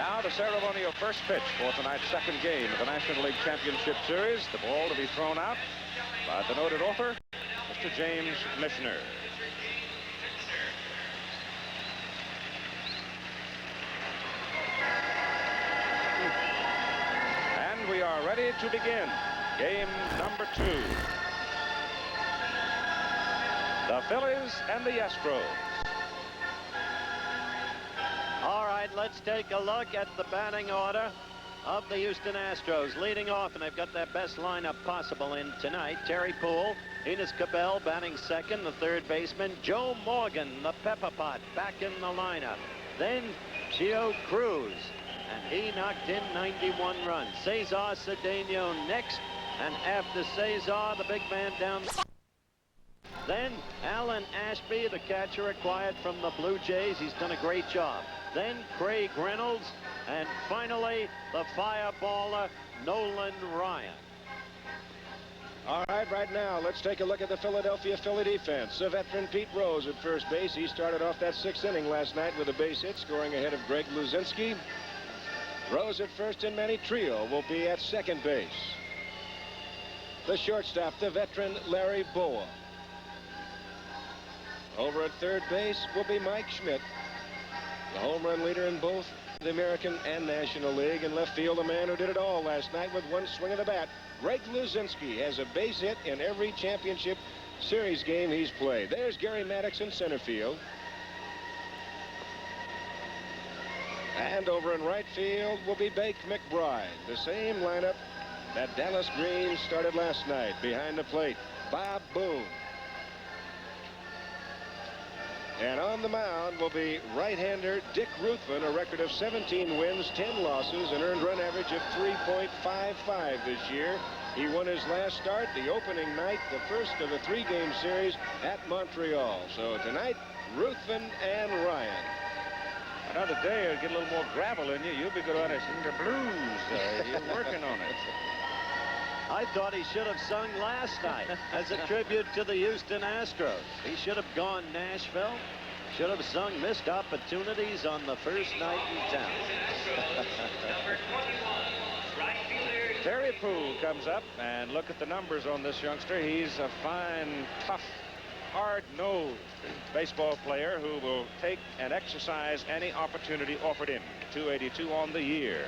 Now the ceremony of first pitch for tonight's second game of the National League Championship Series. The ball to be thrown out by the noted author, Mr. James Michener. And we are ready to begin game number 2. The Phillies and the Astros. All right, let's take a look at the batting order of the Houston Astros. Leading off, and they've got their best lineup possible in tonight. Terry Poole, Enos Cabell batting second, the third baseman. Joe Morgan, the Pepper Pot, back in the lineup. Then Gio Cruz, and he knocked in 91 runs. Cesar Cedeno next, and after Cesar, the big man down. Then Alan Ashby, the catcher acquired from the Blue Jays. He's done a great job. Then Craig Reynolds, and finally the fireballer Nolan Ryan. All right now let's take a look at the Philadelphia Philly defense. The veteran Pete Rose at first base. He started off that 6th inning last night with a base hit, scoring ahead of Greg Luzinski. Rose at first, and Manny Trio will be at second base. The shortstop, the veteran Larry Bowa. Over at third base will be Mike Schmidt, the home run leader in both the American and National League. In left field, a man who did it all last night with one swing of the bat. Greg Luzinski has a base hit in every championship series game he's played. There's Gary Maddox in center field. And over in right field will be Bake McBride. The same lineup that Dallas Green started last night. Behind the plate, Bob Boone. And on the mound will be right-hander Dick Ruthven, a record of 17 wins, 10 losses, an earned run average of 3.55 this year. He won his last start the opening night, the first of a 3-game series at Montreal. So tonight, Ruthven and Ryan. Another day, it'll get a little more gravel in you. You'll be good on it in the blues. You're working on it. I thought he should have sung last night as a tribute to the Houston Astros. He should have gone Nashville. Should have sung Missed Opportunities on the first night in town. Terry Poole comes up, and look at the numbers on this youngster. He's a fine, tough, hard-nosed baseball player who will take and exercise any opportunity offered him. 282 on the year.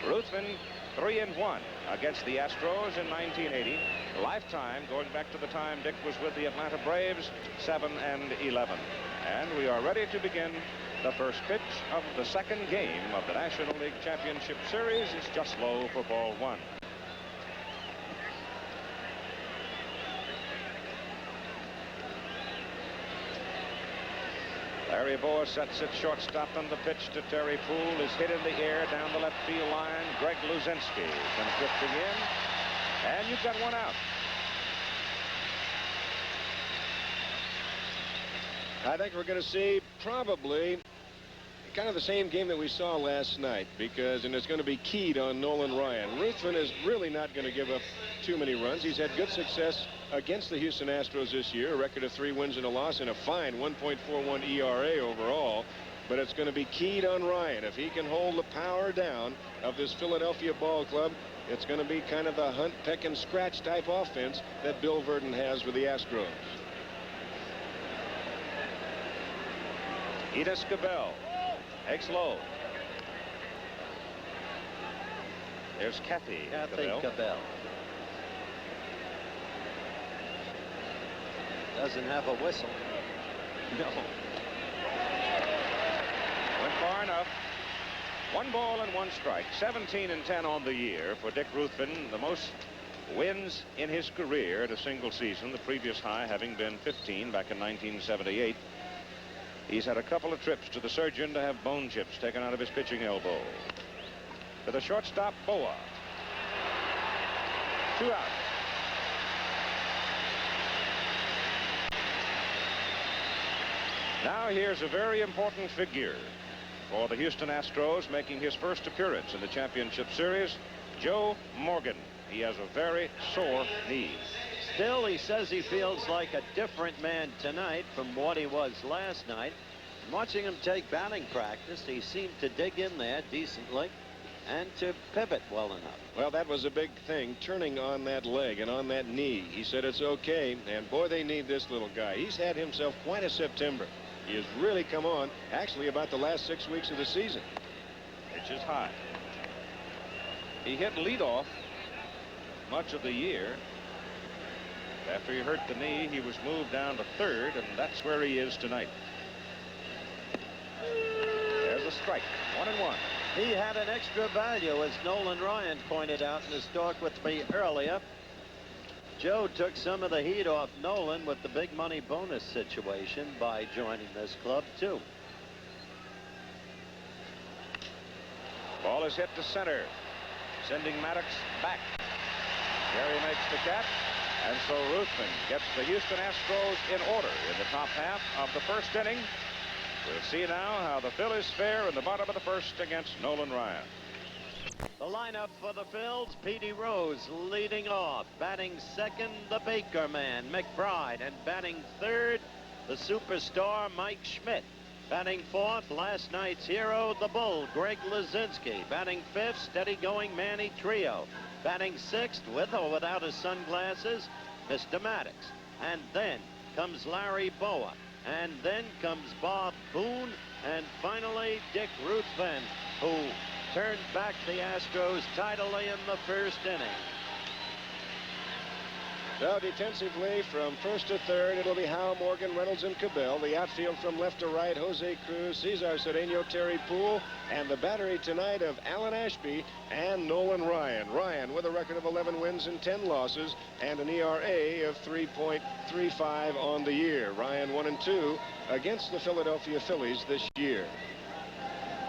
Ruthven 3-1 against the Astros in 1980. Lifetime, going back to the time Dick was with the Atlanta Braves, 7-11. And we are ready to begin the first pitch of the second game of the National League Championship Series. It's just low for ball 1. Larry Bowa sets it shortstop, and the pitch to Terry Poole is hit in the air down the left field line. Greg Luzinski comes drifting in, and you've got one out. I think we're going to see probably kind of the same game that we saw last night, and it's going to be keyed on Nolan Ryan. Ruthven is really not going to give up too many runs. He's had good success against the Houston Astros this year, a record of 3 wins and a loss and a fine 1.41 ERA overall. But it's going to be keyed on Ryan. If he can hold the power down of this Philadelphia ball club, it's going to be kind of the hunt, peck, and scratch type offense that Bill Verdon has with the Astros. Enos Cabell takes low. There's Kathy Cabell. Doesn't have a whistle. No. Went far enough. 1 ball and 1 strike. 17-10 on the year for Dick Ruthven. The most wins in his career at a single season. The previous high having been 15 back in 1978. He's had a couple of trips to the surgeon to have bone chips taken out of his pitching elbow. To the shortstop, Bowa. 2 out. Now here's a very important figure for the Houston Astros, making his first appearance in the championship series, Joe Morgan. He has a very sore knee. Still, he says he feels like a different man tonight from what he was last night. Watching him take batting practice, he seemed to dig in there decently and to pivot well enough. Well, that was a big thing, turning on that leg and on that knee. He said it's okay, and boy, they need this little guy. He's had himself quite a September. He has really come on, actually, about the last 6 weeks of the season. Pitch is high. He hit leadoff much of the year. After he hurt the knee, he was moved down to third, and that's where he is tonight. There's a strike. 1-1. He had an extra value, as Nolan Ryan pointed out in his talk with me earlier. Joe took some of the heat off Nolan with the big money bonus situation by joining this club, too. Ball is hit to center, sending Maddox back. Gary makes the catch, and so Ruthven gets the Houston Astros in order in the top half of the first inning. We'll see now how the Phillies fare in the bottom of the first against Nolan Ryan. The lineup for the Phils: Petey Rose leading off. Batting second, the Baker man, McBride. And batting third, the superstar, Mike Schmidt. Batting fourth, last night's hero, the Bull, Greg Luzinski. Batting fifth, steady-going Manny Trio. Batting sixth, with or without his sunglasses, Mr. Maddox. And then comes Larry Boa. And then comes Bob Boone. And finally, Dick Ruthven, who turned back the Astros tidily in the first inning. So defensively, from first to third, it'll be Howe, Morgan, Reynolds, and Cabell. The outfield from left to right, Jose Cruz, Cesar Cedeno, Terry Poole, and the battery tonight of Alan Ashby and Nolan Ryan. Ryan with a record of 11 wins and 10 losses and an ERA of 3.35 on the year. Ryan 1-2 against the Philadelphia Phillies this year.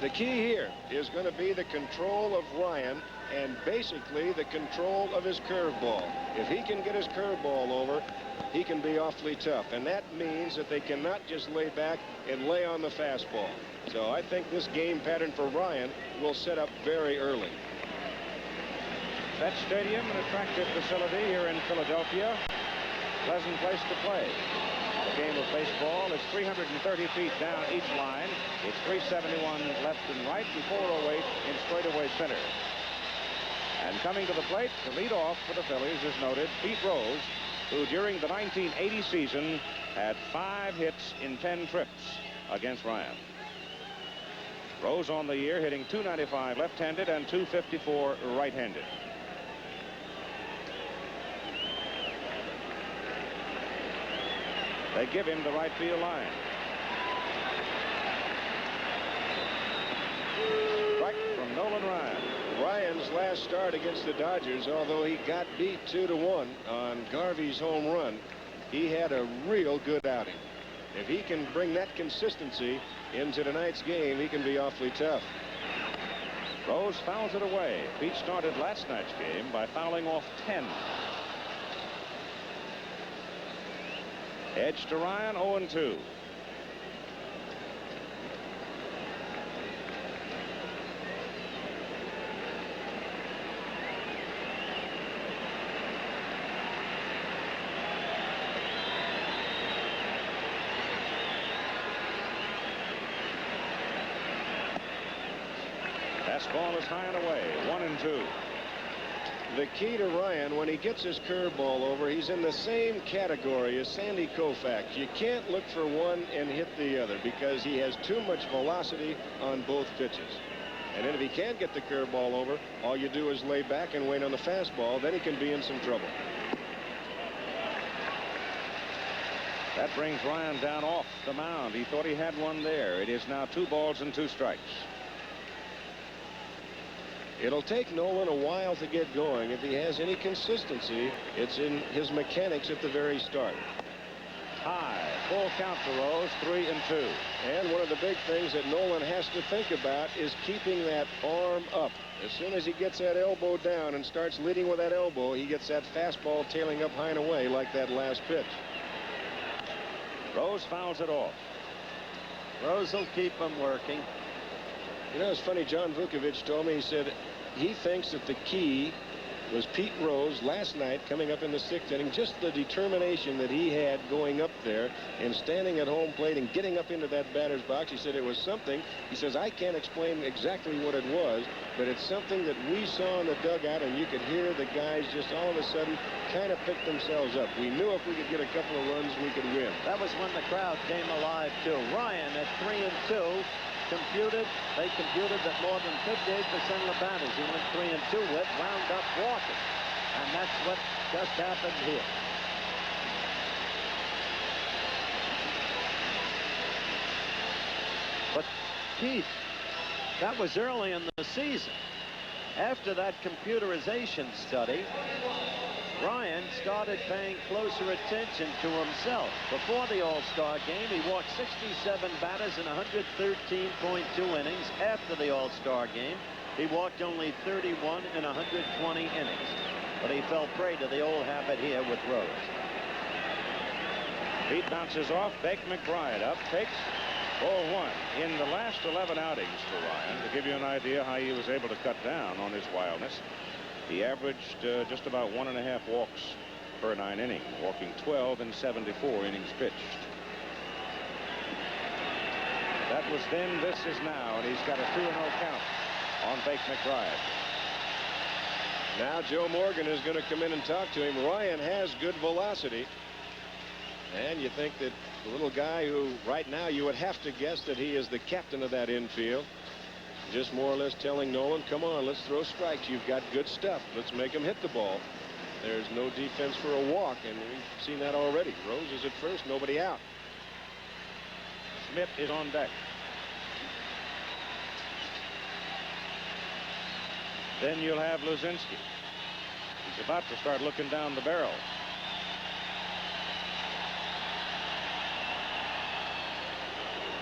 The key here is going to be the control of Ryan and basically the control of his curveball. If he can get his curveball over, he can be awfully tough. And that means that they cannot just lay back and lay on the fastball. So I think this game pattern for Ryan will set up very early. That stadium, an attractive facility here in Philadelphia. Pleasant place to play. The game of baseball is 330 feet down each line. It's 371 left and right and 408 in straightaway center. And coming to the plate, the leadoff for the Phillies is noted Pete Rose, who during the 1980 season had 5 hits in 10 trips against Ryan. Rose on the year hitting .295 left-handed and .254 right-handed. They give him the right field line. Strike from Nolan Ryan. Ryan's last start against the Dodgers, although he got beat 2-1 on Garvey's home run, he had a real good outing. If he can bring that consistency into tonight's game, he can be awfully tough. Rose fouls it away. Pete started last night's game by fouling off 10. Edge to Ryan, 0-2. Fastball is high and away, 1-2. The key to Ryan, when he gets his curveball over, he's in the same category as Sandy Koufax. You can't look for one and hit the other because he has too much velocity on both pitches. And then if he can't get the curveball over, all you do is lay back and wait on the fastball. Then he can be in some trouble. That brings Ryan down off the mound. He thought he had one there. It is now 2 balls and 2 strikes. It'll take Nolan a while to get going. If he has any consistency, it's in his mechanics at the very start. High, full count to Rose, 3-2. And one of the big things that Nolan has to think about is keeping that arm up. As soon as he gets that elbow down and starts leading with that elbow, he gets that fastball tailing up high and away like that last pitch. Rose fouls it off. Rose will keep him working. You know, it's funny, John Vukovich told me, he said he thinks that the key was Pete Rose last night, coming up in the 6th inning. Just the determination that he had going up there and standing at home plate and getting up into that batter's box. He said it was something. He says, I can't explain exactly what it was, but it's something that we saw in the dugout, and you could hear the guys just all of a sudden kind of pick themselves up. We knew if we could get a couple of runs, we could win. That was when the crowd came alive, too. Ryan at 3-2. They computed that more than 58% of the batters he went 3-2 with wound up walking. And that's what just happened here. But, Keith, that was early in the season. After that computerization study, Ryan started paying closer attention to himself. Before the All-Star game, he walked 67 batters in 113.2 innings. After the All-Star game, he walked only 31 in 120 innings. But he fell prey to the old habit here with Rose. Pete bounces off. Bake McBride up. Takes ball 1. In the last 11 outings for Ryan, to give you an idea how he was able to cut down on his wildness, he averaged just about 1.5 walks per 9 innings, walking 12 in 74 innings pitched. That was then, this is now, and he's got a 2-0 count on Bake McBride. Now Joe Morgan is going to come in and talk to him. Ryan has good velocity. And you think that the little guy who right now you would have to guess that he is the captain of that infield, just more or less telling Nolan, come on, let's throw strikes. You've got good stuff. Let's make him hit the ball. There's no defense for a walk, and we've seen that already. Rose is at first, nobody out. Schmidt is on deck. Then you'll have Luzinski. He's about to start looking down the barrel.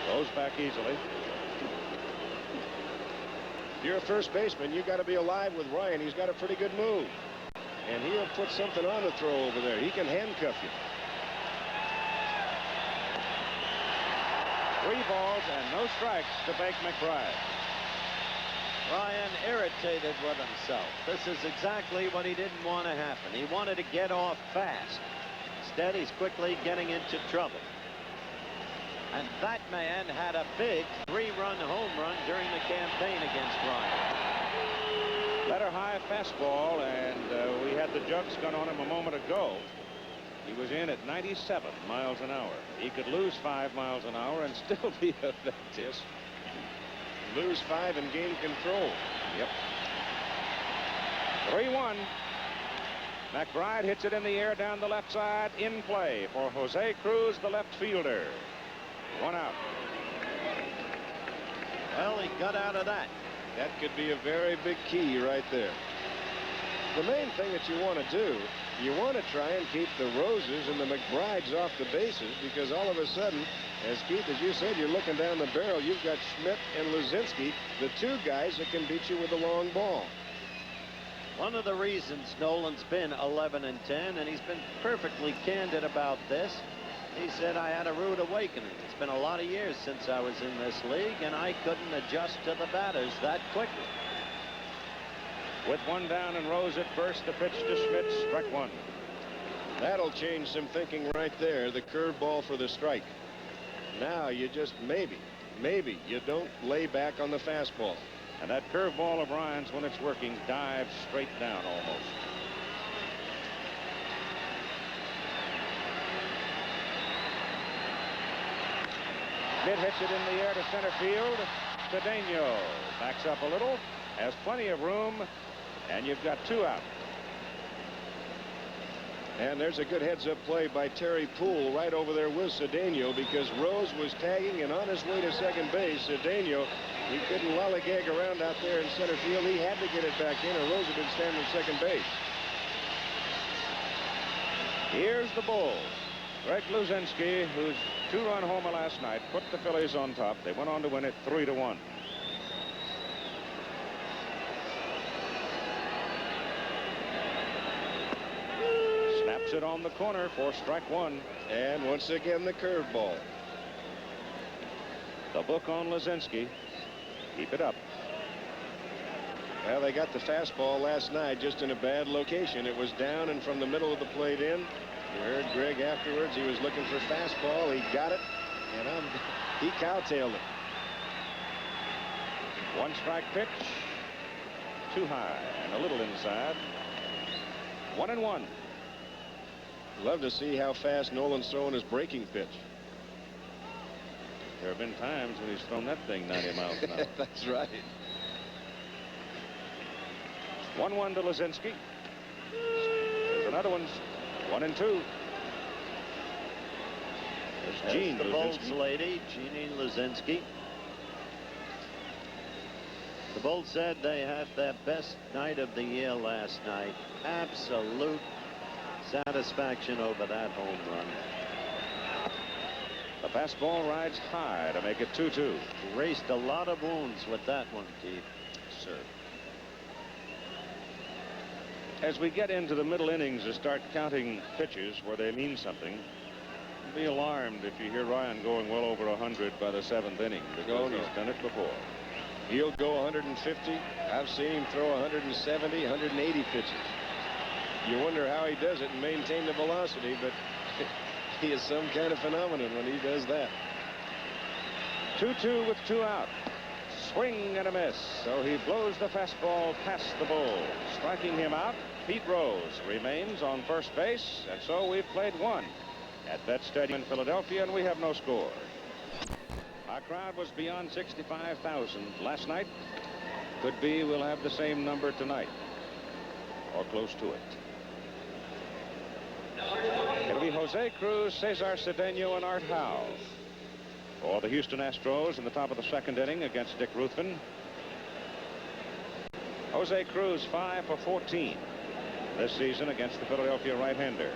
Goes back easily. If you're a first baseman, you got to be alive with Ryan. He's got a pretty good move. And he'll put something on the throw over there. He can handcuff you. 3 balls and no strikes to Bake McBride. Ryan irritated with himself. This is exactly what he didn't want to happen. He wanted to get off fast. Instead, he's quickly getting into trouble. And that man had a big 3-run home run during the campaign against Ryan. Letter high fastball, and we had the jugs gun on him a moment ago. He was in at 97 miles an hour. He could lose 5 miles an hour and still be effective. Lose 5 and gain control. Yep. 3-1. McBride hits it in the air down the left side. In play for Jose Cruz, the left fielder. 1 out. Well, he got out of that. That could be a very big key right there. The main thing that you want to do, you want to try and keep the Roses and the McBrides off the bases, because all of a sudden, as Keith, as you said, you're looking down the barrel. You've got Schmidt and Luzinski, the 2 guys that can beat you with a long ball. One of the reasons Nolan's been 11-10, and he's been perfectly candid about this. He said, I had a rude awakening. It's been a lot of years since I was in this league, and I couldn't adjust to the batters that quickly. With 1 down and Rose at first, the pitch to Schmidt, strike 1. That'll change some thinking right there. The curveball for the strike. Now you just maybe you don't lay back on the fastball. And that curveball of Ryan's, when it's working, dives straight down almost. Schmidt hits it in the air to center field. Cedeno backs up a little, has plenty of room, and you've got 2 out. And there's a good heads-up play by Terry Poole right over there with Cedeno, because Rose was tagging, and on his way to second base, Cedeno, he couldn't lollygag around out there in center field. He had to get it back in, or Rose had been standing at second base. Here's the bull. Greg Luzinski, whose 2-run homer last night, put the Phillies on top. They went on to win it 3-1. Snaps it on the corner for strike 1. And once again, the curveball. The book on Luzinski. Keep it up. Well, they got the fastball last night just in a bad location. It was down and from the middle of the plate in. You heard Greg afterwards. He was looking for fastball. He got it, and he cowtailed it. 1 strike pitch. Too high and a little inside. 1-1. Love to see how fast Nolan's throwing his breaking pitch. There have been times when he's thrown that thing 90 miles an hour. That's right. 1-1 to Lazinski. There's another one. 1-2. There's Gene the Bulls Lazinski. lady, Jeannie Lazinski. The Bulls said they had their best night of the year last night. Absolute satisfaction over that home run. The fastball rides high to make it 2-2. Raced a lot of wounds with that one, Keith. Sir. As we get into the middle innings to start counting pitches where they mean something, be alarmed if you hear Ryan going well over 100 by the 7th inning, because he's done it before. He'll go 150. I've seen him throw 170, 180 pitches. You wonder how he does it and maintain the velocity, but he is some kind of phenomenon when he does that. 2-2 with 2 out. Swing and a miss. So he blows the fastball past the Bull. Striking him out, Pete Rose remains on first base, and so we've played 1 at Vet Stadium in Philadelphia, and we have no score. Our crowd was beyond 65,000 last night. Could be we'll have the same number tonight, or close to it. It'll be Jose Cruz, Cesar Cedeno, and Art Howe for the Houston Astros in the top of the 2nd inning against Dick Ruthven. Jose Cruz 5 for 14 this season against the Philadelphia right-hander.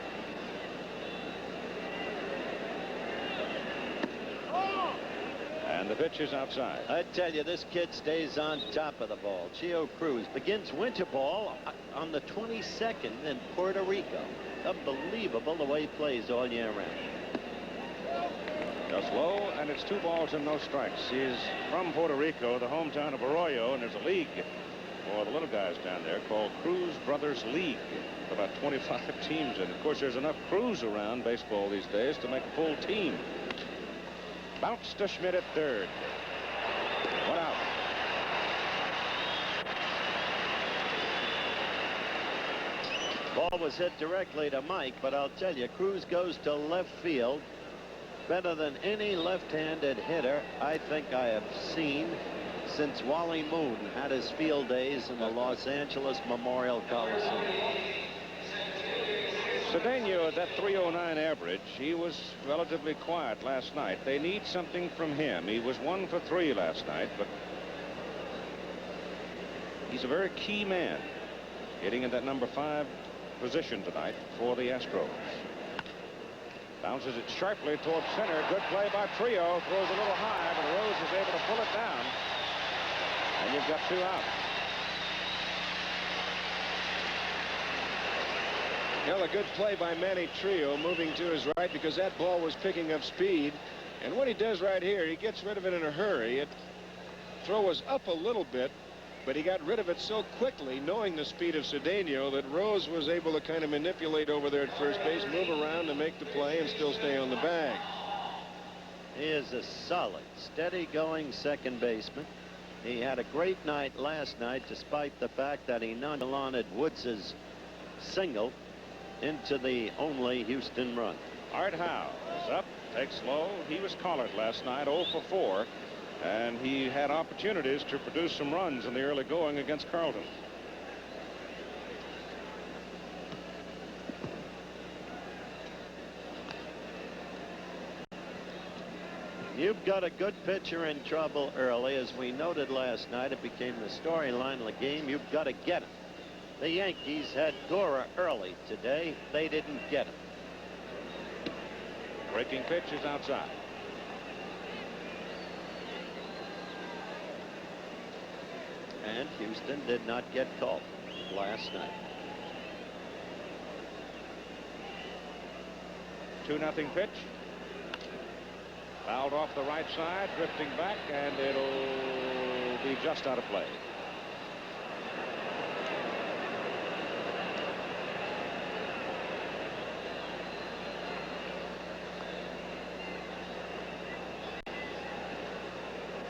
And the pitch is outside. I tell you, this kid stays on top of the ball. Chio Cruz begins winter ball on the 22nd in Puerto Rico. Unbelievable the way he plays all year round. Just low, and it's 2 balls and no strikes. He's from Puerto Rico, the hometown of Arroyo, and there's a league for the little guys down there called Cruz Brothers League. About 25 teams, and of course there's enough Cruz around baseball these days to make a full team. Bounce to Schmidt at 3rd. 1 out. Ball was hit directly to Mike, but I'll tell you, Cruz goes to left field better than any left-handed hitter I think I have seen since Wally Moon had his field days in the Los Angeles Memorial Coliseum. Cedeno at that 309 average. He was relatively quiet last night. They need something from him. He was 1 for 3 last night, but he's a very key man, hitting in that number 5 position tonight for the Astros. Bounces it sharply towards center. Good play by Trio. Throws a little high, but Rose is able to pull it down. And you've got 2 out. Well, a good play by Manny Trio, moving to his right because that ball was picking up speed. And what he does right here, he gets rid of it in a hurry. It throw was up a little bit, but he got rid of it so quickly, knowing the speed of Cedeno, that Rose was able to kind of manipulate over there at first base, move around to make the play, and still stay on the bag. He is a solid, steady-going second baseman. He had a great night last night, despite the fact that he nonchalanted Woods' single into the only Houston run. Art Howe is up, takes low. He was collared last night, 0 for 4, and he had opportunities to produce some runs in the early going against Carlton. You've got a good pitcher in trouble early. As we noted last night, it became the storyline of the game. You've got to get him. The Yankees had Gora early today. They didn't get him. Breaking pitch is outside. And Houston did not get called last night. 2-0 pitch. Fouled off the right side, drifting back, and it'll be just out of play.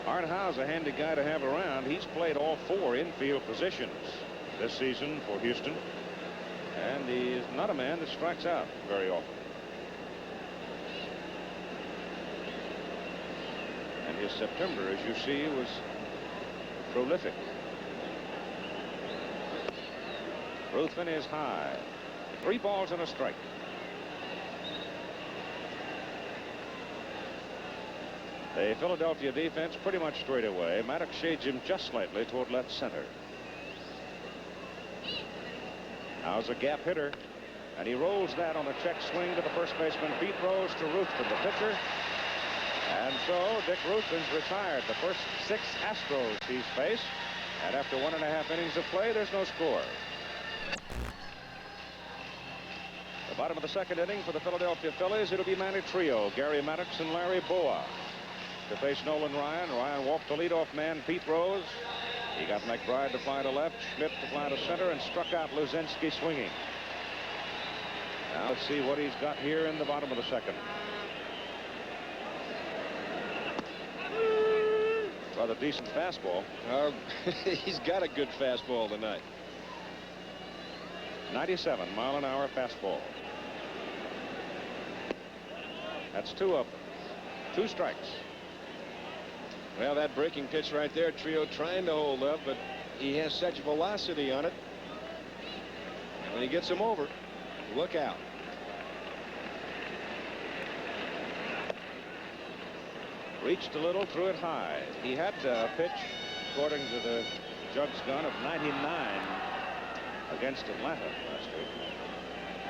Art Howe's a handy guy to have around. He's played all 4 infield positions this season for Houston. And he's not a man that strikes out very often. And his September, as you see, was prolific. Ruthven is high. 3 balls and a strike. The Philadelphia defense pretty much straight away. Maddox shades him just slightly toward left center. Now's a gap hitter, and he rolls that on a check swing to the first baseman. Pete Rose to Ruthven, the pitcher. And so Dick Ruthven's retired. The first 6 Astros he's faced, and after 1.5 innings of play, there's no score. The bottom of the 2nd inning for the Philadelphia Phillies. It'll be Manny Trio, Gary Maddox and Larry Boa to face Nolan Ryan. Ryan walked the leadoff man, Pete Rose. He got McBride to fly to left, Schmidt to fly to center, and struck out Luzinski swinging. Now let's see what he's got here in the bottom of the 2nd. Rather decent fastball. He's got a good fastball tonight. 97-mile-an-hour fastball. That's 2 of them. 2 strikes. Well, that breaking pitch right there, Trio trying to hold up, but he has such velocity on it. And when he gets him over, look out. Reached a little, threw it high. He had a pitch, according to the Jugs gun, of 99 against Atlanta last week.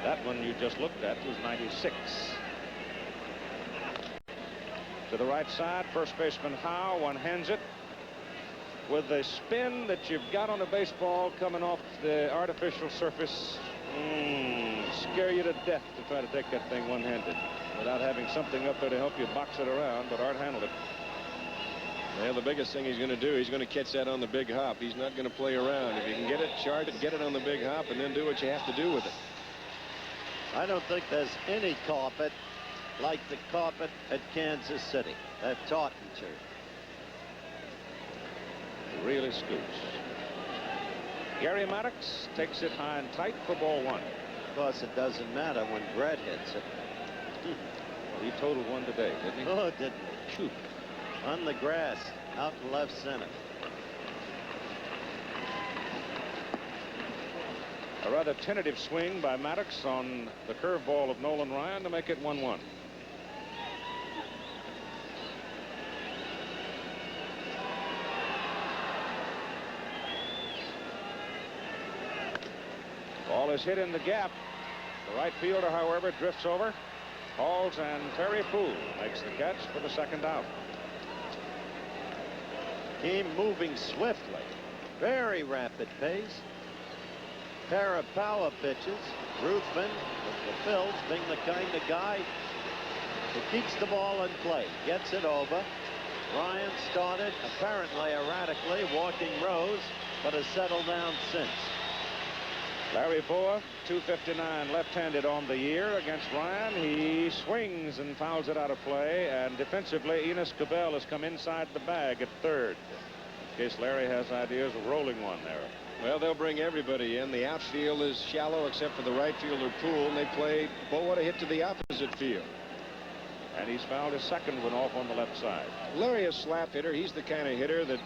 That one you just looked at was 96. To the right side, first baseman Howe one-hands it with the spin that you've got on a baseball coming off the artificial surface. Scare you to death to try to take that thing one-handed without having something up there to help you box it around, but Art handled it. Well, the biggest thing he's going to do, he's going to catch that on the big hop. He's not going to play around. If you can get it, charge it, get it on the big hop, and then do what you have to do with it. I don't think there's any carpet like the carpet at Kansas City. That Taunton turf. Really scoots. Gary Maddox takes it high and tight for ball 1. Of course, it doesn't matter when Brett hits it. He totaled 1 today, didn't he? Oh, didn't he? On the grass, out in left center. A rather tentative swing by Maddox on the curveball of Nolan Ryan to make it 1-1. Ball is hit in the gap. The right fielder, however, drifts over, hauls, and Terry Poole makes the catch for the 2nd out. Team moving swiftly. Very rapid pace. Pair of power pitches. Ruthven with the Phils being the kind of guy who keeps the ball in play. Gets it over. Ryan started apparently erratically, walking Rose, but has settled down since. Larry Boa, 259 left-handed on the year against Ryan. He swings and fouls it out of play, and defensively Enos Cabell has come inside the bag at 3rd, in case Larry has ideas of rolling one there. Well, they'll bring everybody in. The outfield is shallow except for the right fielder Poole, and they play Boa to hit to the opposite field. And he's fouled his 2nd one off on the left side. Larry is a slap hitter. He's the kind of hitter that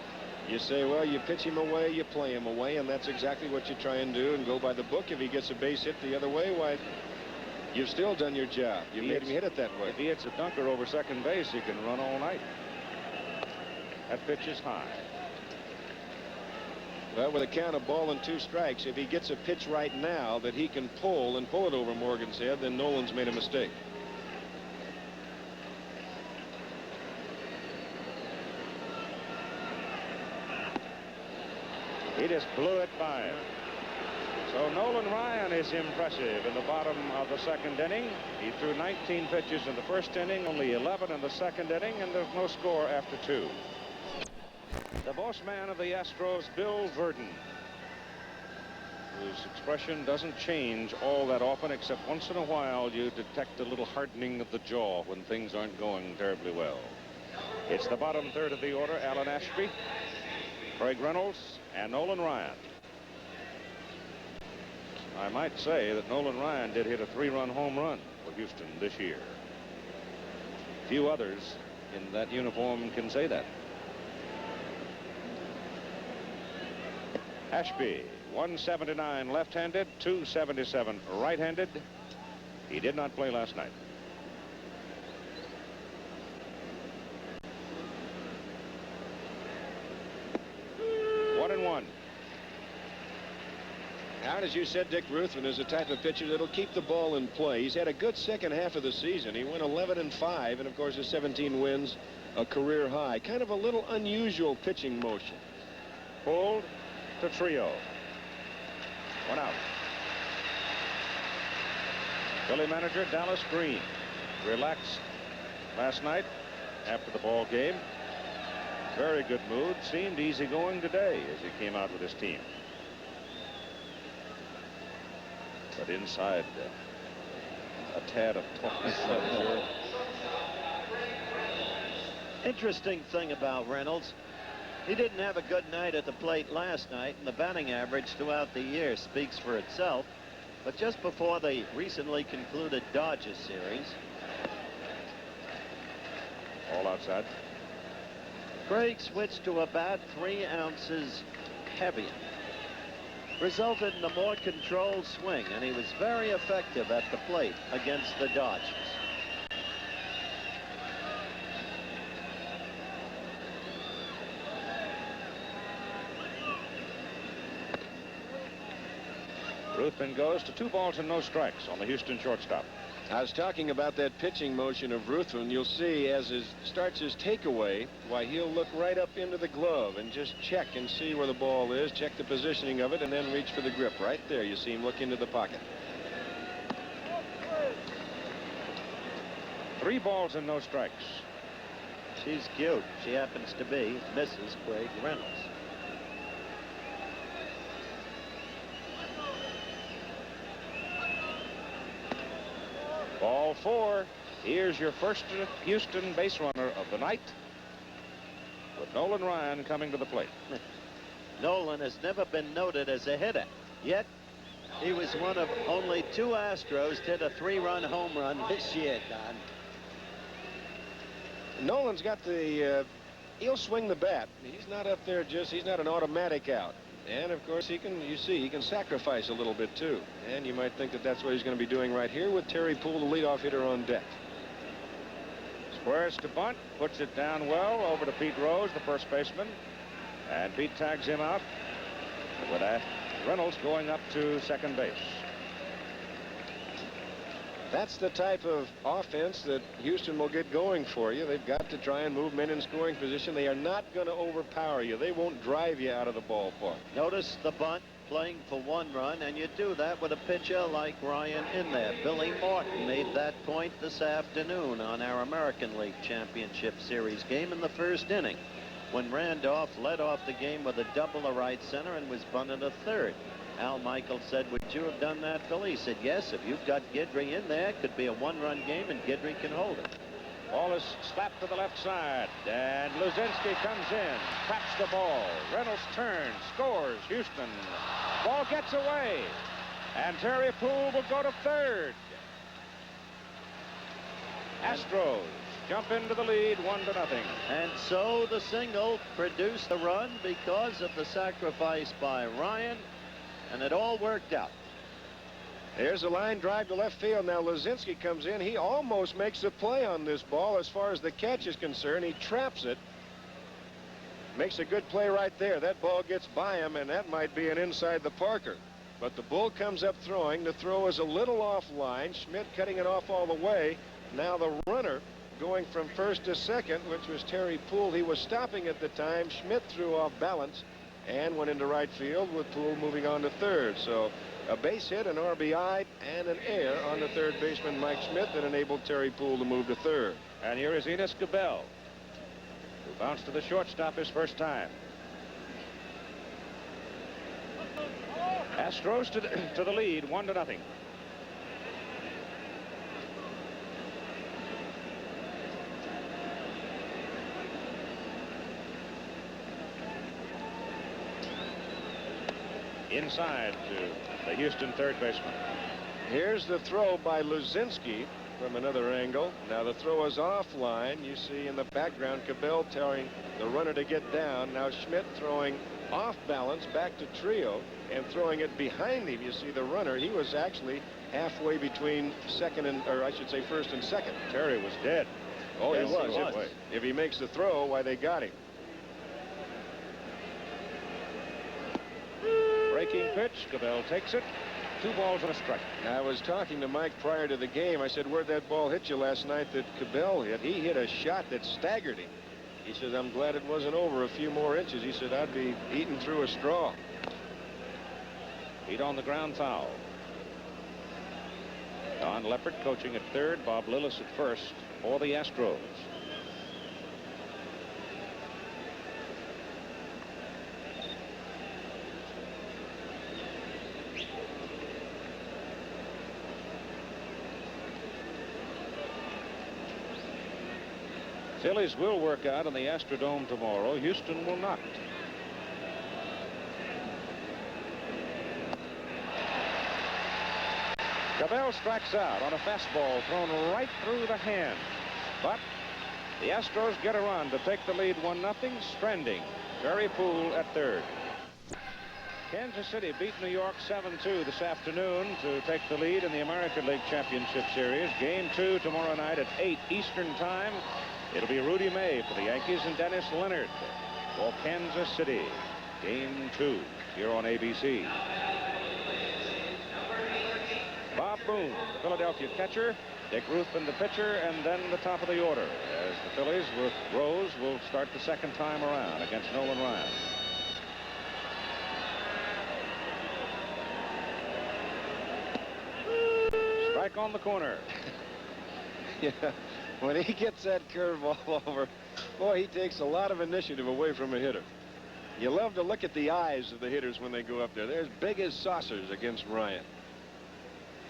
you say, well, you pitch him away, you play him away, and that's exactly what you try and do and go by the book. If he gets a base hit the other way, why, you've still done your job. You made him hit it that way. If he hits a dunker over second base, he can run all night. That pitch is high. Well, with a count of 1-2 strikes, if he gets a pitch right now that he can pull and pull it over Morgan's head, then Nolan's made a mistake. He just blew it by him. So Nolan Ryan is impressive in the bottom of the 2nd inning. He threw 19 pitches in the 1st inning, only 11 in the 2nd inning, and there's no score after 2. The boss man of the Astros, Bill Verdon, whose expression doesn't change all that often, except once in a while you detect a little hardening of the jaw when things aren't going terribly well. It's the bottom third of the order. Alan Ashby, Craig Reynolds, and Nolan Ryan. I might say that Nolan Ryan did hit a 3-run home run for Houston this year. Few others in that uniform can say that. Ashby, 179 left-handed, 277 right-handed. He did not play last night. One and one. Out, as you said, Dick Ruthven is the type of pitcher that'll keep the ball in play. He's had a good second half of the season. He went 11-5, and of course his 17 wins, a career high. Kind of a little unusual pitching motion. Pulled to Trio. One out. Philly manager Dallas Green relaxed last night after the ball game. Very good mood. Seemed easygoing today as he came out with his team. But inside, a tad of talk. Interesting thing about Reynolds, he didn't have a good night at the plate last night, and the batting average throughout the year speaks for itself. But just before the recently concluded Dodgers series, all outside, Craig switched to a bat 3 ounces heavier. Resulted in a more controlled swing, and he was very effective at the plate against the Dodgers. Ruthven goes to 2 balls and no strikes on the Houston shortstop. I was talking about that pitching motion of Ruthven. You'll see as he starts his takeaway, why he'll look right up into the glove and just check and see where the ball is, check the positioning of it, and then reach for the grip. Right there, you see him look into the pocket. 3 balls and no strikes. She's cute. She happens to be Mrs. Craig Reynolds. Ball 4. Here's your first Houston base runner of the night, with Nolan Ryan coming to the plate. Nolan has never been noted as a hitter, yet he was one of only 2 Astros to hit a 3-run home run this year, Don. Nolan's got the, he'll swing the bat. He's not up there he's not an automatic out. And of course he can sacrifice a little bit too. And you might think that that's what he's going to be doing right here with Terry Poole, the leadoff hitter, on deck. Squares to bunt, puts it down well over to Pete Rose, the first baseman, and Pete tags him out with Reynolds going up to second base. That's the type of offense that Houston will get going for you. They've got to try and move men in scoring position. They are not going to overpower you. They won't drive you out of the ballpark. Notice the bunt, playing for 1 run, and you do that with a pitcher like Ryan in there. Billy Morton made that point this afternoon on our American League Championship Series game in the first inning, when Randolph led off the game with a double to right center and was bunted a third. Al Michaels said, "Would you have done that, Philly?" He said, "Yes, if you've got Guidry in there, it could be a 1-run game and Guidry can hold it." Ball is slapped to the left side, and Luzinski comes in, traps the ball. Reynolds turns, scores. Houston. Ball gets away, and Terry Poole will go to third. Astros jump into the lead 1-0. And so the single produced the run because of the sacrifice by Ryan, and it all worked out. There's a line drive to left field. Now Luzinski comes in. He almost makes a play on this ball as far as the catch is concerned. He traps it. Makes a good play right there. That ball gets by him, and that might be an inside the Parker. But the bull comes up throwing. The throw is a little offline. Schmidt cutting it off all the way. Now the runner going from first to second, which was Terry Poole. He was stopping at the time. Schmidt threw off balance and went into right field, with Poole moving on to third. So a base hit, an RBI, and an error on the third baseman, Mike Schmidt, that enabled Terry Poole to move to third. And here is Enos Cabell, who bounced to the shortstop his first time. Astros to the lead, 1-0. inside to the Houston third baseman. Here's the throw by Luzinski from another angle. Now the throw is offline. You see in the background Cabell telling the runner to get down. Now Schmidt throwing off balance back to Trio and throwing it behind him. You see the runner, he was actually halfway between second and, or I should say first and second. Terry was dead. Oh, yes, he was. If he makes the throw, why, they got him. Breaking pitch. Cabell takes it. 2 balls and a strike. Now, I was talking to Mike prior to the game. I said, where'd that ball hit you last night that Cabell hit? He hit a shot that staggered him. He says, I'm glad it wasn't over a few more inches. He said, I'd be eating through a straw. Feet on the ground, foul. Don Leppert coaching at third. Bob Lillis at first for the Astros. Phillies will work out in the Astrodome tomorrow. Houston will not. Cabell strikes out on a fastball thrown right through the hand. But the Astros get a run to take the lead 1-0. Stranding Terry Poole at third. Kansas City beat New York 7-2 this afternoon to take the lead in the American League Championship Series. Game 2 tomorrow night at 8 Eastern Time. It'll be Rudy May for the Yankees and Dennis Leonard for Kansas City. Game 2 here on ABC. Bob Boone, the Philadelphia catcher. Dick Ruthven, the pitcher, and then the top of the order as the Phillies with Rose will start the second time around against Nolan Ryan. Strike on the corner. Yeah, when he gets that curveball over, boy, he takes a lot of initiative away from a hitter. You love to look at the eyes of the hitters when they go up there. They're as big as saucers against Ryan.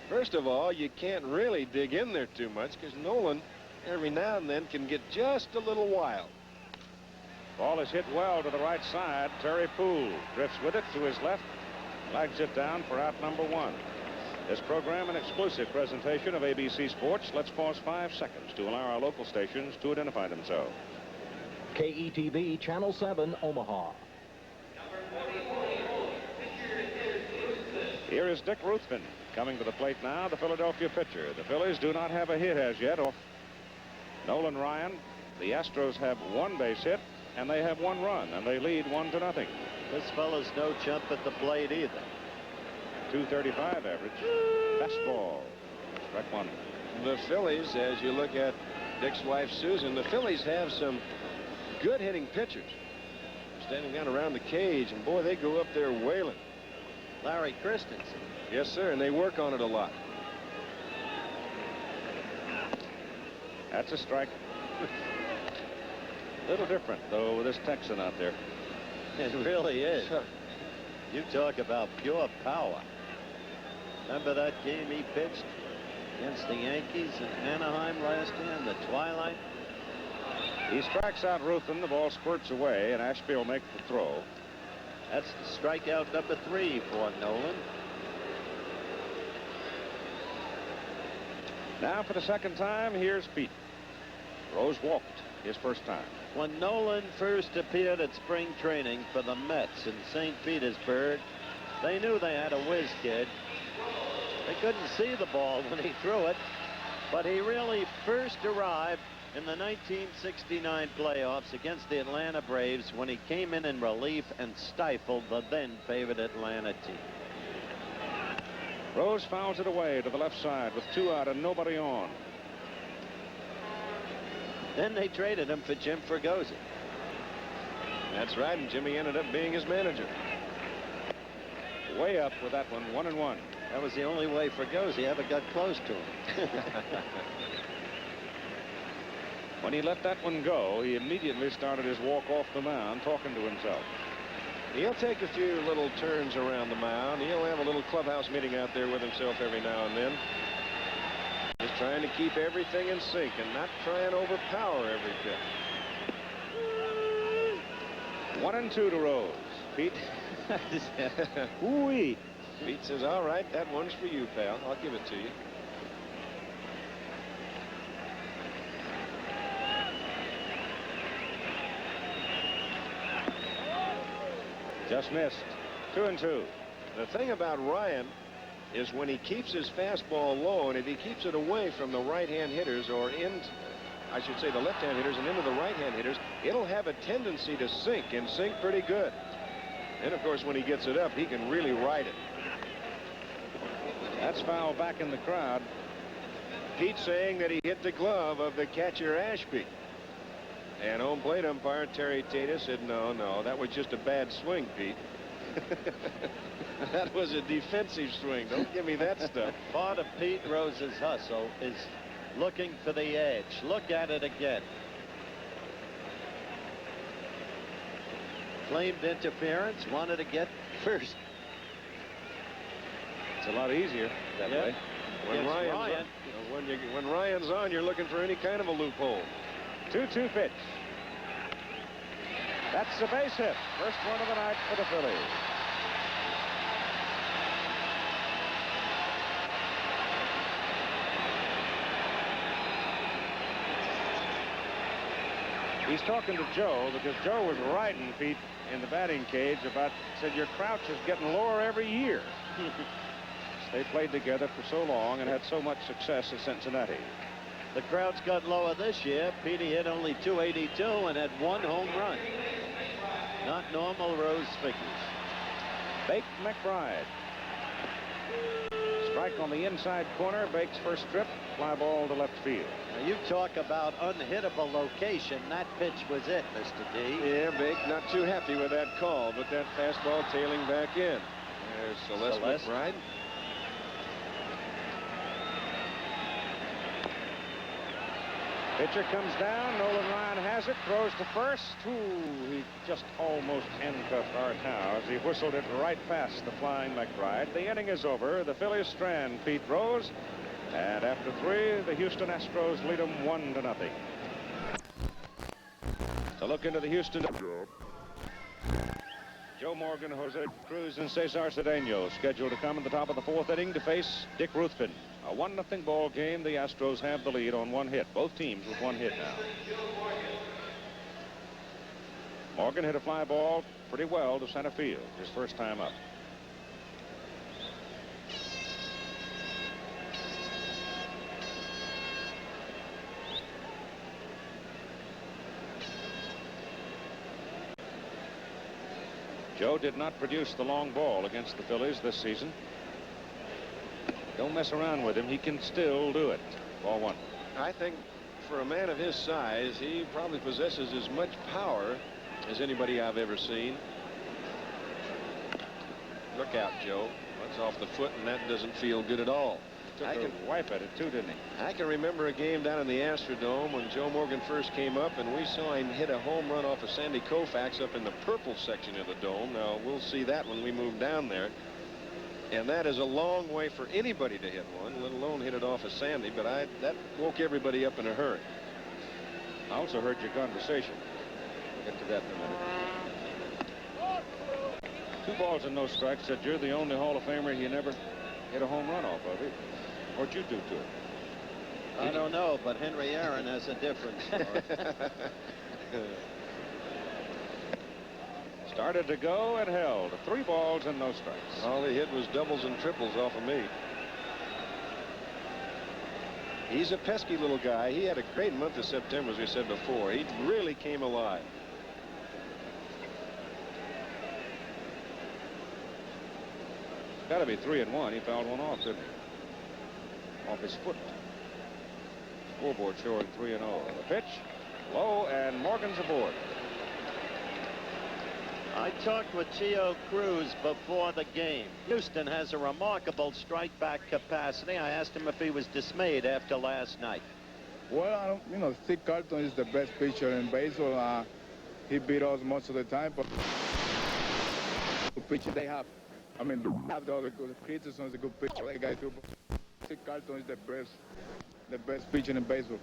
First of all, you can't really dig in there too much because Nolan every now and then can get just a little wild. Ball is hit well to the right side. Terry Poole drifts with it to his left, flags it down for out number 1. This program an exclusive presentation of ABC Sports. Let's pause 5 seconds to allow our local stations to identify themselves. KETV Channel 7 Omaha. Here is Dick Ruthven coming to the plate now, the Philadelphia pitcher. The Phillies do not have a hit as yet off Nolan Ryan. The Astros have 1 base hit and they have 1 run and they lead 1-0. This fella's no chump at the plate either. 235 average. Fastball. Strike 1. The Phillies, as you look at Dick's wife Susan, the Phillies have some good hitting pitchers standing down around the cage, and boy, they go up there wailing. Larry Christensen. Yes, sir, and they work on it a lot. That's a strike. A little different, though, with this Texan out there. It really is. You talk about pure power. Remember that game he pitched against the Yankees in Anaheim last year in the twilight? He strikes out Ruthven. The ball squirts away, and Ashby will make the throw. That's strikeout number 3 for Nolan. Now for the second time, here's Pete. Rose walked his first time. When Nolan first appeared at spring training for the Mets in St. Petersburg, they knew they had a whiz kid. They couldn't see the ball when he threw it, but he really first arrived in the 1969 playoffs against the Atlanta Braves when he came in relief and stifled the then favored Atlanta team. Rose fouls it away to the left side with 2 out and nobody on. Then they traded him for Jim Fregosi. That's right, and Jimmy ended up being his manager. Way up with that one, 1-1. That was the only way Fregosi ever got close to him. When he let that one go, he immediately started his walk off the mound, talking to himself. He'll take a few little turns around the mound. He'll have a little clubhouse meeting out there with himself every now and then. Just trying to keep everything in sync and not try and overpower every pitch. 1-2 to Rose. Pete, Ooh-wee. Pete says, all right, that one's for you, pal. I'll give it to you. Just missed. 2-2. The thing about Ryan is when he keeps his fastball low, and if he keeps it away from the right-hand hitters, or I should say the left-hand hitters and into the right-hand hitters, it'll have a tendency to sink, and sink pretty good. And of course, when he gets it up, he can really ride it. That's foul back in the crowd. Pete saying that he hit the glove of the catcher Ashby. And home plate umpire Terry Tata said, no, that was just a bad swing, Pete. That was a defensive swing. Don't give me that stuff. Part of Pete Rose's hustle is looking for the edge. Look at it again. Claimed interference, wanted to get first. It's a lot easier that way. When Ryan's on, you're looking for any kind of a loophole. 2-2 pitch. That's a base hit. First one of the night for the Phillies. He's talking to Joe because Joe was riding Pete in the batting cage about, said your crouch is getting lower every year. They played together for so long and had so much success at Cincinnati. The crouch got lower this year. Petey hit only .282 and had 1 home run. Not normal Rose figures. Bake McBride. Strike on the inside corner. Bake's first trip. Fly ball to left field. Now you talk about unhittable location. That pitch was it, Mr. D. Yeah, Bake not too happy with that call, but that fastball tailing back in. There's Celeste McBride. Pitcher comes down. Nolan Ryan has it. Throws to first. Ooh, he just almost handcuffed Art Howe as he whistled it right past the flying McBride. The inning is over. The Phillies strand Pete Rose. And after 3, the Houston Astros lead them 1-0. To look into the Houston. Joe Morgan, Jose Cruz, and Cesar Cedeno scheduled to come in the top of the 4th inning to face Dick Ruthven. A 1-0 ball game. The Astros have the lead on 1 hit. Both teams with 1 hit now. Morgan hit a fly ball pretty well to center field his first time up. Joe did not produce the long ball against the Phillies this season. Don't mess around with him. He can still do it. Ball 1. I think for a man of his size, he probably possesses as much power as anybody I've ever seen. Look out, Joe. That's off the foot, and that doesn't feel good at all. Took a wipe at it, too, didn't he? I can remember a game down in the Astrodome when Joe Morgan first came up, and we saw him hit a home run off of Sandy Koufax up in the purple section of the dome. Now, we'll see that when we move down there. And that is a long way for anybody to hit one, let alone hit it off of Sandy. But that woke everybody up in a hurry. I also heard your conversation. We'll get to that in a minute. 2 balls and no strikes. Said you're the only Hall of Famer he never hit a home run off of it. What'd you do to it? I don't know, but Henry Aaron has a different story. Started to go and held. 3 balls and no strikes. All he hit was doubles and triples off of me. He's a pesky little guy. He had a great month of September, as we said before. He really came alive. Got to be 3-1. He fouled one off, didn't he? Off his foot. Scoreboard showing 3-0. The pitch, low, and Morgan's aboard. I talked with Chio Cruz before the game. Houston has a remarkable strike-back capacity. I asked him if he was dismayed after last night. Well, I don't, Steve Carlton is the best pitcher in baseball. He beat us most of the time, but the pitcher they have. I mean, they have the other good. Peterson is a good pitcher. That guy too. Steve Carlton is the best pitcher in baseball.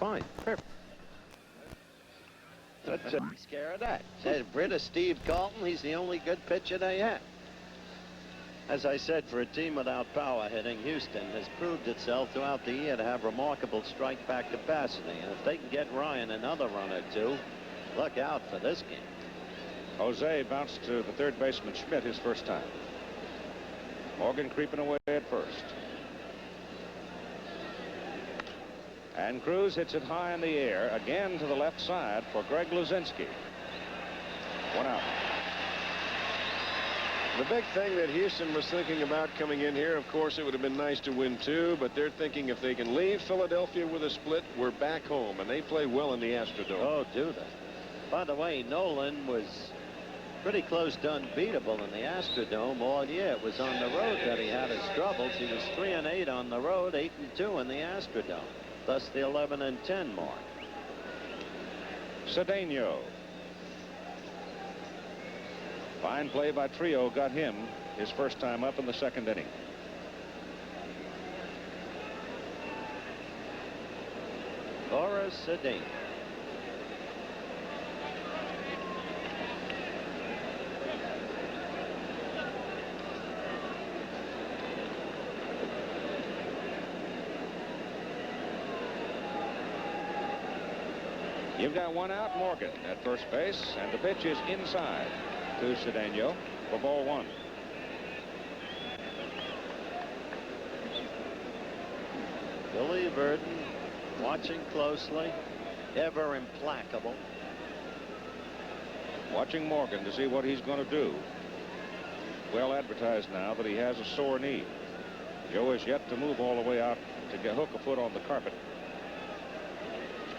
Fine, perfect. That's scared of that. Said rid of Steve Carlton. He's the only good pitcher they have. As I said, for a team without power hitting, Houston has proved itself throughout the year to have remarkable strike back capacity. And if they can get Ryan another run or two, look out for this game. Jose bounced to the third baseman Schmidt his first time. Morgan creeping away at first. And Cruz hits it high in the air again to the left side for Greg Luzinski. One out. The big thing that Houston was thinking about coming in here, of course, it would have been nice to win 2, but they're thinking if they can leave Philadelphia with a split, we're back home, and they play well in the Astrodome. Oh, do they? By the way, Nolan was pretty close to unbeatable in the Astrodome all year. It was on the road that he had his troubles. He was 3-8 on the road, 8-2 in the Astrodome. Thus the 11-10 mark. Cedeno. Fine play by Trio got him his first time up in the second inning. Laura Cedeno. You've got one out, Morgan at first base, and the pitch is inside to Cedeno for ball 1. Billy Burton watching closely, ever implacable. Watching Morgan to see what he's going to do. Well advertised now that he has a sore knee. Joe is yet to move all the way out to hook a foot on the carpet.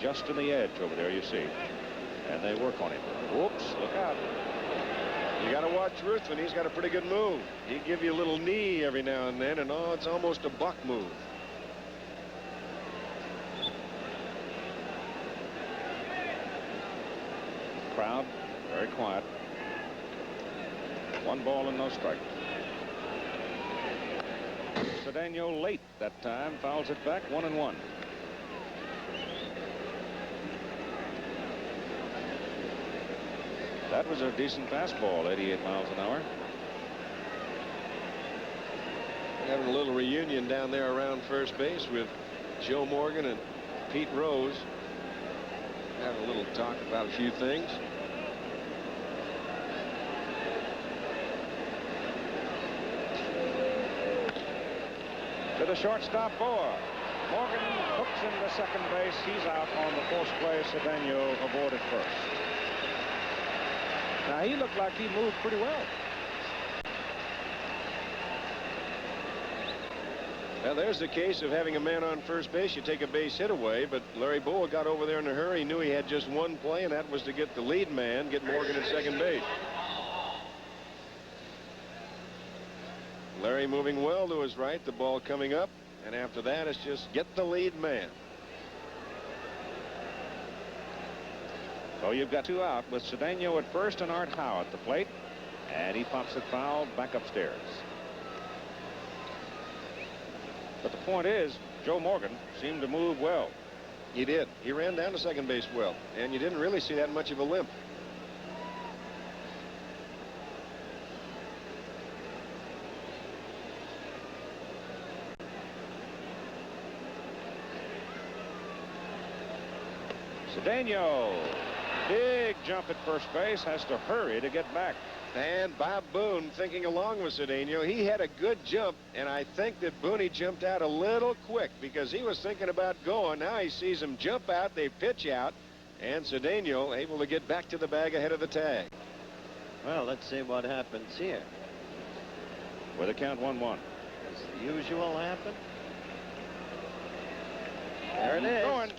Just in the edge over there, you see. And they work on him. Whoops, look out. You got to watch Ruthven. He's got a pretty good move. He'll give you a little knee every now and then, and it's almost a buck move. Crowd very quiet. 1 ball and no strike. Cedeno late that time, fouls it back, 1-1. That was a decent fastball, 88 miles an hour. Having a little reunion down there around first base with Joe Morgan and Pete Rose. Having a little talk about a few things. To the shortstop, Boer. Morgan hooks into second base. He's out on the force play. Cedeno aboard at first. Now, he looked like he moved pretty well. Now, there's the case of having a man on first base. You take a base hit away, but Larry Bowa got over there in a hurry. He knew he had just one play, and that was to get the lead man, get Morgan at second base. Larry moving well to his right, the ball coming up, and after that, it's just get the lead man. So you've got 2 out with Cedeno at first and Art Howe at the plate, and he pops it foul back upstairs. But the point is, Joe Morgan seemed to move well. He did. He ran down to second base well, and you didn't really see that much of a limp. Cedeno. Big jump at first base, has to hurry to get back. And Bob Boone thinking along with Cedeno. He had a good jump, and I think that Booney jumped out a little quick because he was thinking about going. Now he sees him jump out, they pitch out, and Cedeno able to get back to the bag ahead of the tag. Well, let's see what happens here. With a count 1-1. Does the usual happen? There it is. Going.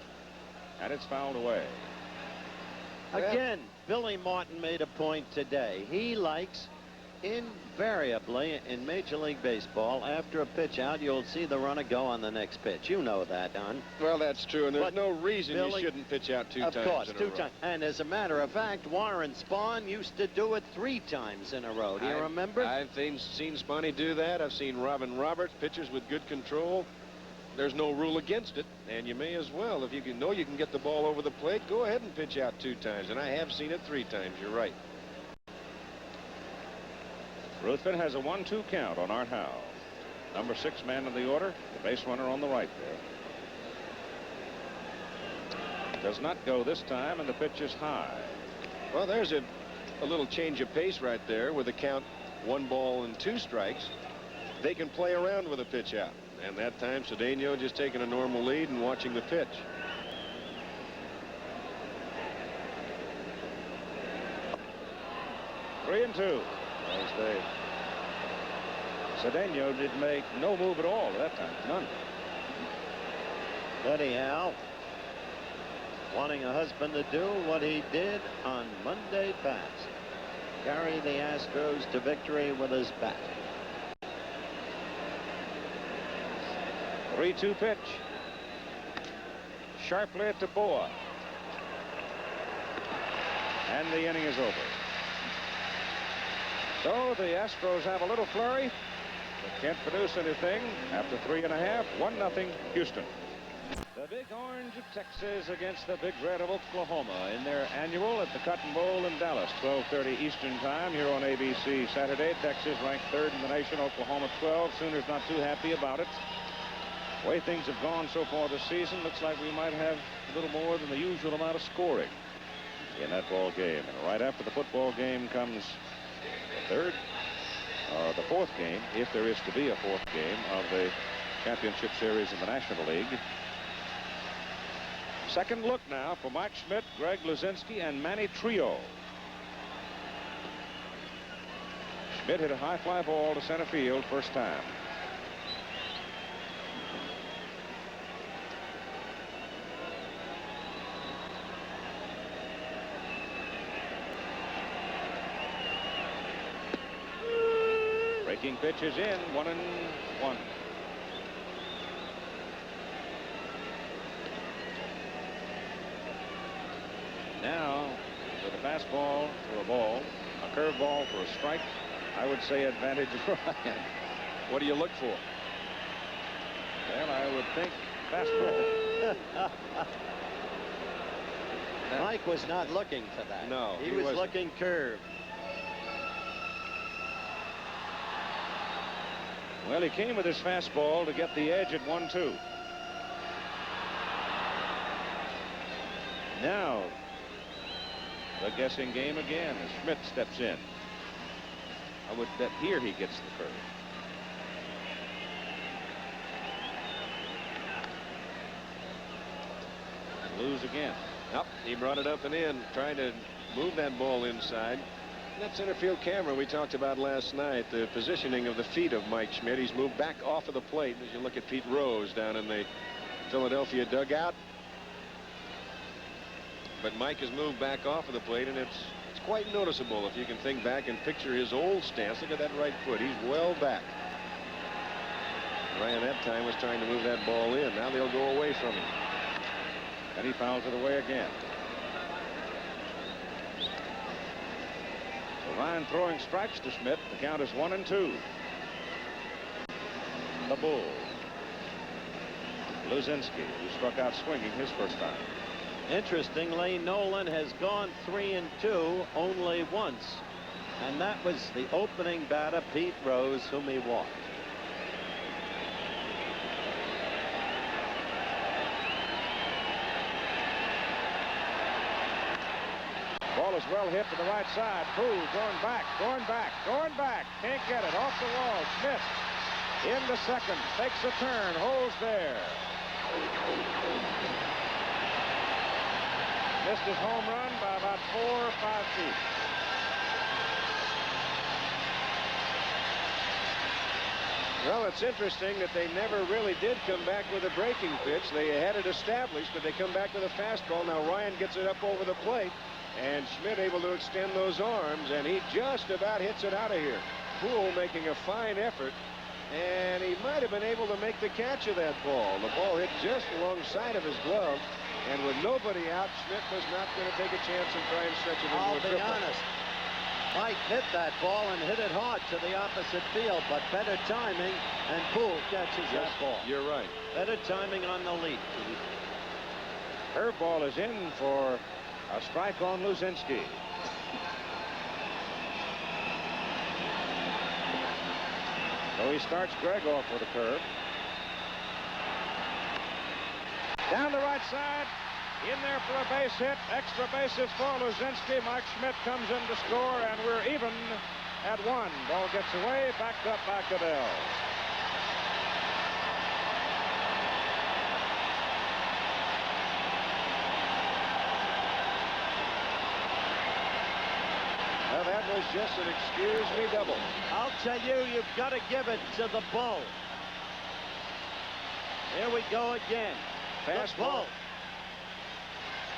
And it's fouled away. Again, Billy Martin made a point today. He likes, invariably in Major League Baseball, after a pitch out, you'll see the runner go on the next pitch. You know that, Don. Well, that's true, and there's But no reason Billy, you shouldn't pitch out 2 times. Of course, in a 2 row. times. And as a matter of fact, Warren Spahn used to do it 3 times in a row. Do you remember? I've seen Spahny do that. I've seen Robin Roberts, pitchers with good control. there's no rule against it, and you may as well. If you know you can get the ball over the plate, go ahead and pitch out 2 times, and I have seen it 3 times. You're right. Ruthven has a 1-2 count on Art Howe. Number 6 man in the order, the base runner on the right there. Does not go this time, and the pitch is high. Well, there's a little change of pace right there with the count 1 ball and 2 strikes. They can play around with a pitch out. And that time, Cedeno just taking a normal lead and watching the pitch. Three and 2. Cedeno did make no move at all at that time. None. Eddie Howe wanting a husband to do what he did on Monday past. Carry the Astros to victory with his bat. 3-2 pitch. Sharply at the Boa. And the inning is over. So the Astros have a little flurry, but can't produce anything. After 3.5, 1-0 Houston. The Big Orange of Texas against the Big Red of Oklahoma in their annual at the Cotton Bowl in Dallas. 12:30 Eastern Time here on ABC Saturday. Texas ranked 3rd in the nation. Oklahoma 12. Sooners not too happy about it. The way things have gone so far this season, looks like we might have a little more than the usual amount of scoring in that ball game. And right after the football game comes the fourth game, if there is to be a 4th game of the championship series in the National League. Second look now for Mike Schmidt, Greg Luzinski, and Manny Trio. Schmidt hit a high fly ball to center field first time. Breaking pitch is in. 1-1. Now, with a fastball for a ball, a curveball for a strike, I would say advantage of Ryan. What do you look for? Well, I would think fastball. Mike was not looking for that. No, he was wasn't. looking curve. Well, he came with his fastball to get the edge at 1-2. Now, the guessing game again as Schmidt steps in. I would bet here he gets the curve. And lose again. Yep, he brought it up and in, trying to move that ball inside. That center field camera we talked about last night, the positioning of the feet of Mike Schmidt. He's moved back off of the plate as you look at Pete Rose down in the Philadelphia dugout. But Mike has moved back off of the plate, and it's quite noticeable if you can think back and picture his old stance. Look at that right foot. He's well back. Ryan that time was trying to move that ball in. Now they'll go away from him. And he fouls it away again. So Ryan throwing strikes to Schmidt. The count is 1-2. The Bull. Luzinski, who struck out swinging his first time. Interestingly, Nolan has gone 3-2 only once, and that was the opening batter, Pete Rose, whom he walked. Ball is well hit to the right side. Poole going back. Can't get it. Off the wall. Schmidt into second. Takes a turn. Holds there. Missed his home run by about 4 or 5 feet. Well, it's interesting that they never really did come back with a breaking pitch. They had it established, but they come back with a fastball. Now Ryan gets it up over the plate, and Schmidt able to extend those arms, and he just about hits it out of here. Poole making a fine effort, and he might have been able to make the catch of that ball. The ball hit just alongside of his glove, and with nobody out, Schmidt was not going to take a chance and try and stretch it into a triple. I'll be honest. Mike hit that ball and hit it hard to the opposite field, but better timing, and Poole catches that ball. You're right. Better timing on the lead. Curveball is in for a strike on Luzinski. So he starts Greg off with a curve. Down the right side. In there for a base hit. Extra bases for Luzinski. Mike Schmidt comes in to score, and we're even at 1. Ball gets away. Backed up by Cadell. Well, that was just an excuse me double. I'll tell you, you've got to give it to the bull. Here we go again. Fastball.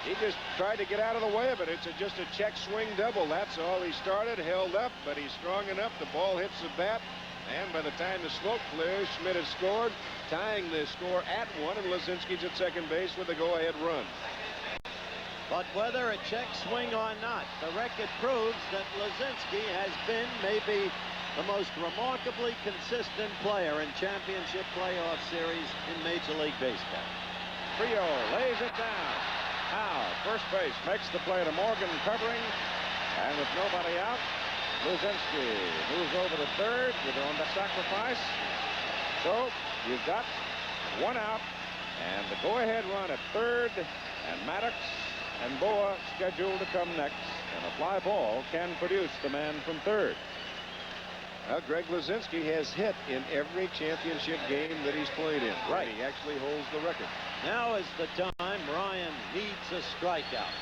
He just tried to get out of the way of it. It's just a check swing double. That's all. He started, held up, but he's strong enough. The ball hits the bat, and by the time the smoke clears, Schmidt has scored, tying the score at 1, and Luzinski's at second base with a go-ahead run. But whether a check swing or not, the record proves that Luzinski has been maybe the most remarkably consistent player in championship playoff series in Major League Baseball. Frio lays it down. Howe, first base, makes the play to Morgan covering, and with nobody out, Luzinski moves over to third with on the sacrifice. So you've got 1 out, and the go-ahead run at third, and Maddox and Boa scheduled to come next, and a fly ball can produce the man from third. Well, Greg Luzinski has hit in every championship game that he's played in. Right. He actually holds the record. Now is the time. Ryan needs a strikeout.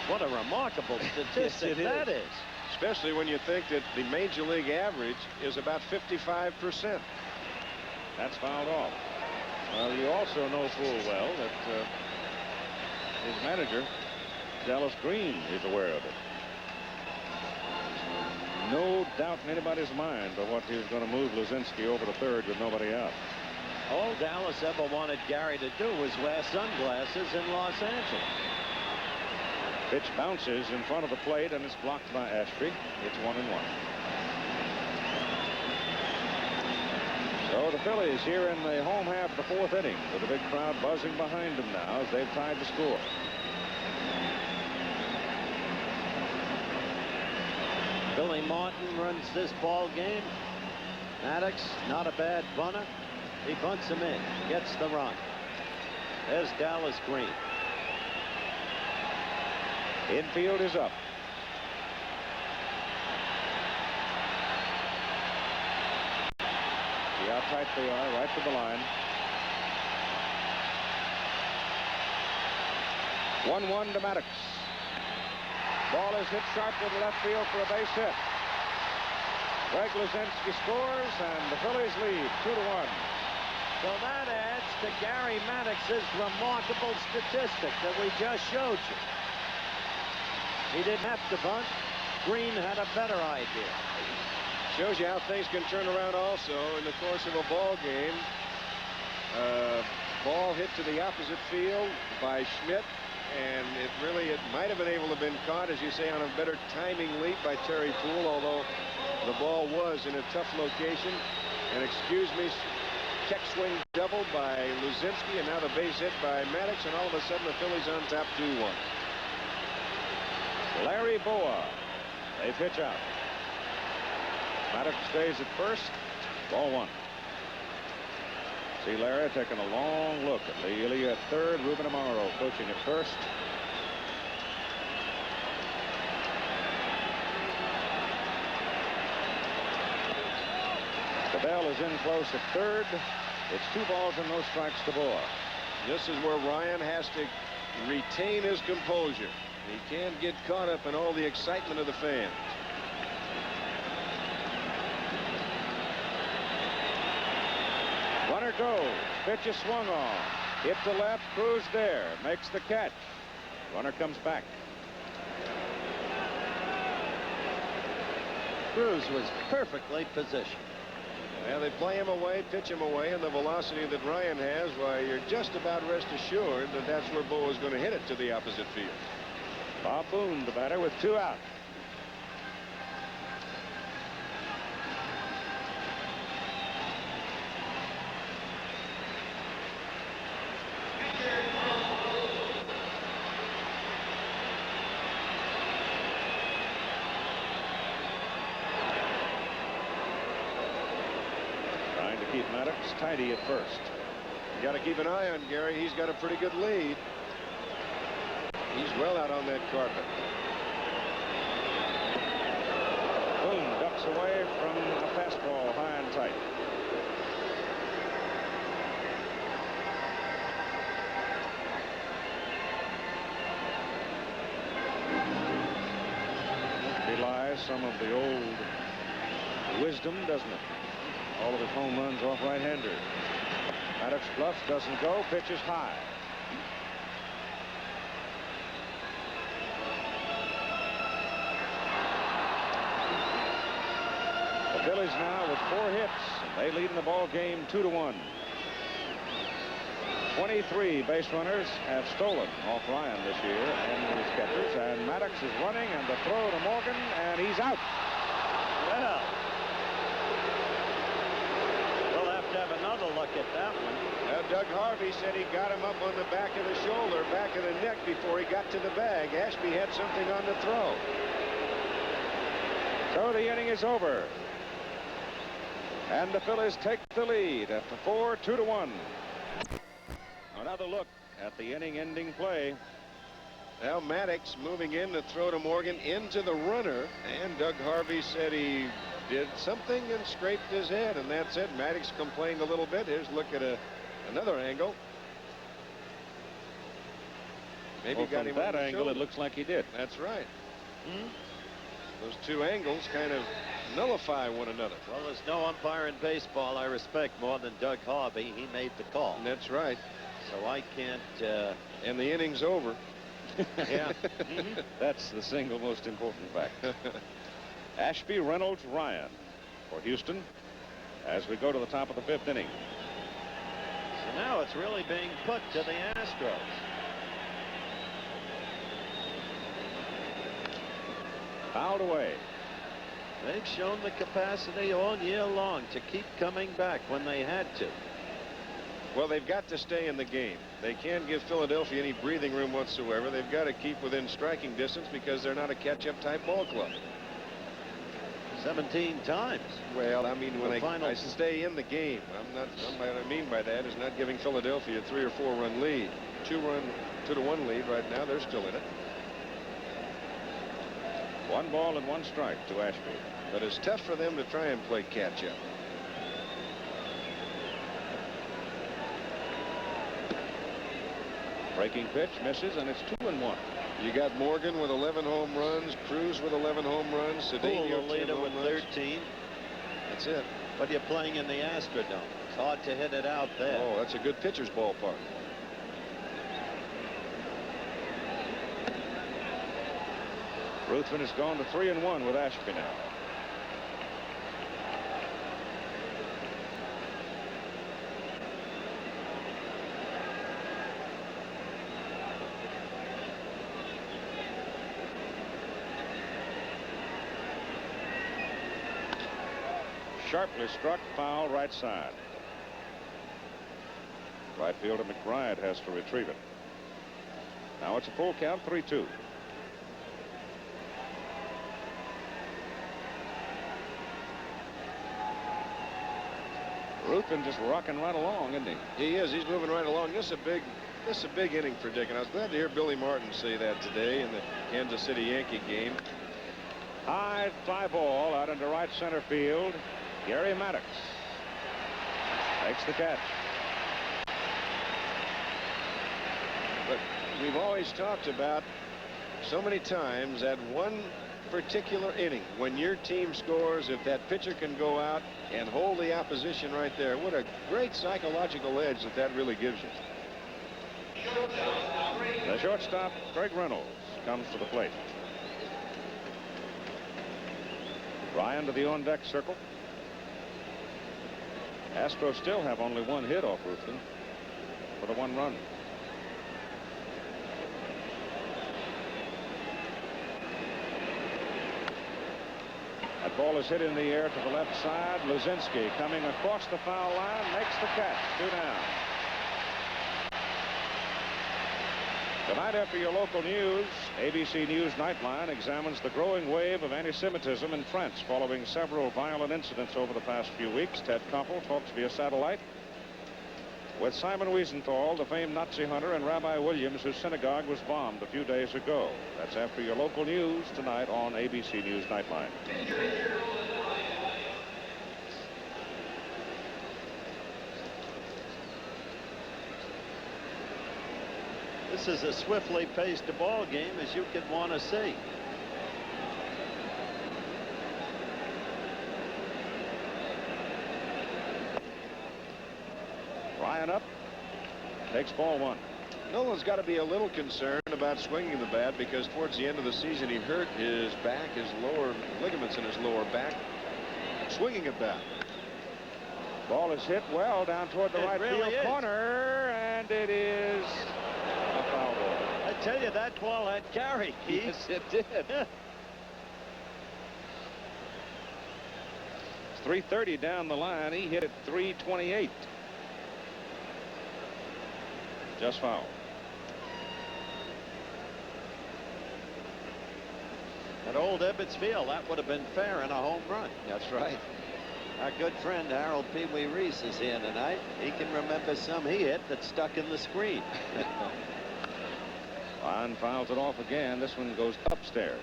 What a remarkable statistic that is. Especially when you think that the Major League average is about 55%. That's fouled off. Well, you also know full well that his manager, Dallas Green, is aware of it. No doubt in anybody's mind but what he was going to move Luzinski over to third with nobody out. All Dallas ever wanted Gary to do was wear sunglasses in Los Angeles. Pitch bounces in front of the plate, and it's blocked by Ashby. It's 1-1. So the Phillies here in the home half of the 4th inning with a big crowd buzzing behind them now as they've tied the score. Billy Martin runs this ball game. Maddox, not a bad bunter. He bunts him in, gets the run. There's Dallas Green. Infield is up. See how tight they are, right to the line. 1-1 to Maddox. Ball is hit sharply to left field for a base hit. Greg Luzinski scores, and the Phillies lead 2-1. So that adds to Gary Maddox's remarkable statistic that we just showed you. He didn't have to bunt. Green had a better idea. Shows you how things can turn around also in the course of a ball game. Ball hit to the opposite field by Schmidt, and it might have been able to have been caught, as you say, on a better timing leap by Terry Poole, although the ball was in a tough location. And excuse me, check swing double by Luzinski, and now the base hit by Maddox, and all of a sudden the Phillies on top 2-1. Larry Boa. They pitch out. Maddox stays at first. Ball 1. See Larry taking a long look at Lee Ely at third. Ruben Amaro coaching at first. The bell is in close at third. It's 2 balls and no strikes to Boa. This is where Ryan has to retain his composure. He can't get caught up in all the excitement of the fans. Runner goes. Pitch is swung on. Hit to left. Cruz there. Makes the catch. Runner comes back. Cruz was perfectly positioned. Well, they play him away, pitch him away, and the velocity that Ryan has, why, you're just about rest assured that that's where Boa is going to hit it to the opposite field. Bob Boone, the batter, with 2 out. Trying to keep Maddox tidy at first. You got to keep an eye on Gary. He's got a pretty good lead. He's well out on that carpet. Boone ducks away from a fastball high and tight. Belies some of the old wisdom, doesn't it? All of his home runs off right-handers. Maddox bluff doesn't go. Pitches high. The Phillies now with 4 hits. They lead in the ball game 2-1. 23 base runners have stolen off Ryan this year and his catchers. And Maddox is running, and the throw to Morgan, and he's out. Well, we'll have to have another look at that one. Doug Harvey said he got him up on the back of the shoulder, back of the neck before he got to the bag. Ashby had something on the throw. So the inning is over. And the Phillies take the lead after 4, 2-1. Another look at the inning-ending play. Now Maddox moving in to throw to Morgan into the runner, and Doug Harvey said he did something and scraped his head, and that's it. Maddox complained a little bit. Here's a look at another angle. Maybe Well, got from him that on the angle, shoulder. it looks like he did. That's right. Those 2 angles kind of nullify one another. Well, there's no umpire in baseball I respect more than Doug Harvey. He made the call. And that's right. So I can't. And the inning's over. Yeah. That's the single most important fact. Ashby, Reynolds, Ryan for Houston as we go to the top of the 5th inning. So now it's really being put to the Astros. Fouled away. They've shown the capacity all year long to keep coming back when they had to. Well, they've got to stay in the game. They can't give Philadelphia any breathing room whatsoever. They've got to keep within striking distance because they're not a catch-up type ball club. 17 times. Well, I mean, when final... I say in the game, what I mean by that is not giving Philadelphia a 3 or 4 run lead. 2-1 lead right now. They're still in it. 1 ball and 1 strike to Ashby. But it's tough for them to try and play catch-up. Breaking pitch misses, and it's 2-1. You got Morgan with 11 home runs, Cruz with 11 home runs, Cedeno the leader with 13. That's it. But you're playing in the Astrodome. It's hard to hit it out there. Oh, that's a good pitcher's ballpark. Ruthven has gone to 3-1 with Ashby now. Sharply struck, foul right side. Right fielder McBride has to retrieve it. Now it's a full count, 3-2. Ruthven just rocking right along, isn't he? He is. He's moving right along. This is a big inning for Dick, and I was glad to hear Billy Martin say that today in the Kansas City Yankee game. High fly ball out into right center field. Gary Maddox makes the catch. But we've always talked about so many times that one particular inning, when your team scores, if that pitcher can go out and hold the opposition right there, what a great psychological edge that really gives you. The shortstop, Craig Reynolds, comes to the plate. Ryan to the on-deck circle. Astros still have only 1 hit off Ruthven for the 1 run. That ball is hit in the air to the left side. Luzinski coming across the foul line makes the catch. 2 down. Tonight, after your local news, ABC News Nightline examines the growing wave of anti-Semitism in France following several violent incidents over the past few weeks. Ted Koppel talks via satellite with Simon Wiesenthal, the famed Nazi hunter, and Rabbi Williams, whose synagogue was bombed a few days ago. That's after your local news tonight on ABC News Nightline. This is a swiftly paced ball game as you could want to see. Ryan up, takes ball 1. Nolan's got to be a little concerned about swinging the bat because towards the end of the season he hurt his back, his lower ligaments in his lower back, swinging a bat. Ball is hit well down toward the right really field corner, and it is a foul ball. I tell you, that ball had carry, Keith. Yes, it did. It's 330 down the line. He hit it 328. Just foul. At old Ebbets Field, that would have been fair in a home run. That's right. Our good friend Harold Pee Wee Reese is here tonight. He can remember some he hit that stuck in the screen. Ron fouls it off again. This one goes upstairs.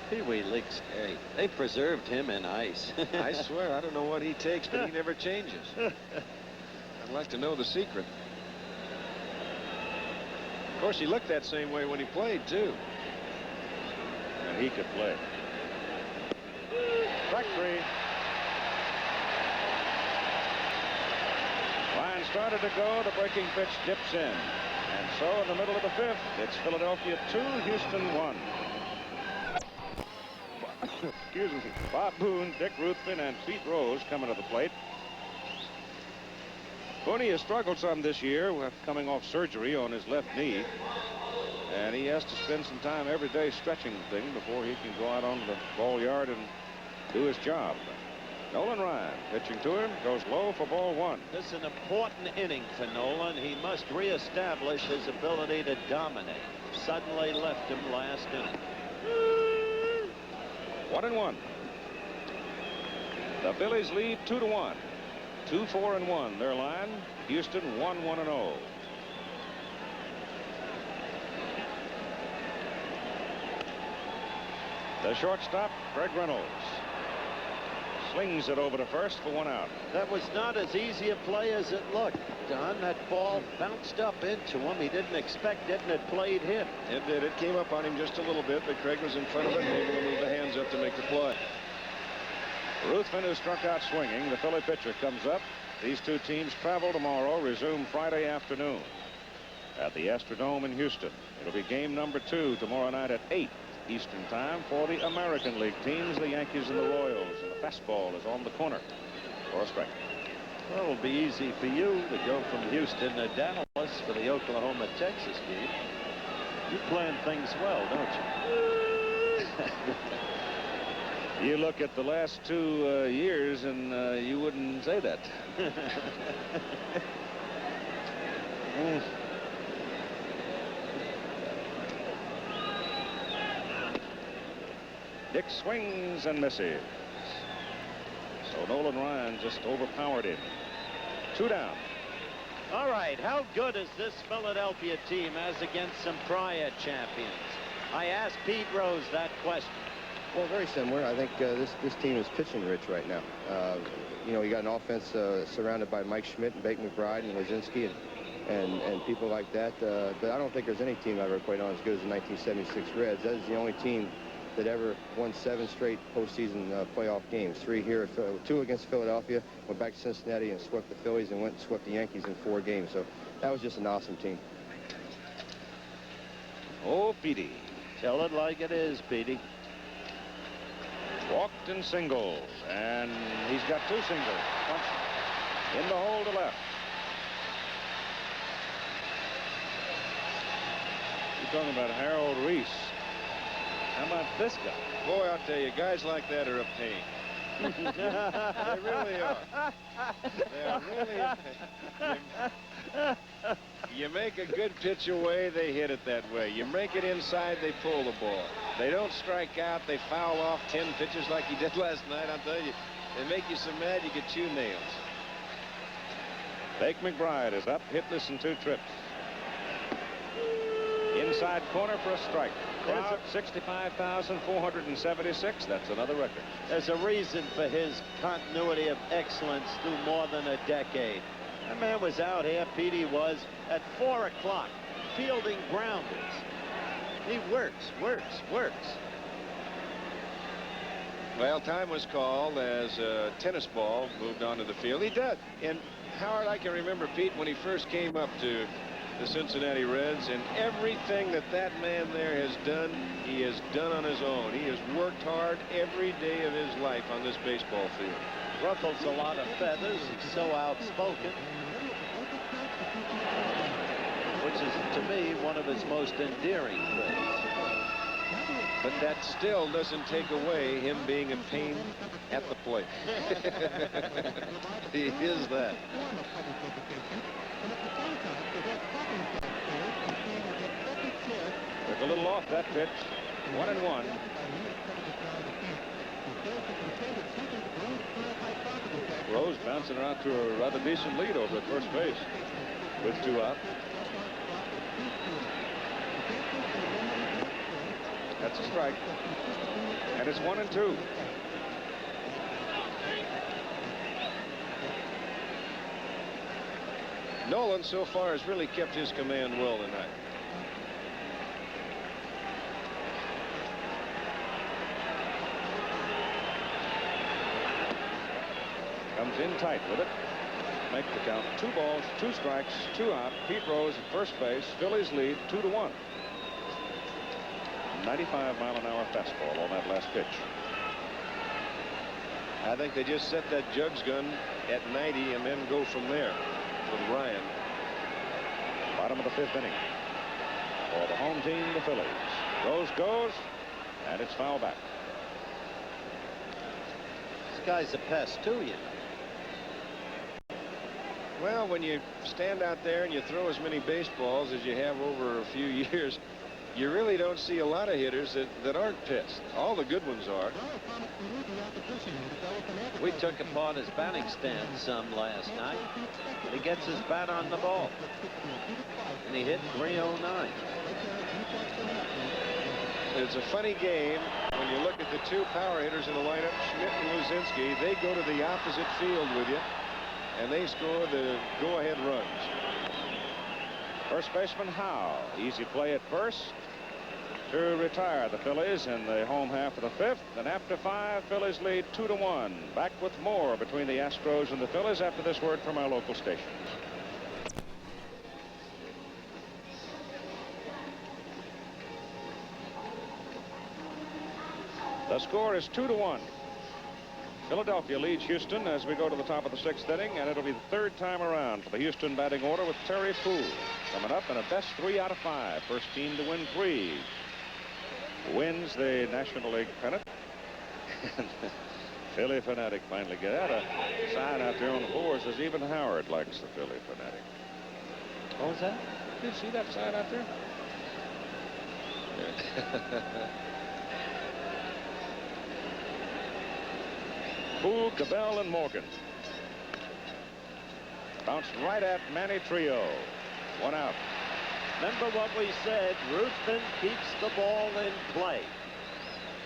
Pee Wee licks. Hey, they preserved him in ice. I swear, I don't know what he takes, but he never changes. I'd like to know the secret. Of course, he looked that same way when he played, too. And he could play. Strike 3. Ryan started to go. The breaking pitch dips in. And so in the middle of the 5th, it's Philadelphia 2, Houston 1. Excuse me. Bob Boone, Dick Ruthven, and Pete Rose coming to the plate. Booney has struggled some this year with coming off surgery on his left knee. And he has to spend some time every day stretching the thing before he can go out onto the ball yard and do his job. Nolan Ryan pitching to him, goes low for ball 1. This is an important inning for Nolan. He must reestablish his ability to dominate. Suddenly left him last inning. 1-1. The Phillies lead 2-1. 2-4-1 their line. Houston 1-1-0. The shortstop, Greg Reynolds, slings it over to first for 1 out. That was not as easy a play as it looked, Don. That ball bounced up into him. He didn't expect it, and it played him. It did. It came up on him just a little bit, but Craig was in front of it and able to move the hands up to make the play. Ruthven, who struck out swinging, the Philly pitcher, comes up. These two teams travel tomorrow, resume Friday afternoon at the Astrodome in Houston. It'll be game number 2 tomorrow night at 8 Eastern time for the American League teams, the Yankees and the Royals. And the fastball is on the corner for a strike. Well, it'll be easy for you to go from Houston to Dallas for the Oklahoma-Texas game. You plan things well, don't you? You look at the last 2 years and you wouldn't say that. Dick swings and misses. So Nolan Ryan just overpowered him. 2 down. All right, how good is this Philadelphia team as against some prior champions? I asked Pete Rose that question. Well, very similar. I think this team is pitching rich right now. You know, you got an offense surrounded by Mike Schmidt and Baker McBride and Lazinski and people like that. But I don't think there's any team I've ever played on as good as the 1976 Reds. That is the only team that ever won 7 straight postseason playoff games. 3 here, 2 against Philadelphia, went back to Cincinnati and swept the Phillies, and went and swept the Yankees in 4 games. So that was just an awesome team. Oh, Petey. Tell it like it is, Petey. Walked and singles, and he's got 2 singles. Punch in the hole to left. You're talking about Harold Reese. How about this guy? Boy, I'll tell you, guys like that are a pain. They really are. They are really a pain. You make a good pitch away, they hit it that way. You make it inside, they pull the ball. They don't strike out, they foul off 10 pitches like he did last night. I'll tell you, they make you so mad you could chew nails. Bake McBride is up, hitless in 2 trips. Inside corner for a strike. Crowd 65,476. That's another record. There's a reason for his continuity of excellence through more than a decade. That man was out here, Petey was, at 4 o'clock, fielding grounders. He works. Well, time was called as a tennis ball moved onto the field. He did. And Howard, I can remember, Pete, when he first came up to the Cincinnati Reds, and everything that man there has done, he has done on his own. He has worked hard every day of his life on this baseball field. Ruffles a lot of feathers. He's so outspoken, which is, to me, one of his most endearing traits. But that still doesn't take away him being a pain at the plate. He is that. Took a little off that pitch. 1-1. Rose bouncing around to a rather decent lead over at first base with 2 out. That's a strike. And it's 1-2. Nolan so far has really kept his command well tonight. Comes in tight with it. Make the count. 2 balls, 2 strikes, 2 out. Pete Rose at first base. Phillies lead 2-1. 95-mile-an-hour fastball on that last pitch. I think they just set that jugs gun at 90 and then go from there with Ryan. Bottom of the 5th inning. For the home team, the Phillies. Rose goes, and it's foul back. This guy's a pest, too, you know. Well, when you stand out there and you throw as many baseballs as you have over a few years, you really don't see a lot of hitters that aren't pissed. All the good ones are. We took apart his batting stand some last night. He gets his bat on the ball. And he hit 309. It's a funny game when you look at the 2 power hitters in the lineup, Schmidt and Luzinski. They go to the opposite field with you, and they score the go-ahead runs. First baseman Howe. Easy play at first to retire the Phillies in the home half of the 5th. And after 5, Phillies lead 2-1. Back with more between the Astros and the Phillies after this word from our local stations. The score is 2-1. Philadelphia leads Houston as we go to the top of the 6th inning, and it'll be the 3rd time around for the Houston batting order with Terry Poole coming up in a best 3 out of 5. First team to win 3. Wins the National League pennant. Philly Fanatic finally get out a sign out there on the floor. Says even Howard likes the Philly Fanatic. What was that? Did you see that sign out there? Poole, Cabell, and Morgan. Bounced right at Manny Trio. 1 out. Remember what we said, Ruthven keeps the ball in play.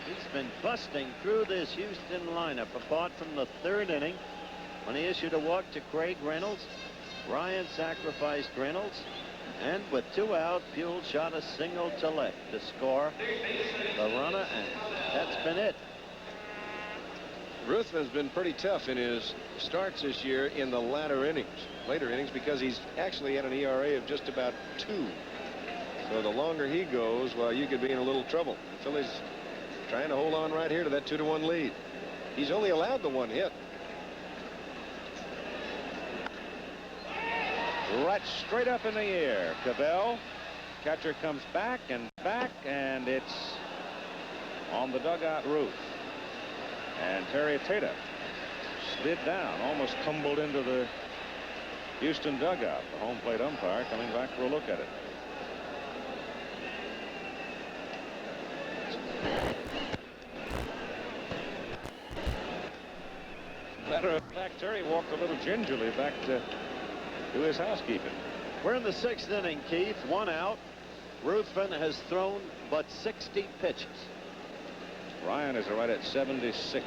He's been busting through this Houston lineup, apart from the 3rd inning when he issued a walk to Craig Reynolds. Ryan sacrificed Reynolds, and with 2 out, Buell shot a single to left to score the runner, and that's been it. Ruthven's been pretty tough in his starts this year in the later innings, because he's actually at an ERA of just about 2. So the longer he goes, well, you could be in a little trouble. The Phillies trying to hold on right here to that 2-1 lead. He's only allowed the 1 hit. Right straight up in the air. Cabell. Catcher comes back, and it's on the dugout roof. And Terry Tatum slid down, almost tumbled into the Houston dugout. The home plate umpire coming back for a look at it. Matter of fact, Terry walked a little gingerly back to his housekeeping. We're in the 6th inning, Keith. 1 out. Ruthven has thrown but 60 pitches. Ryan is right at 76.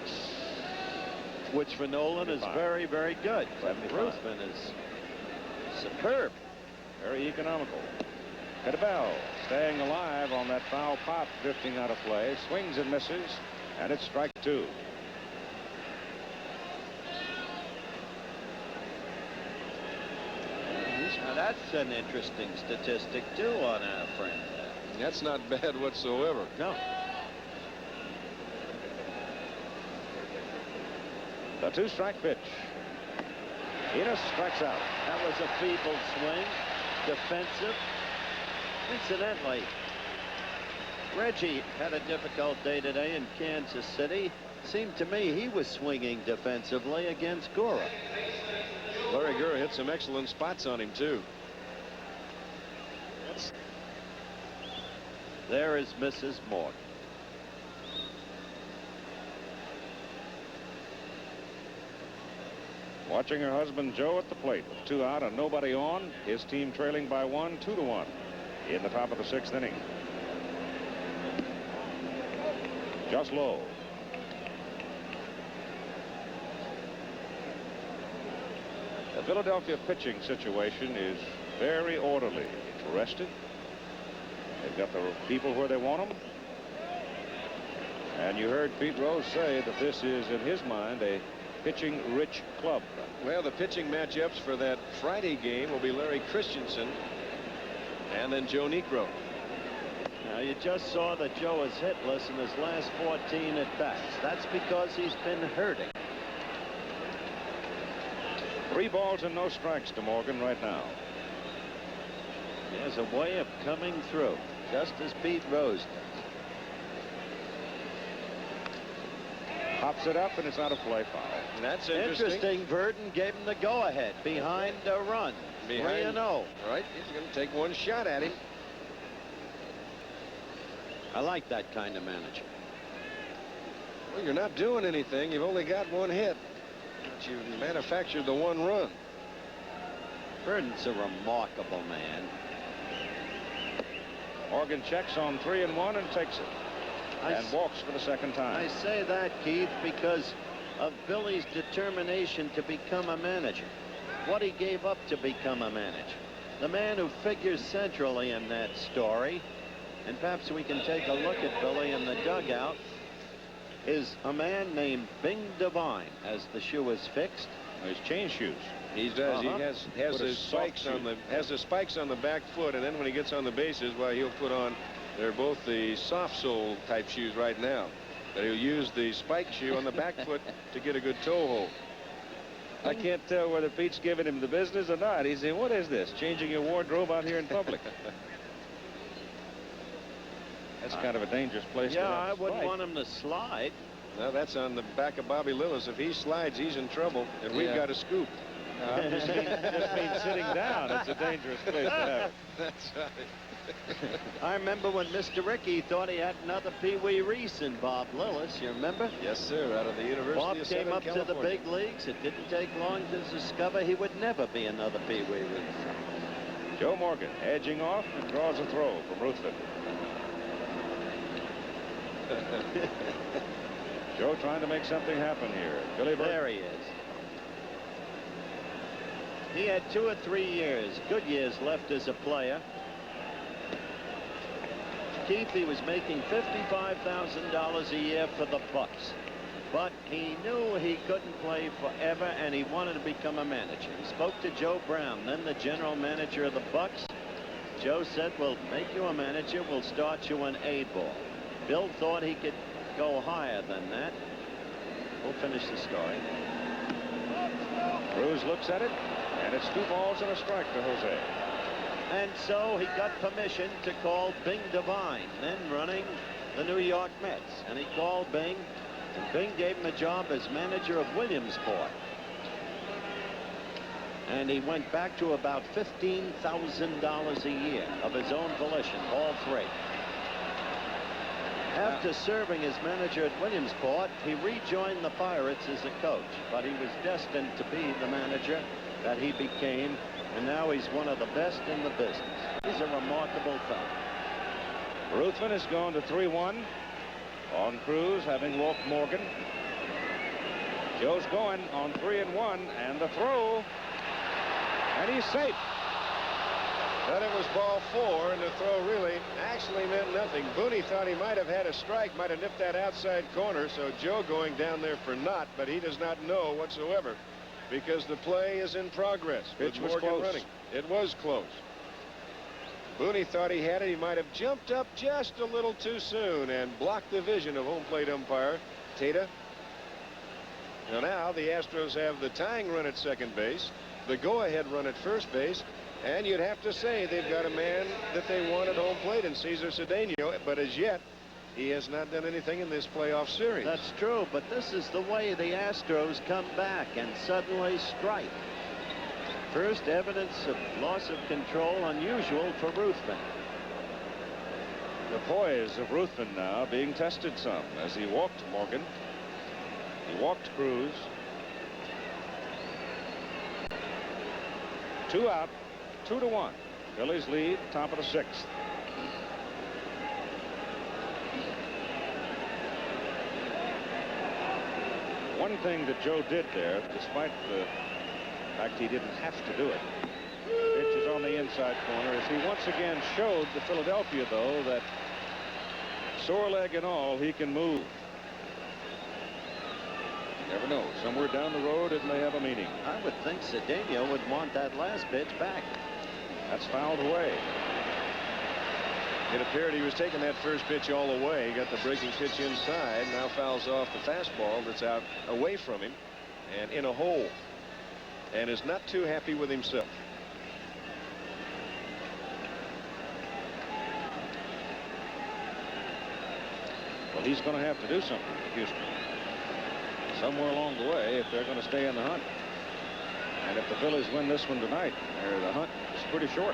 Which for Nolan 75. Is very, very good. 75. Ruthven is superb. Very economical. Cadabel staying alive on that foul pop, drifting out of play. Swings and misses, and it's strike 2. Now that's an interesting statistic too on our friend. That's not bad whatsoever. No. The 2-strike pitch. Enos strikes out. That was a feeble swing. Defensive. Incidentally, Reggie had a difficult day today in Kansas City. Seemed to me he was swinging defensively against Gura. Larry Gura hit some excellent spots on him too. There is Mrs. Morgan. Watching her husband Joe at the plate with 2 out and nobody on. His team trailing by 1, 2-1 in the top of the 6th inning. Just low. The Philadelphia pitching situation is very orderly. It's rested. They've got the people where they want them. And you heard Pete Rose say that this is, in his mind, a pitching-rich club. Well, the pitching matchups for that Friday game will be Larry Christensen and then Joe Niekro. Now, you just saw that Joe is hitless in his last 14 at-bats. That's because he's been hurting. 3 balls and no strikes to Morgan right now. He has a way of coming through, just as Pete Rose does. Pops it up, and it's not a play foul. That's interesting. Verdon gave him the go-ahead behind a run. 3-0. Right. He's going to take one shot at him. I like that kind of manager. Well, you're not doing anything. You've only got 1 hit. But you manufactured the 1 run. Verdon's a remarkable man. Morgan checks on 3-1 and takes it. And walks for the 2nd time. I say that, Keith, because of Billy's determination to become a manager. What he gave up to become a manager. The man who figures centrally in that story, and perhaps we can take a look at Billy in the dugout, is a man named Bing Devine, as the shoe is fixed. He's changed shoes. He does. He has his spikes on the spikes on the back foot, and then when he gets on the bases, well, he'll put on. They're both the soft sole type shoes right now, but he'll use the spike shoe on the back foot to get a good toe hold. I can't tell whether Pete's giving him the business or not. He's saying, what is this? Changing your wardrobe out here in public? That's kind of a dangerous place. Yeah, I wouldn't want him to slide. No, that's on the back of Bobby Lillis. If he slides, he's in trouble, and we've got a scoop. Just means sitting down. It's a dangerous place to have. That's right. I remember when Mr. Rickey thought he had another Pee Wee Reese in Bob Lillis. You remember? Yes, sir. Out of the University Bob of came Southern up California. to the big leagues. It didn't take long to discover he would never be another Pee Wee Reese. Joe Morgan edging off and draws a throw from Ruthven. Joe trying to make something happen here. Billy Burke. There he is. He had 2 or 3 years, good years left as a player. Keith, he was making $55,000 a year for the Bucks, but he knew he couldn't play forever, and he wanted to become a manager. He spoke to Joe Brown, then the general manager of the Bucks. Joe said, we'll make you a manager. We'll start you an A-ball. Bill thought he could go higher than that. We'll finish the story. Cruz looks at it, and it's 2 balls and a strike to Jose. And so he got permission to call Bing Devine. Then running the New York Mets, and he called Bing, and Bing gave him a job as manager of Williamsport. And he went back to about $15,000 a year of his own volition, all three. After serving as manager at Williamsport, he rejoined the Pirates as a coach, but he was destined to be the manager that he became, and now he's one of the best in the business. He's a remarkable fellow. Ruthven has gone to 3-1 on Cruz, having walked Morgan. Joe's going on 3-1, and the throw, and he's safe. But it was ball 4, and the throw really actually meant nothing. Booney thought he might have had a strike, might have nipped that outside corner, so Joe going down there for naught, but he does not know whatsoever because the play is in progress. Pitch was Morgan close. running. It was close. Booney thought he had it. He might have jumped up just a little too soon and blocked the vision of home plate umpire Tata. Now the Astros have the tying run at second base, the go-ahead run at first base, and you'd have to say they've got a man that they want at home plate in Cesar Cedeno, but as yet he has not done anything in this playoff series. That's true, but this is the way the Astros come back and suddenly strike. First evidence of loss of control, unusual for Ruthven. The poise of Ruthven now being tested some as he walked Morgan. He walked Cruz. 2 out, 2-1. Phillies lead, top of the 6th. One thing that Joe did there, despite the fact he didn't have to do it, pitch is on the inside corner, as he once again showed the Philadelphia, though, that sore leg and all, he can move. You never know. Somewhere down the road, it may have a meaning. I would think Cedeno would want that last pitch back. That's fouled away. It appeared he was taking that first pitch all the way. He got the breaking pitch inside. Now fouls off the fastball that's out away from him and in a hole, and is not too happy with himself. Well, he's going to have to do something for Houston somewhere along the way if they're going to stay in the hunt. And if the Phillies win this one tonight, the hunt is pretty short.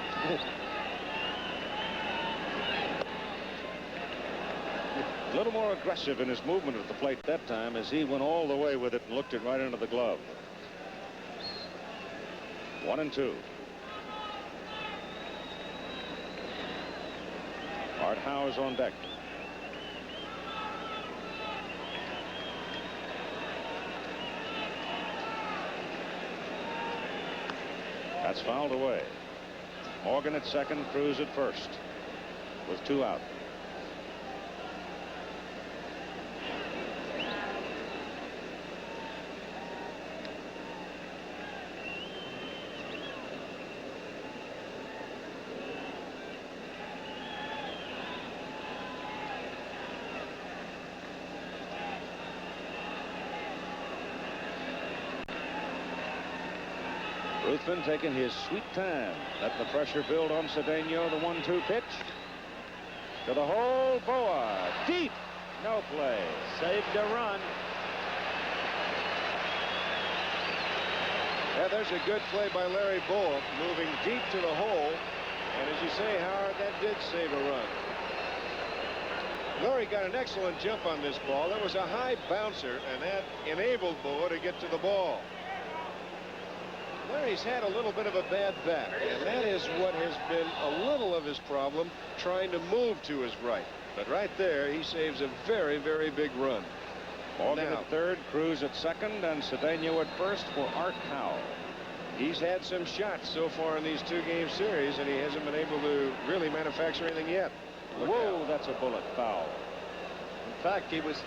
A little more aggressive in his movement at the plate that time, as he went all the way with it and looked it right into the glove. 1-2. Art Howe is on deck. That's fouled away. Morgan at second, Cruz at first, with 2 out. Ruthven taking his sweet time, letting the pressure build on Cedeno. The 1-2 pitch to the hole. Boa deep, no play. Saved a run. Yeah, there's a good play by Larry Boa, moving deep to the hole, and as you say, Howard, that did save a run. Larry got an excellent jump on this ball. That was a high bouncer, and that enabled Boa to get to the ball. Larry's had a little bit of a bad back, and that is what has been a little of his problem, trying to move to his right. But right there, he saves a very, very big run. Morgan at third, Cruz at second, and Cedeno at first for Art Howe. He's had some shots so far in these 2-game series, and he hasn't been able to really manufacture anything yet. Whoa, that's a bullet foul. In fact, he was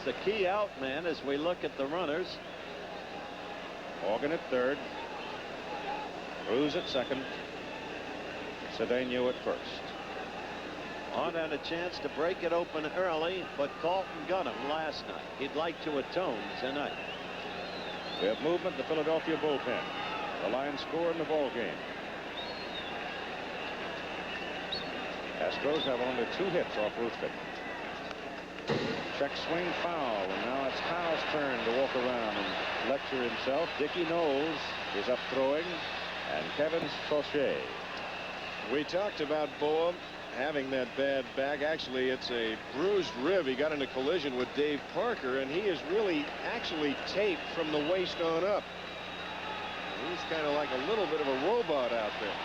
the key out man as we look at the runners. Morgan at third, Cruz at second, Cedeno at first. Hunt had a chance to break it open early, but Carlton got him last night. He'd like to atone tonight. We have movement in the Philadelphia bullpen. The Lions score in the ball game. Astros have only 2 hits off Ruthven. Check swing foul, and now it's Howe's turn to walk around and lecture himself. Dickie Knowles is up throwing, and Kevin Fauché. We talked about Boa having that bad back. Actually, it's a bruised rib. He got in a collision with Dave Parker, and he is really actually taped from the waist on up. He's kind of like a little bit of a robot out there.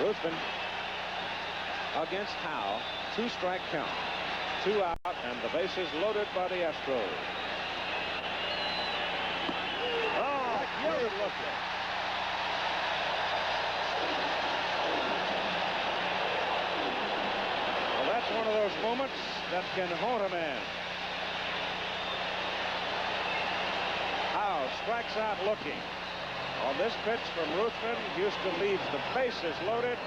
Ruthven against Howe. 2-strike count. 2 out, and the bases loaded by the Astros. Oh, good looking. Well, that's one of those moments that can haunt a man. Howe strikes out looking. On this pitch from Ruthven, Houston leads the bases loaded.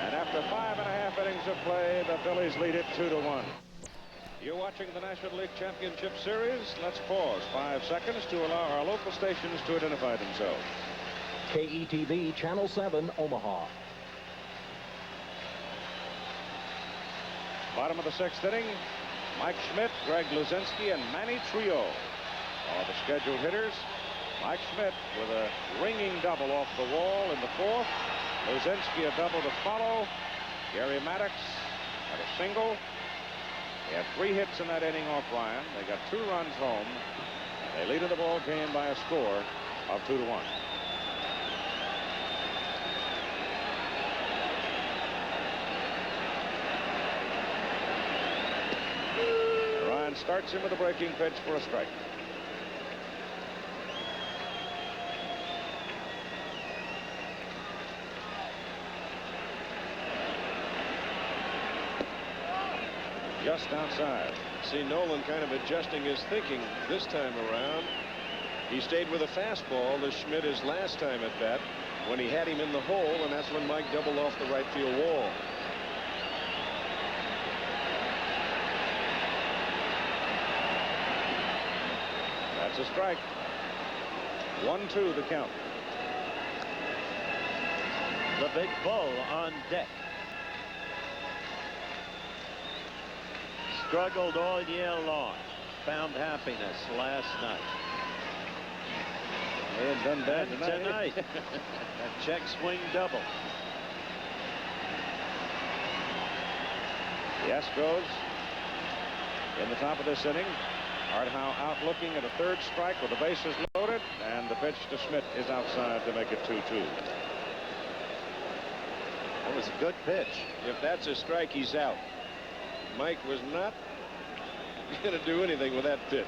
And after 5.5 innings of play, the Phillies lead it 2-1. You're watching the National League Championship Series. Let's pause 5 seconds to allow our local stations to identify themselves. KETV Channel 7, Omaha. Bottom of the 6th inning, Mike Schmidt, Greg Luzinski, and Manny Trio are the scheduled hitters. Mike Schmidt with a ringing double off the wall in the 4th. Luzinski a double to follow. Gary Maddox had a single. He had 3 hits in that inning off Ryan. They got 2 runs home. They lead in the ball game by a score of 2-1. Ryan starts him with a breaking pitch for a strike. Just outside. See Nolan kind of adjusting his thinking this time around. He stayed with a fastball as Schmidt his last time at bat when he had him in the hole, and that's when Mike doubled off the right field wall. That's a strike. 1-2 the count. The big bull on deck. Struggled all year long. Found happiness last night. He had done bad tonight. A check swing double. The Astros in the top of this inning. Art Howe out looking at a 3rd strike with the bases loaded, and the pitch to Schmidt is outside to make it 2-2. That was a good pitch. If that's a strike, he's out. Mike was not going to do anything with that pitch.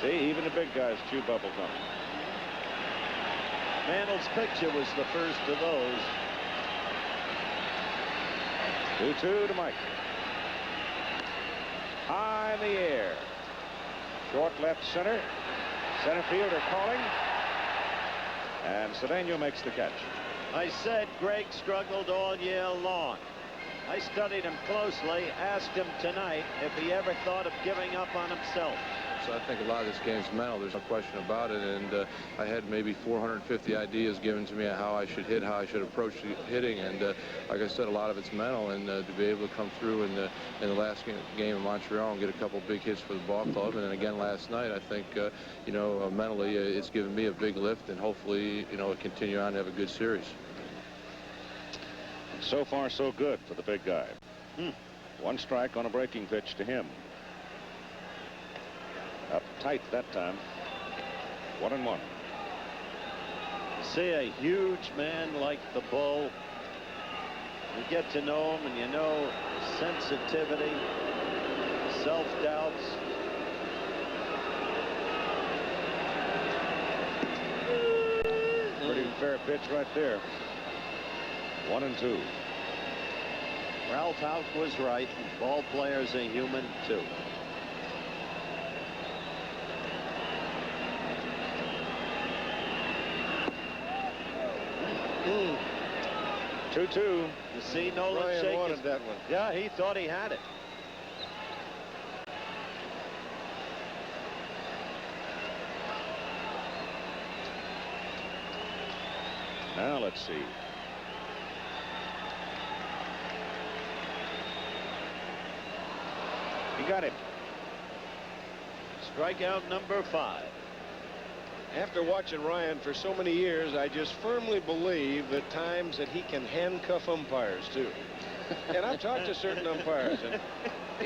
See, even the big guys chew bubble gum. Mantle's picture was the first of those. 2-2 to Mike. High in the air. Short left center. Center fielder calling. And Cedeno makes the catch. I said Greg struggled all year long. I studied him closely, asked him tonight if he ever thought of giving up on himself. So I think a lot of this game's mental. There's no question about it. And I had maybe 450 ideas given to me on how I should hit, how I should approach hitting. And like I said, a lot of it's mental. And to be able to come through in the last game in Montreal and get a couple big hits for the ball club, and then again last night, I think you know, mentally it's given me a big lift, and hopefully, you know, continue on to have a good series. So far, so good for the big guy. 1 strike on a breaking pitch to him. Up tight that time. 1-1. See a huge man like the Bull. You get to know him, and you know sensitivity, self-doubts. Pretty fair pitch right there. 1-2. Ralph Houk was right. Ball players are human too. Mm. 2-2. You see Nolan Ryan shake wanted his... that one. Yeah, he thought he had it. Now let's see. got him. Strikeout number 5. After watching Ryan for so many years, I just firmly believe that times that he can handcuff umpires too. And I've talked to certain umpires, and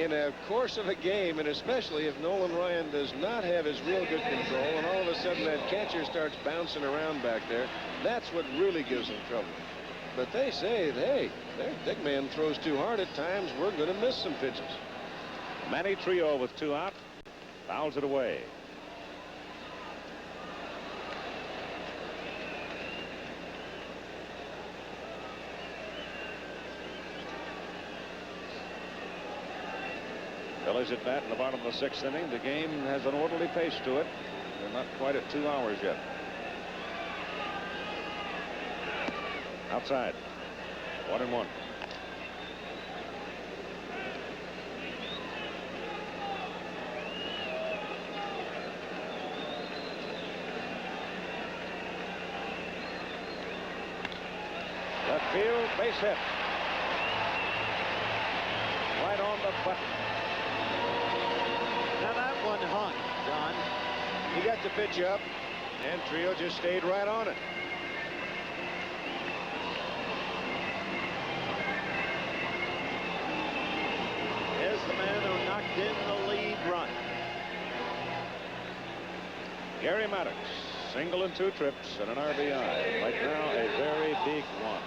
in a course of a game, and especially if Nolan Ryan does not have his real good control, and all of a sudden that catcher starts bouncing around back there, that's what really gives him trouble. But they say, hey, their big man throws too hard at times. We're going to miss some pitches. Manny Trio with 2 out. Fouls it away. Phillies at bat in the bottom of the 6th inning. The game has an orderly pace to it. They're not quite at 2 hours yet. Outside. 1-1. Left field, base hit. Right on the button. Now that one hung, Don. He got the pitch up, and Trio just stayed right on it. Here's the man who knocked in the lead run. Gary Maddox, single and 2 trips and an RBI. Right now, a very big one.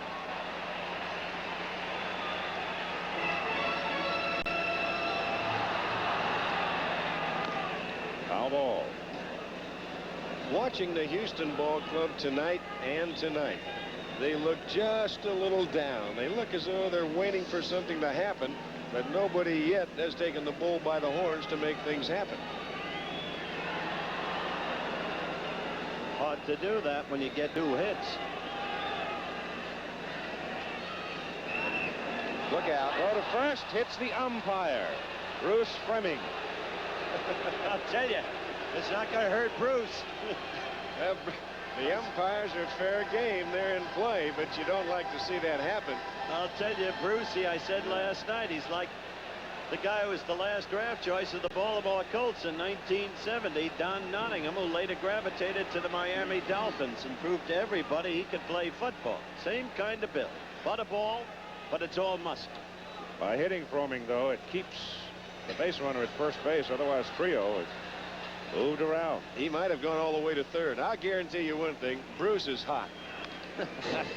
Foul ball. Watching the Houston Ball Club tonight and tonight, they look just a little down. They look as though they're waiting for something to happen, but nobody yet has taken the bull by the horns to make things happen. Hard to do that when you get 2 hits. Look out. Throw to first, hits the umpire, Bruce Fleming. I'll tell you, it's not going to hurt Bruce. The umpires are fair game. They're in play, but you don't like to see that happen. I'll tell you, Brucey, I said last night, he's like the guy who was the last draft choice of the Baltimore Colts in 1970, Don Nottingham, who later gravitated to the Miami Dolphins and proved to everybody he could play football. Same kind of build. Butterball, but it's all muscle. By hitting Fromming, though, it keeps the base runner at first base. Otherwise, Trio is moved around. He might have gone all the way to third. I'll guarantee you one thing. Bruce is hot.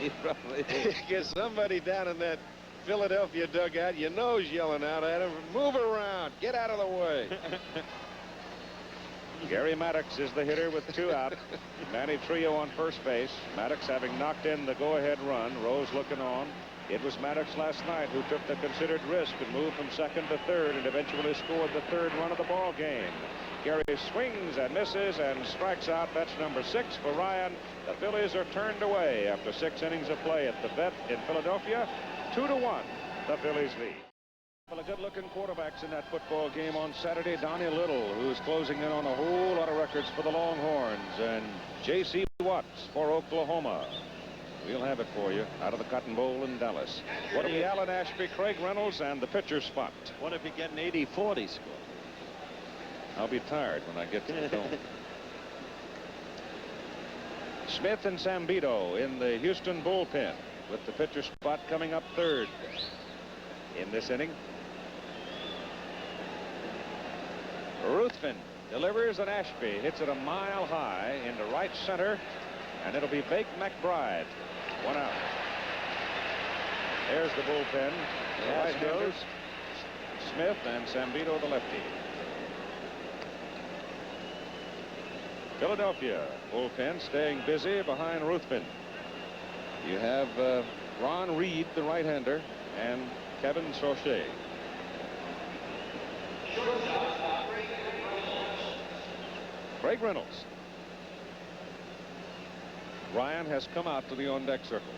He probably is. Get somebody down in that Philadelphia dugout, you know, is yelling out at him, move around, get out of the way. Gary Maddox is the hitter with 2 out. Manny Trio on first base. Maddox having knocked in the go-ahead run. Rose looking on. It was Maddox last night who took the considered risk and moved from 2nd to 3rd and eventually scored the 3rd run of the ball game. Gary swings and misses and strikes out. That's number 6 for Ryan. The Phillies are turned away after 6 innings of play at the vet in Philadelphia. 2-1, the Phillies lead. Well, good-looking quarterbacks in that football game on Saturday. Donnie Little, who's closing in on a whole lot of records for the Longhorns, and J.C. Watts for Oklahoma. We'll have it for you out of the Cotton Bowl in Dallas. What if Alan Ashby, Craig Reynolds, and the pitcher spot? What if you get an 80-40 score? I'll be tired when I get to the dome. Smith and Zambito in the Houston bullpen with the pitcher spot coming up 3rd in this inning. Ruthven delivers, and Ashby hits it a mile high into right center, and it'll be Bake McBride. 1 out. There's the bullpen. The right-handers, Smith and Zambito, the lefty. Philadelphia bullpen staying busy behind Ruthven. You have Ron Reed, the right-hander, and Kevin Sauché. Craig Reynolds. Ryan has come out to the on-deck circle.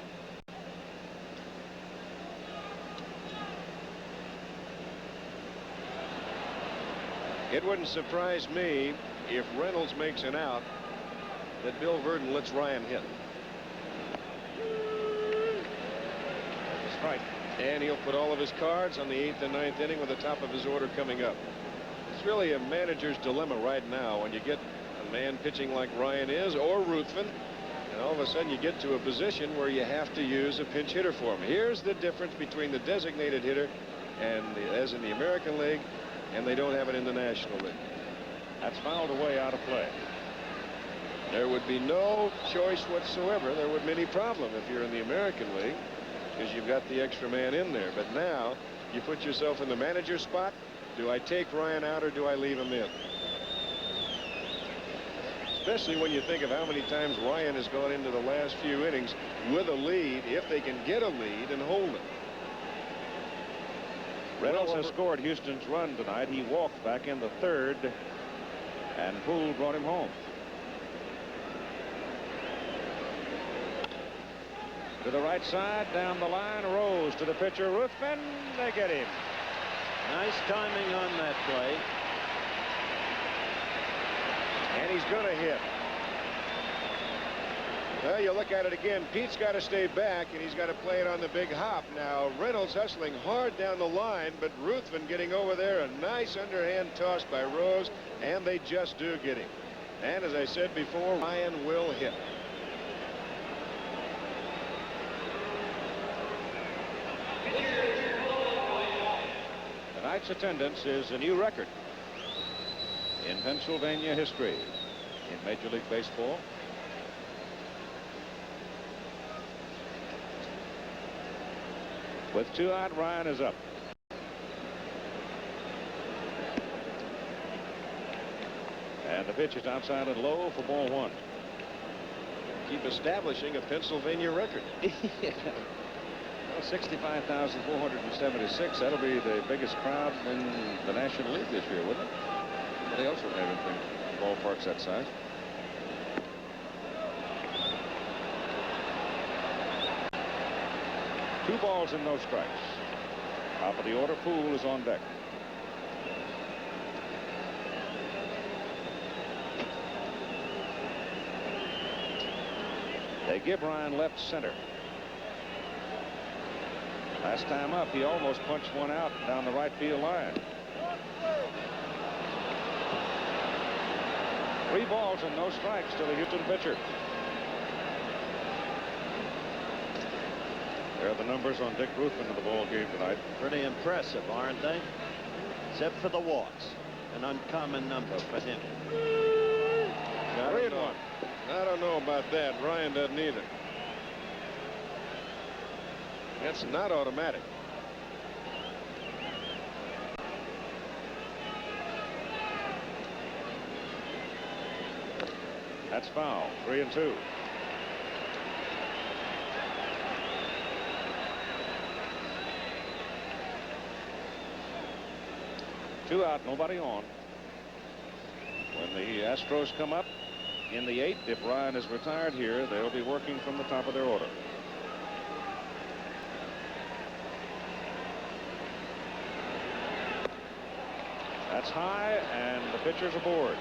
It wouldn't surprise me if Reynolds makes an out that Bill Verdon lets Ryan hit. That's a strike. And he'll put all of his cards on the 8th and 9th inning with the top of his order coming up. It's really a manager's dilemma right now when you get a man pitching like Ryan is, or Ruthven, and all of a sudden you get to a position where you have to use a pinch hitter for him. Here's the difference between the designated hitter and as in the American League, and they don't have it in the National League. That's fouled away out of play. There would be no choice whatsoever. There wouldn't be any problem if you're in the American League, because you've got the extra man in there. But now you put yourself in the manager's spot. Do I take Ryan out or do I leave him in? Especially when you think of how many times Ryan has gone into the last few innings with a lead, if they can get a lead and hold it. Reynolds has scored Houston's run tonight. He walked back in the third, and Poole brought him home. To the right side, down the line, Rose to the pitcher, Ruthven. They get him. Nice timing on that play. And he's going to hit. Well, you look at it again. Pete's got to stay back, and he's got to play it on the big hop. Now, Reynolds hustling hard down the line, but Ruthven getting over there. A nice underhand toss by Rose, and they just do get him. And as I said before, Ryan will hit. Tonight's attendance is a new record in Pennsylvania history in Major League Baseball. With 2 out, Ryan is up. And the pitch is outside and low for ball 1. Keep establishing a Pennsylvania record. Yeah. Well, 65,476. That'll be the biggest crowd in the National League this year, wouldn't it? Well, they also have it in ballparks that size. Two balls and no strikes. Top of the order, Poole is on deck. They give Ryan left center. Last time up, he almost punched one out down the right field line. 3 balls and no strikes to the Houston pitcher. There are the numbers on Dick Ruthven in the ball game tonight. Pretty impressive, aren't they? Except for the walks. An uncommon number for him. 3 and 1. I don't know about that. Ryan doesn't either. That's not automatic. That's foul. 3 and 2. Two out, nobody on. When the Astros come up in the 8th, if Ryan is retired here, they'll be working from the top of their order. That's high, and the pitcher's aboard.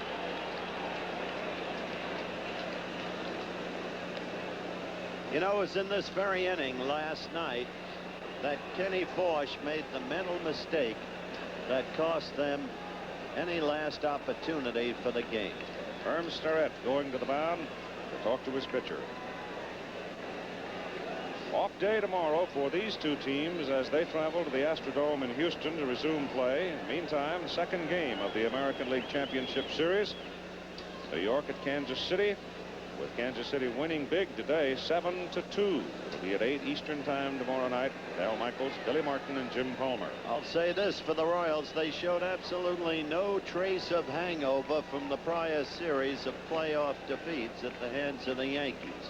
You know, it was in this very inning last night that Kenny Forsch made the mental mistake that cost them any last opportunity for the game. Herm Starrett going to the mound to talk to his pitcher. Off day tomorrow for these two teams as they travel to the Astrodome in Houston to resume play. Meantime, second game of the American League Championship Series. New York at Kansas City, with Kansas City winning big today, 7-2. It'll be at 8 Eastern time tomorrow night. Al Michaels, Billy Martin, and Jim Palmer. I'll say this for the Royals: they showed absolutely no trace of hangover from the prior series of playoff defeats at the hands of the Yankees.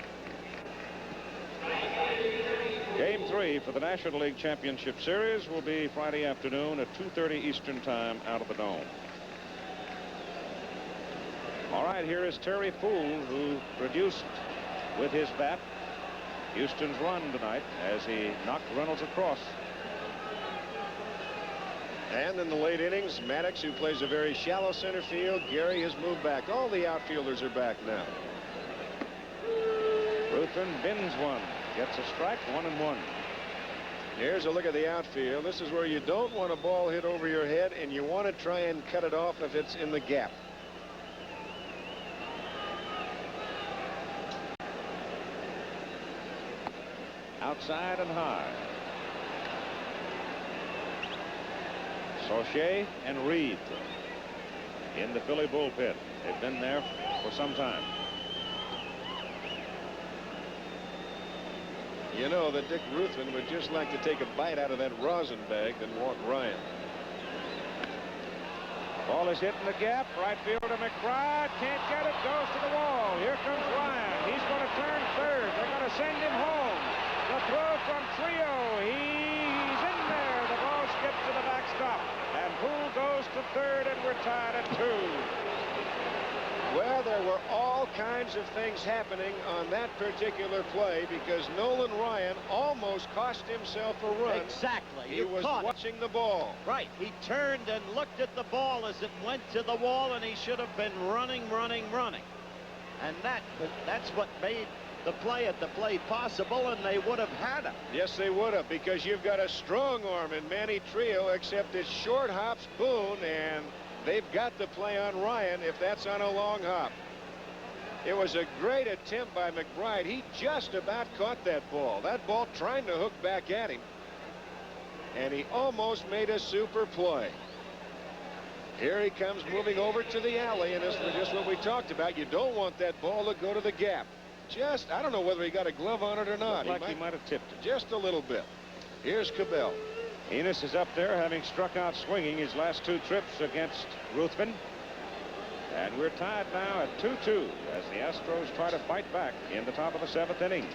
Game 3 for the National League Championship Series will be Friday afternoon at 2:30 Eastern time out of the Dome. All right, here is Terry Poole, who produced with his bat Houston's run tonight as he knocked Reynolds across. And in the late innings, Maddox, who plays a very shallow center field. Gary has moved back. All the outfielders are back now. Ruthven bins one, gets a strike, 1-1. Here's a look at the outfield. This is where you don't want a ball hit over your head, and you want to try and cut it off if it's in the gap. Outside and high. Saucher and Reed in the Philly bullpen. They've been there for some time. You know that Dick Ruthven would just like to take a bite out of that rosin bag than walk Ryan. Ball is hit in the gap. Right fielder McBride can't get it. Goes to the wall. Here comes Ryan. He's going to turn third. They're going to send him home. The throw from Trio. He's in there. The ball skips to the backstop. And Poole goes to third, and we're tied at 2. Well, there were all kinds of things happening on that particular play because Nolan Ryan almost cost himself a run. Exactly. He was watching the ball. Right. He turned and looked at the ball as it went to the wall, and he should have been running. And that's what made the play at the plate possible, and they would have had him. Yes, they would have, because you've got a strong arm in Manny Trio, except it short hops Boone, and they've got the play on Ryan if that's on a long hop. It was a great attempt by McBride. He just about caught that ball. That ball trying to hook back at him. And he almost made a super play. Here he comes moving over to the alley, and this was just what we talked about. You don't want that ball to go to the gap. I don't know whether he got a glove on it or not. Looked like he might have tipped it. Just a little bit. Here's Cabell. Enos is up there, having struck out swinging his last 2 trips against Ruthven. And we're tied now at 2-2 as the Astros try to fight back in the top of the 7th inning.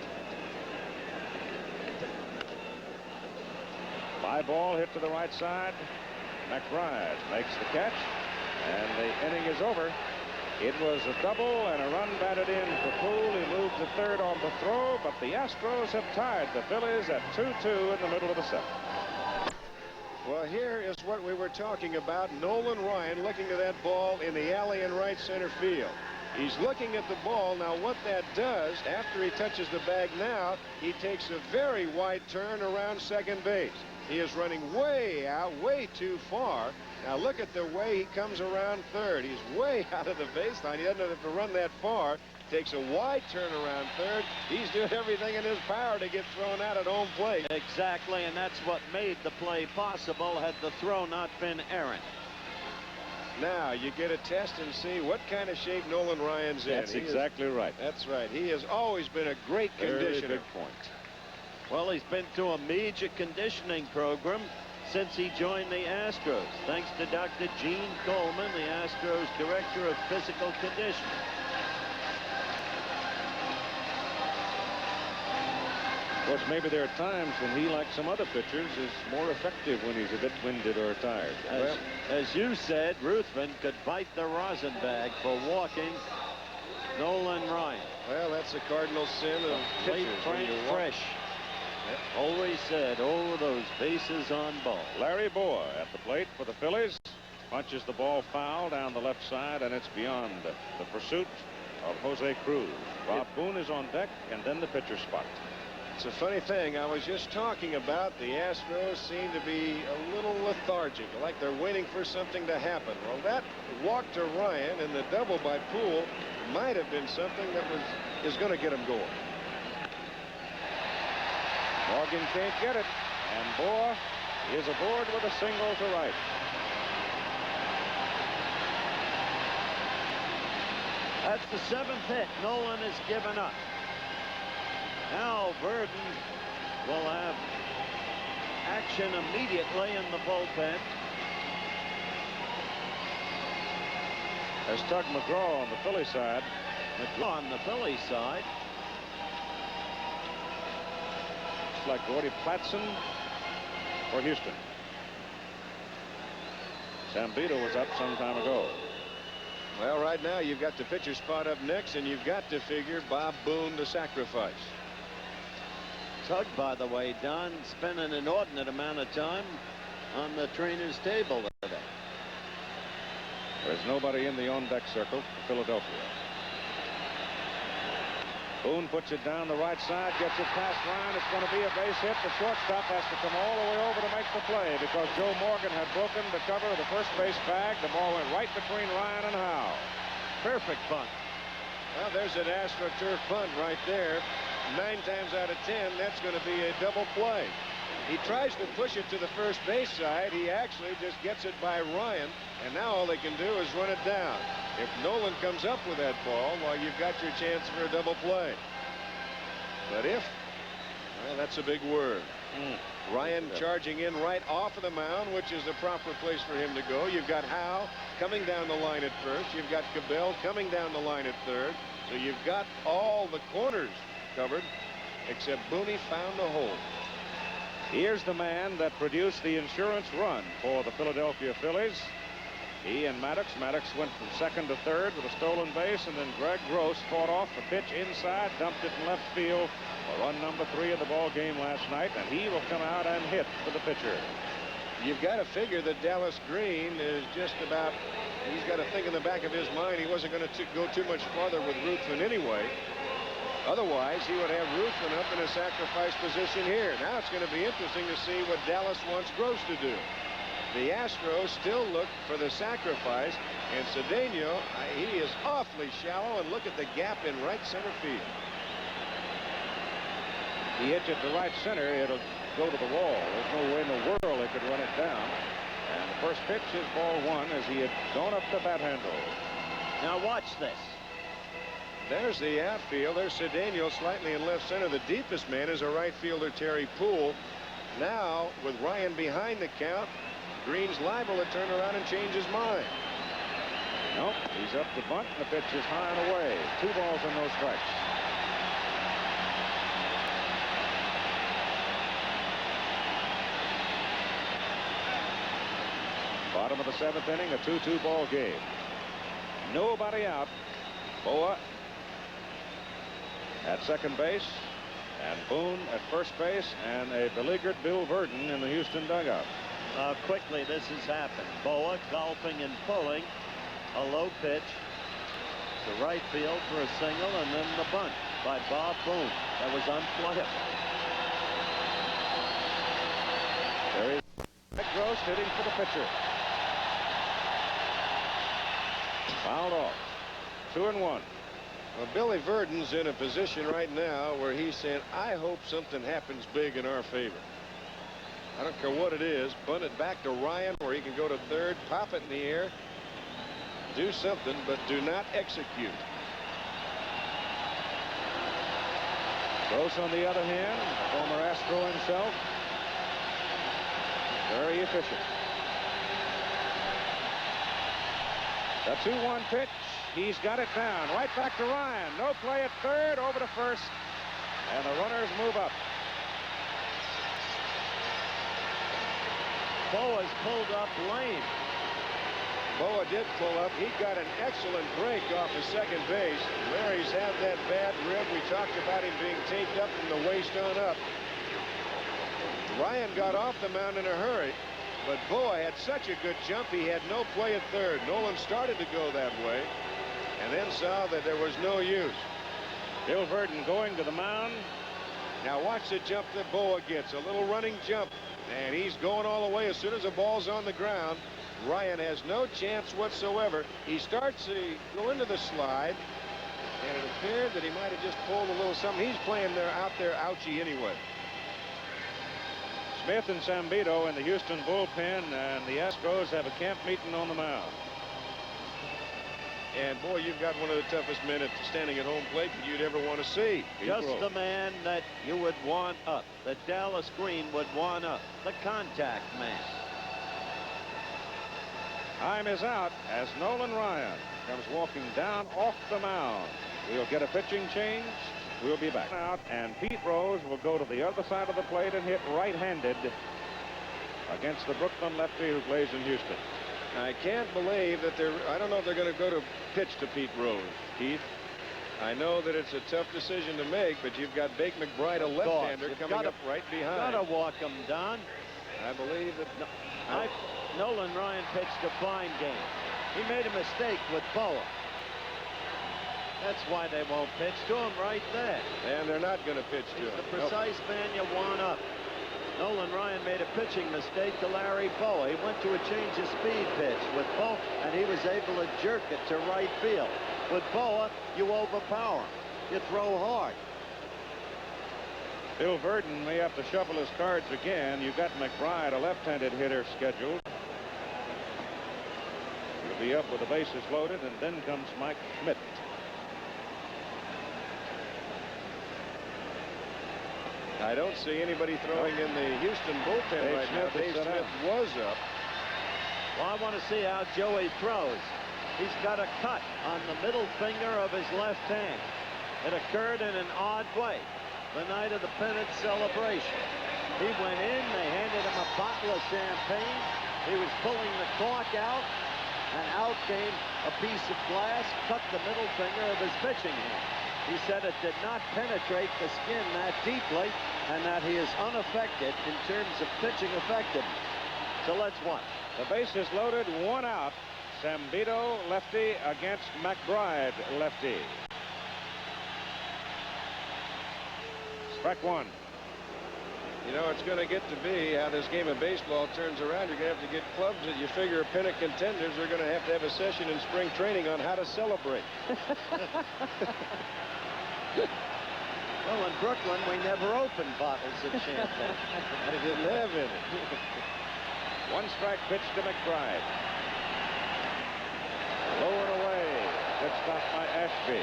Fly ball hit to the right side. McBride makes the catch, and the inning is over. It was a double and a run batted in for Poole. He moved to third on the throw, but the Astros have tied the Phillies at 2-2 in the middle of the 7th. Well, here is what we were talking about. Nolan Ryan looking at that ball in the alley in right center field. He's looking at the ball. Now, what that does, after he touches the bag now, he takes a very wide turn around second base. He is running way out, way too far. Now, look at the way he comes around third. He's way out of the baseline. He doesn't have to run that far. Takes a wide turn around third. He's doing everything in his power to get thrown out at home plate. Exactly, and that's what made the play possible had the throw not been errant. Now you get a test and see what kind of shape Nolan Ryan's in. That's exactly right. That's right. He has always been a great conditioner. Very big point. Well, he's been through a major conditioning program since he joined the Astros, thanks to Dr. Gene Coleman, the Astros Director of Physical Conditioning. Of course, maybe there are times when he, like some other pitchers, is more effective when he's a bit winded or tired. As you said, Ruthven could bite the rosin bag for walking Nolan Ryan. Well, that's the cardinal sin of Late pitchers. Frank Fresh. Yep. Always said, oh, those bases on ball. Larry Boa at the plate for the Phillies. Punches the ball foul down the left side, and it's beyond the pursuit of Jose Cruz. Rob Boone is on deck, and then the pitcher spot. It's a funny thing. I was just talking about the Astros seem to be a little lethargic, like they're waiting for something to happen. Well, that walk to Ryan and the double by Poole might have been something that is going to get them going. Morgan can't get it, and Boa is aboard with a single to right. That's the 7th hit Nolan has given up. Now Burden will have action immediately in the bullpen. There's Tug McGraw on the Philly side. McGraw on the Philly side. Looks like Gordy Platson for Houston. Zambito was up some time ago. Well, right now you've got the pitcher spot up next, and you've got to figure Bob Boone to sacrifice. Tug, by the way, Don, spent an inordinate amount of time on the trainer's table today. There's nobody in the on-deck circle for Philadelphia. Boone puts it down the right side, gets it past Ryan. It's going to be a base hit. The shortstop has to come all the way over to make the play because Joe Morgan had broken the cover of the first base bag. The ball went right between Ryan and Howe. Perfect bunt. Well, there's an AstroTurf bunt right there. 9 times out of 10, that's going to be a double play. He tries to push it to the first base side. He actually just gets it by Ryan, and now all they can do is run it down. If Nolan comes up with that ball, well, you've got your chance for a double play. But if, well, that's a big word. Ryan charging in right off of the mound, which is the proper place for him to go. You've got Howe coming down the line at first. You've got Cabell coming down the line at third. So you've got all the corners covered, except Booney found the hole. Here's the man that produced the insurance run for the Philadelphia Phillies. He and Maddox. Maddox went from second to third with a stolen base, and then Greg Gross fought off a pitch inside, dumped it in left field for run number 3 of the ball game last night, and he will come out and hit for the pitcher. You've got to figure that Dallas Green is just about, he's got to think in the back of his mind he wasn't going to go too much farther with Ruthven anyway. Otherwise, he would have Ruthven up in a sacrifice position here. Now it's going to be interesting to see what Dallas wants Gross to do. The Astros still look for the sacrifice, and Cedeno, he is awfully shallow, and look at the gap in right center field. He hits it to right center, it'll go to the wall. There's no way in the world they could run it down. And the first pitch is ball 1 as he had gone up the bat handle. Now watch this. There's the outfield. There's Cedeno slightly in left center. The deepest man is a right fielder, Terry Poole. Now, with Ryan behind the count, Green's liable to turn around and change his mind. Nope, he's up to bunt, and the pitch is high and away. 2 balls and no strikes. Bottom of the 7th inning, a 2-2 ball game. Nobody out. Boa at second base, and Boone at first base, and a beleaguered Bill Verdon in the Houston dugout. Quickly this has happened. Boa golfing and pulling a low pitch to right field for a single, and then the bunt by Bob Boone. That was unplayable. There is Greg Gross hitting for the pitcher. Fouled off. 2-1. Well, Billy Verdon's in a position right now where he's saying, I hope something happens big in our favor. I don't care what it is. Bunt it back to Ryan where he can go to third, pop it in the air, do something, but do not execute. Gross, on the other hand, former Astro himself, very efficient. The 2-1 pitch. He's got it down. Right back to Ryan. No play at third. Over to first. And the runners move up. Boa's pulled up lame. Boa did pull up. He got an excellent break off of second base. Larry's had that bad rib. We talked about him being taped up from the waist on up. Ryan got off the mound in a hurry, but Boa had such a good jump he had no play at third. Nolan started to go that way and then saw that there was no use. Bill Verdon going to the mound. Now watch the jump that Boa gets. A little running jump, and he's going all the way. As soon as the ball's on the ground, Ryan has no chance whatsoever. He starts to go into the slide, and it appeared that he might have just pulled a little something. He's playing there out there ouchie anyway. Smith and Zambito in the Houston bullpen, and the Astros have a camp meeting on the mound. And boy, you've got one of the toughest men standing at home plate that you'd ever want to see. Just the man that you would want up, that Dallas Green would want up, the contact man. Time is out as Nolan Ryan comes walking down off the mound. We'll get a pitching change. We'll be back out, and Pete Rose will go to the other side of the plate and hit right-handed against the Brooklyn lefty who plays in Houston. I can't believe that I don't know if they're going to go to pitch to Pete Rose, Keith. I know that it's a tough decision to make, but you've got Bake McBride, a left-hander, coming up right behind. Gotta walk him down. I believe that. Nolan Ryan pitched a fine game. He made a mistake with Boa. That's why they won't pitch to him right there. And they're not going to pitch to He's him. the precise man you want up. Nolan Ryan made a pitching mistake to Larry Bowa. He went to a change of speed pitch with Bowa, and he was able to jerk it to right field. With Bowa, you overpower him. You throw hard. Bill Verdon may have to shuffle his cards again. You've got McBride, a left-handed hitter, scheduled. He'll be up with the bases loaded, and then comes Mike Schmidt. I don't see anybody throwing in the Houston bullpen right now. Dave Smith was up. Well, I want to see how Joey throws. He's got a cut on the middle finger of his left hand. It occurred in an odd way the night of the pennant celebration. He went in, they handed him a bottle of champagne. He was pulling the cork out, and out came a piece of glass, cut the middle finger of his pitching hand. He said it did not penetrate the skin that deeply, and that he is unaffected in terms of pitching effectiveness. So let's watch. The bases loaded, one out. Zambito, lefty, against McBride, lefty. Strike one. You know, it's going to get to be how this game of baseball turns around. You're going to have to get clubs that you figure are pennant contenders are going to have a session in spring training on how to celebrate. Well, in Brooklyn, we never opened bottles of champagne. They didn't have any. One strike pitch to McBride. Low and away. Good stop by Ashby.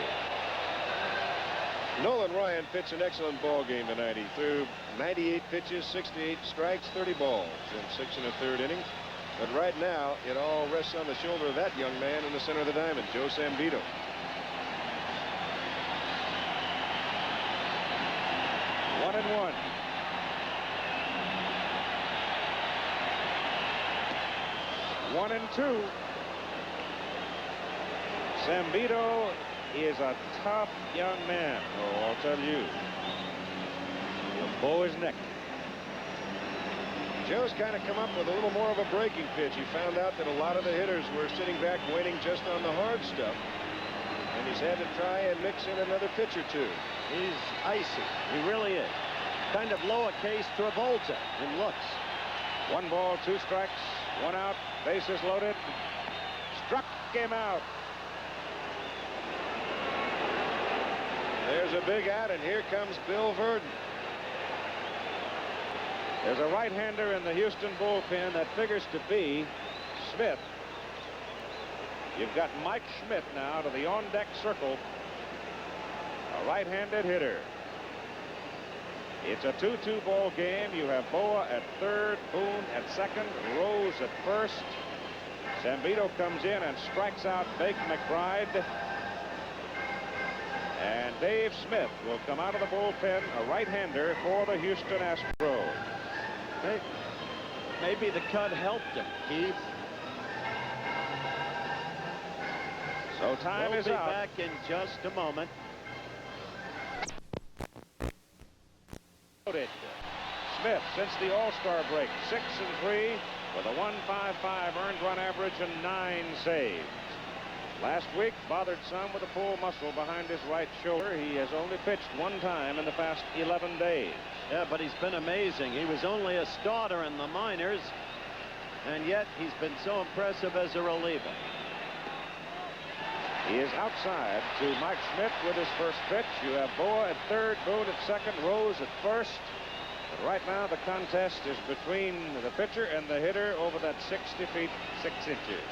Nolan Ryan pitched an excellent ball game tonight. He threw 98 pitches, 68 strikes, 30 balls in 6 1/3 innings. But right now, it all rests on the shoulder of that young man in the center of the diamond, Joe Zambito. One and one. One and two. Zambito is a tough young man. Oh, I'll tell you. He'll bow his neck. Joe's kind of come up with a little more of a breaking pitch. He found out that a lot of the hitters were sitting back waiting just on the hard stuff. And he's had to try and mix in another pitch or two. He's icy. He really is. Kind of lowercase Travolta in looks. 1 ball, 2 strikes, 1 out, bases loaded. Struck him out. There's a big out, and here comes Bill Verdon. There's a right-hander in the Houston bullpen that figures to be Smith. You've got Mike Schmidt now to the on-deck circle. A right-handed hitter. It's a 2-2 ball game. You have Bowa at third, Boone at second, Rose at first. Zambito comes in and strikes out Bake McBride. And Dave Smith will come out of the bullpen, a right-hander for the Houston Astros. Maybe the cut helped him, Keith. So time is up. We'll be back in just a moment. Smith, since the All-Star break, 6-3 with a 1.55 earned run average and 9 saves. Last week, bothered some with a pull muscle behind his right shoulder. He has only pitched 1 time in the past 11 days. Yeah, but he's been amazing. He was only a starter in the minors, and yet he's been so impressive as a reliever. He is outside to Mike Schmidt with his first pitch. You have Bowa at third, Boone at second, Rose at first. But right now the contest is between the pitcher and the hitter over that 60 feet 6 inches.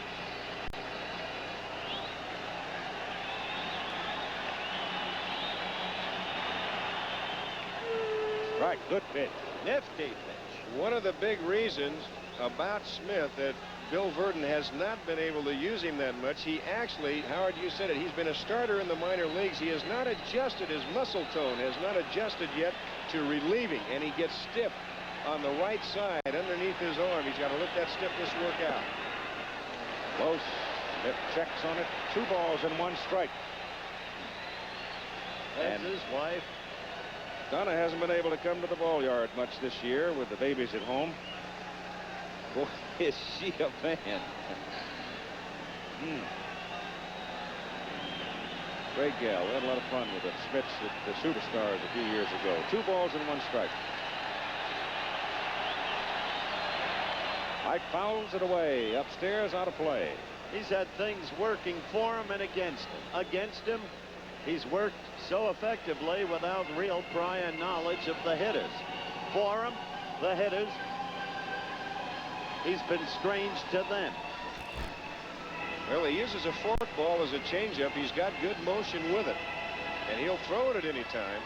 Right, good pitch. Nifty pitch. One of the big reasons about Smith that Bill Verdon has not been able to use him that much. He actually, Howard, you said it, he's been a starter in the minor leagues. He has not adjusted his muscle tone, has not adjusted yet to relieving, and he gets stiff on the right side underneath his arm. He's got to let that stiffness work out. Close. Smith checks on it. 2 balls and 1 strike. That's his wife. Donna hasn't been able to come to the ball yard much this year with the babies at home. Boy, is she a fan. Craig Gale. We had a lot of fun with the Smiths, the Superstars, a few years ago. 2 balls and 1 strike. Mike fouls it away. Upstairs, out of play. He's had things working for him and against him. Against him, he's worked so effectively without real prior knowledge of the hitters. For him, the hitters, he's been strange to them. Well, he uses a forkball as a changeup. He's got good motion with it, and he'll throw it at any time.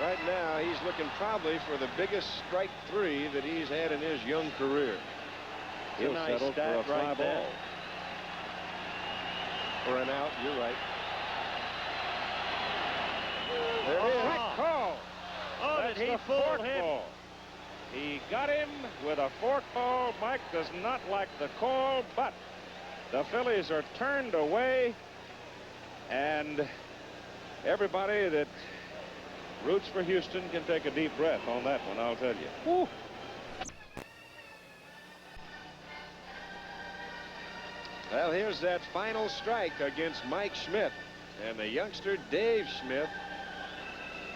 Right now, he's looking probably for the biggest strike 3 that he's had in his young career. He'll nice settle for a stat fly right ball. there. For an out, you're right. There it is. Correct call. Oh, That's did he the fool fork him? ball. He got him with a fork ball. Mike does not like the call, but the Phillies are turned away, and everybody that roots for Houston can take a deep breath on that one, I'll tell you. Woo. Well, here's that final strike against Mike Schmidt, and the youngster Dave Schmidt.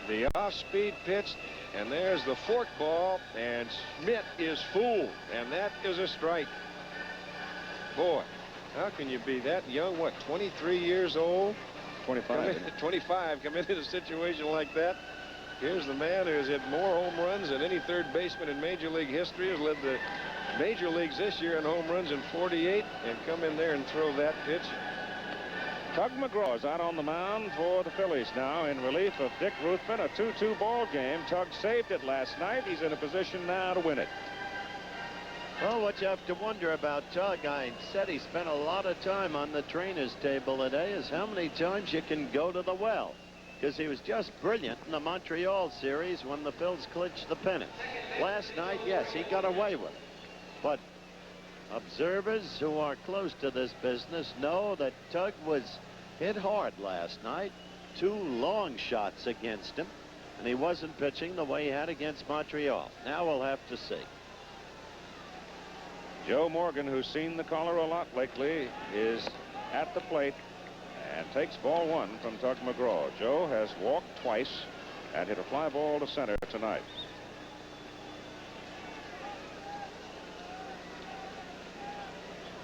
The off-speed pitch, and there's the fork ball, and Schmidt is fooled, and that is a strike. Boy, how can you be that young? What, 23 years old? 25. 25, come into a situation like that. Here's the man who has hit more home runs than any third baseman in Major League history, has led the Major Leagues this year in home runs in 48, and come in there and throw that pitch. Tug McGraw is out on the mound for the Phillies now in relief of Dick Ruthven. A 2-2 ball game. Tug saved it last night. He's in a position now to win it. Well, what you have to wonder about Tug, I said he spent a lot of time on the trainer's table today, is how many times you can go to the well. Because he was just brilliant in the Montreal series when the Phils clinched the pennant. Last night, yes, he got away with it. But observers who are close to this business know that Tug was hit hard last night. 2 long shots against him, and he wasn't pitching the way he had against Montreal. Now we'll have to see. Joe Morgan, who's seen the caller a lot lately, is at the plate and takes ball 1 from Tug McGraw. Joe has walked twice and hit a fly ball to center tonight.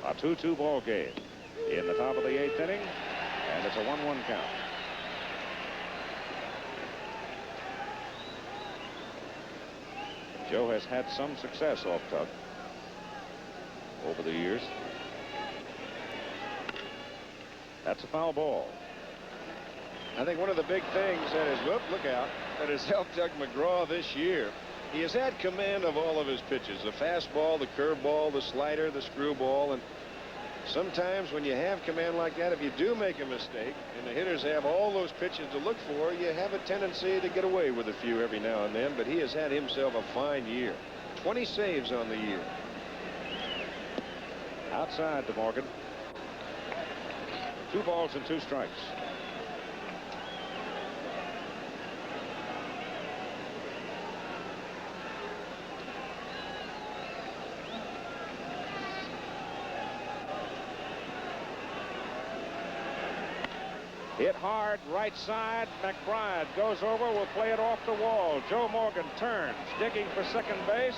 A 2-2 ball game in the top of the 8th inning, and it's a 1-1 count. Joe has had some success off Tug over the years. That's a foul ball. I think one of the big things that is, look out, that has helped Tug McGraw this year, he has had command of all of his pitches, the fastball, the curveball, the slider, the screwball, and sometimes when you have command like that, if you do make a mistake and the hitters have all those pitches to look for, you have a tendency to get away with a few every now and then. But he has had himself a fine year. 20 saves on the year. Outside to Morgan. 2 balls and 2 strikes. Hit hard, right side. McBride goes over, will play it off the wall. Joe Morgan turns, digging for second base,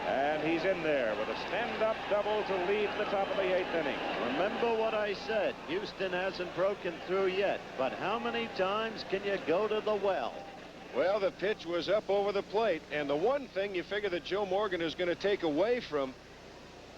and he's in there with a stand-up double to lead the top of the 8th inning. Remember what I said. Houston hasn't broken through yet, but how many times can you go to the well? Well, the pitch was up over the plate, and the one thing you figure that Joe Morgan is going to take away from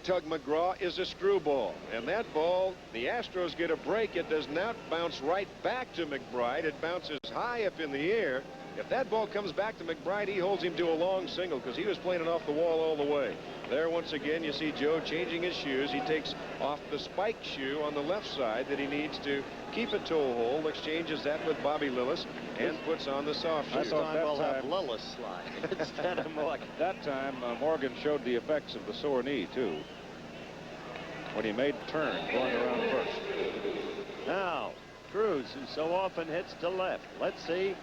Tug McGraw is a screwball, and that ball, the Astros get a break. It does not bounce right back to McBride. It bounces high up in the air. If that ball comes back to McBride, he holds him to a long single because he was playing it off the wall all the way. There once again you see Joe changing his shoes. He takes off the spike shoe on the left side that he needs to keep a toe hold, exchanges that with Bobby Lillis, and puts on the soft shoe. This time we'll have Lillis slide instead of Morgan. That time Morgan showed the effects of the sore knee too when he made the turn going around first. Now Cruz, who so often hits to left. Let's see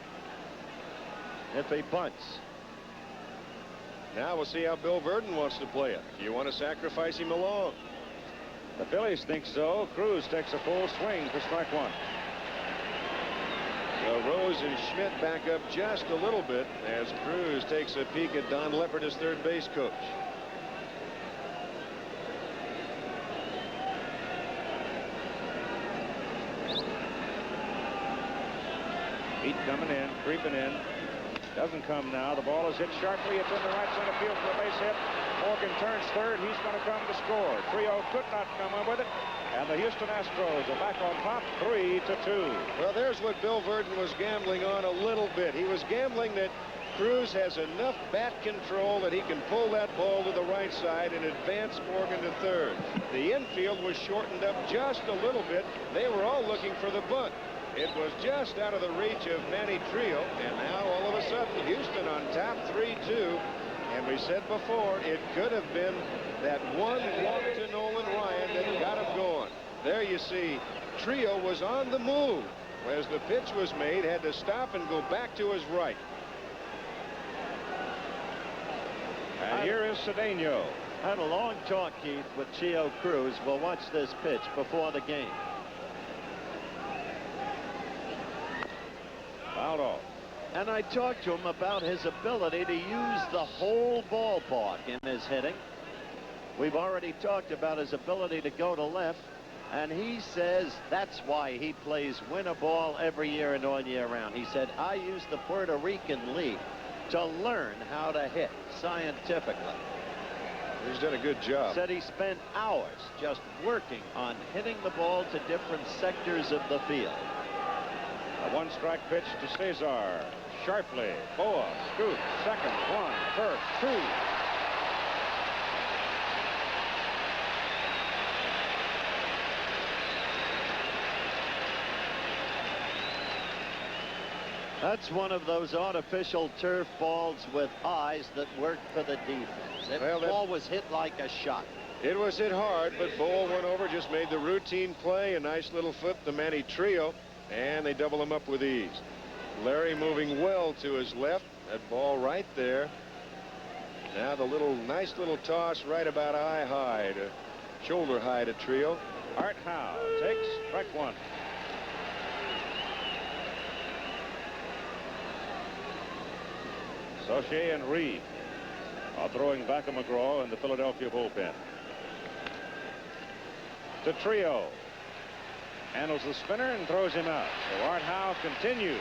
if he punts. Now we'll see how Bill Verdon wants to play it. You want to sacrifice him along? The Phillies think so. Cruz takes a full swing for strike 1. Rose and Schmidt back up just a little bit as Cruz takes a peek at Don Leppert as third base coach. Heat coming in, creeping in. Doesn't come now. The ball is hit sharply. It's in the right center field for a base hit. Morgan turns third. He's going to come to score. Trio could not come up with it. And the Houston Astros are back on top 3-2. Well, there's what Bill Verdon was gambling on a little bit. He was gambling that Cruz has enough bat control that he can pull that ball to the right side and advance Morgan to third. The infield was shortened up just a little bit. They were all looking for the bunt. It was just out of the reach of Manny Trio, and now all of a sudden Houston on top 3-2. And we said before, it could have been that one walk to Nolan Ryan that got him going. There you see, Trio was on the move. As the pitch was made, had to stop and go back to his right. And here is Cedeno. Had a long talk, Keith, with Chio Cruz. We'll watch this pitch before the game. Fouled off. And I talked to him about his ability to use the whole ballpark in his hitting. We've already talked about his ability to go to left, and he says that's why he plays winter ball every year and all year round. He said, I use the Puerto Rican League to learn how to hit scientifically. He's done a good job. Said he spent hours just working on hitting the ball to different sectors of the field. A one-strike pitch to Cesar. Sharply. Boa scoops. Second. One. First. Two. That's one of those artificial turf balls with eyes that work for the defense. That ball was hit like a shot. It was hit hard, but Bowl went over, just made the routine play. A nice little flip to Manny Trio, and they double him up with ease. Larry moving well to his left. That ball right there. Now the nice little toss right about eye high to shoulder high to Trio. Art Howe takes strike one. Saucier and Reed are throwing back a McGraw in the Philadelphia bullpen. To Trio. Handles the spinner and throws him out. So Art Howe continues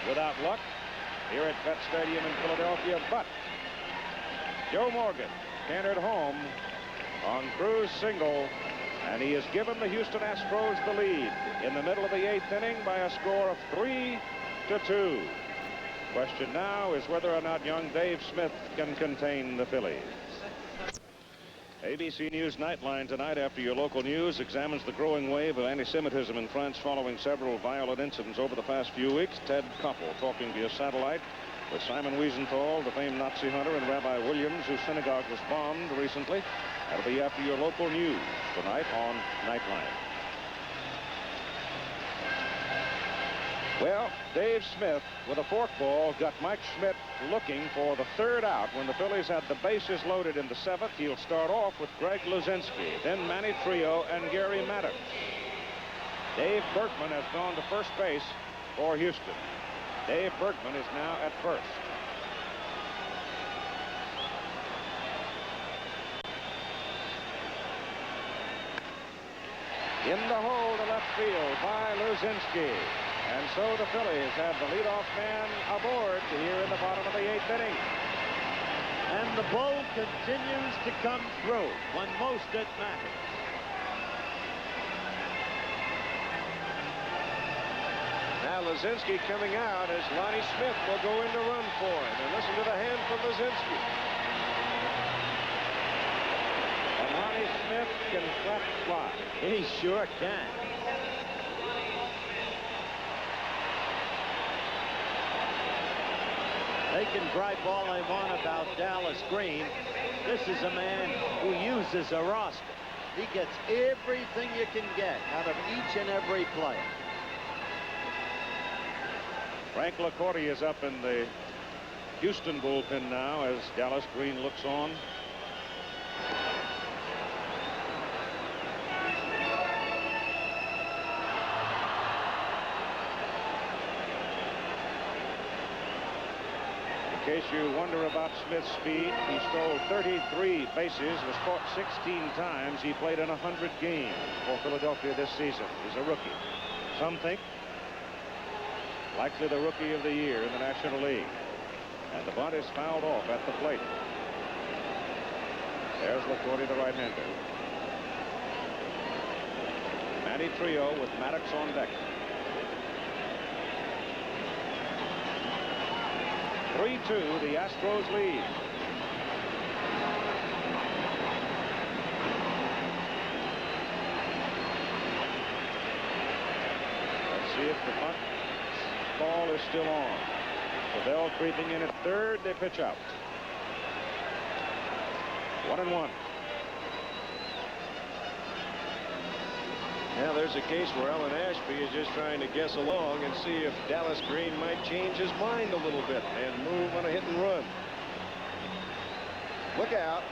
without luck here at Vet Stadium in Philadelphia. But Joe Morgan cantered home on Cruz single, and he has given the Houston Astros the lead in the middle of the 8th inning by a score of 3-2. Question now is whether or not young Dave Smith can contain the Phillies. ABC News Nightline tonight, after your local news, examines the growing wave of anti-Semitism in France following several violent incidents over the past few weeks. Ted Koppel talking via satellite with Simon Wiesenthal, the famed Nazi hunter, and Rabbi Williams, whose synagogue was bombed recently. That'll be after your local news tonight on Nightline. Well, Dave Smith with a forkball got Mike Schmidt looking for the third out when the Phillies had the bases loaded in the 7th. He'll start off with Greg Luzinski, then Manny Trio and Gary Maddox. Dave Bergman has gone to first base for Houston. Dave Bergman is now at first. In the hole to left field by Luzinski. And so the Phillies have the leadoff man aboard here in the bottom of the 8th inning. And the ball continues to come through when most it matters. Now Luzinski coming out as Lonnie Smith will go in to run for him. And listen to the hand from Luzinski. And Lonnie Smith can flat fly. He sure can. They can gripe all they want about Dallas Green. This is a man who uses a roster. He gets everything you can get out of each and every player. Frank LaCourte is up in the Houston bullpen now as Dallas Green looks on. In case you wonder about Smith's speed, he stole 33 bases, was caught 16 times. He played in 100 games for Philadelphia this season. He's a rookie. Some think likely the rookie of the year in the National League. And the bunt is fouled off at the plate. There's LaCourte, the right-hander. Manny Trio with Maddox on deck. 3-2, the Astros lead. Let's see if the bunt ball is still on. Cabell creeping in at third. They pitch out. 1-1. Now there's a case where Ellen Ashby is just trying to guess along and see if Dallas Green might change his mind a little bit and move on a hit and run. Look out.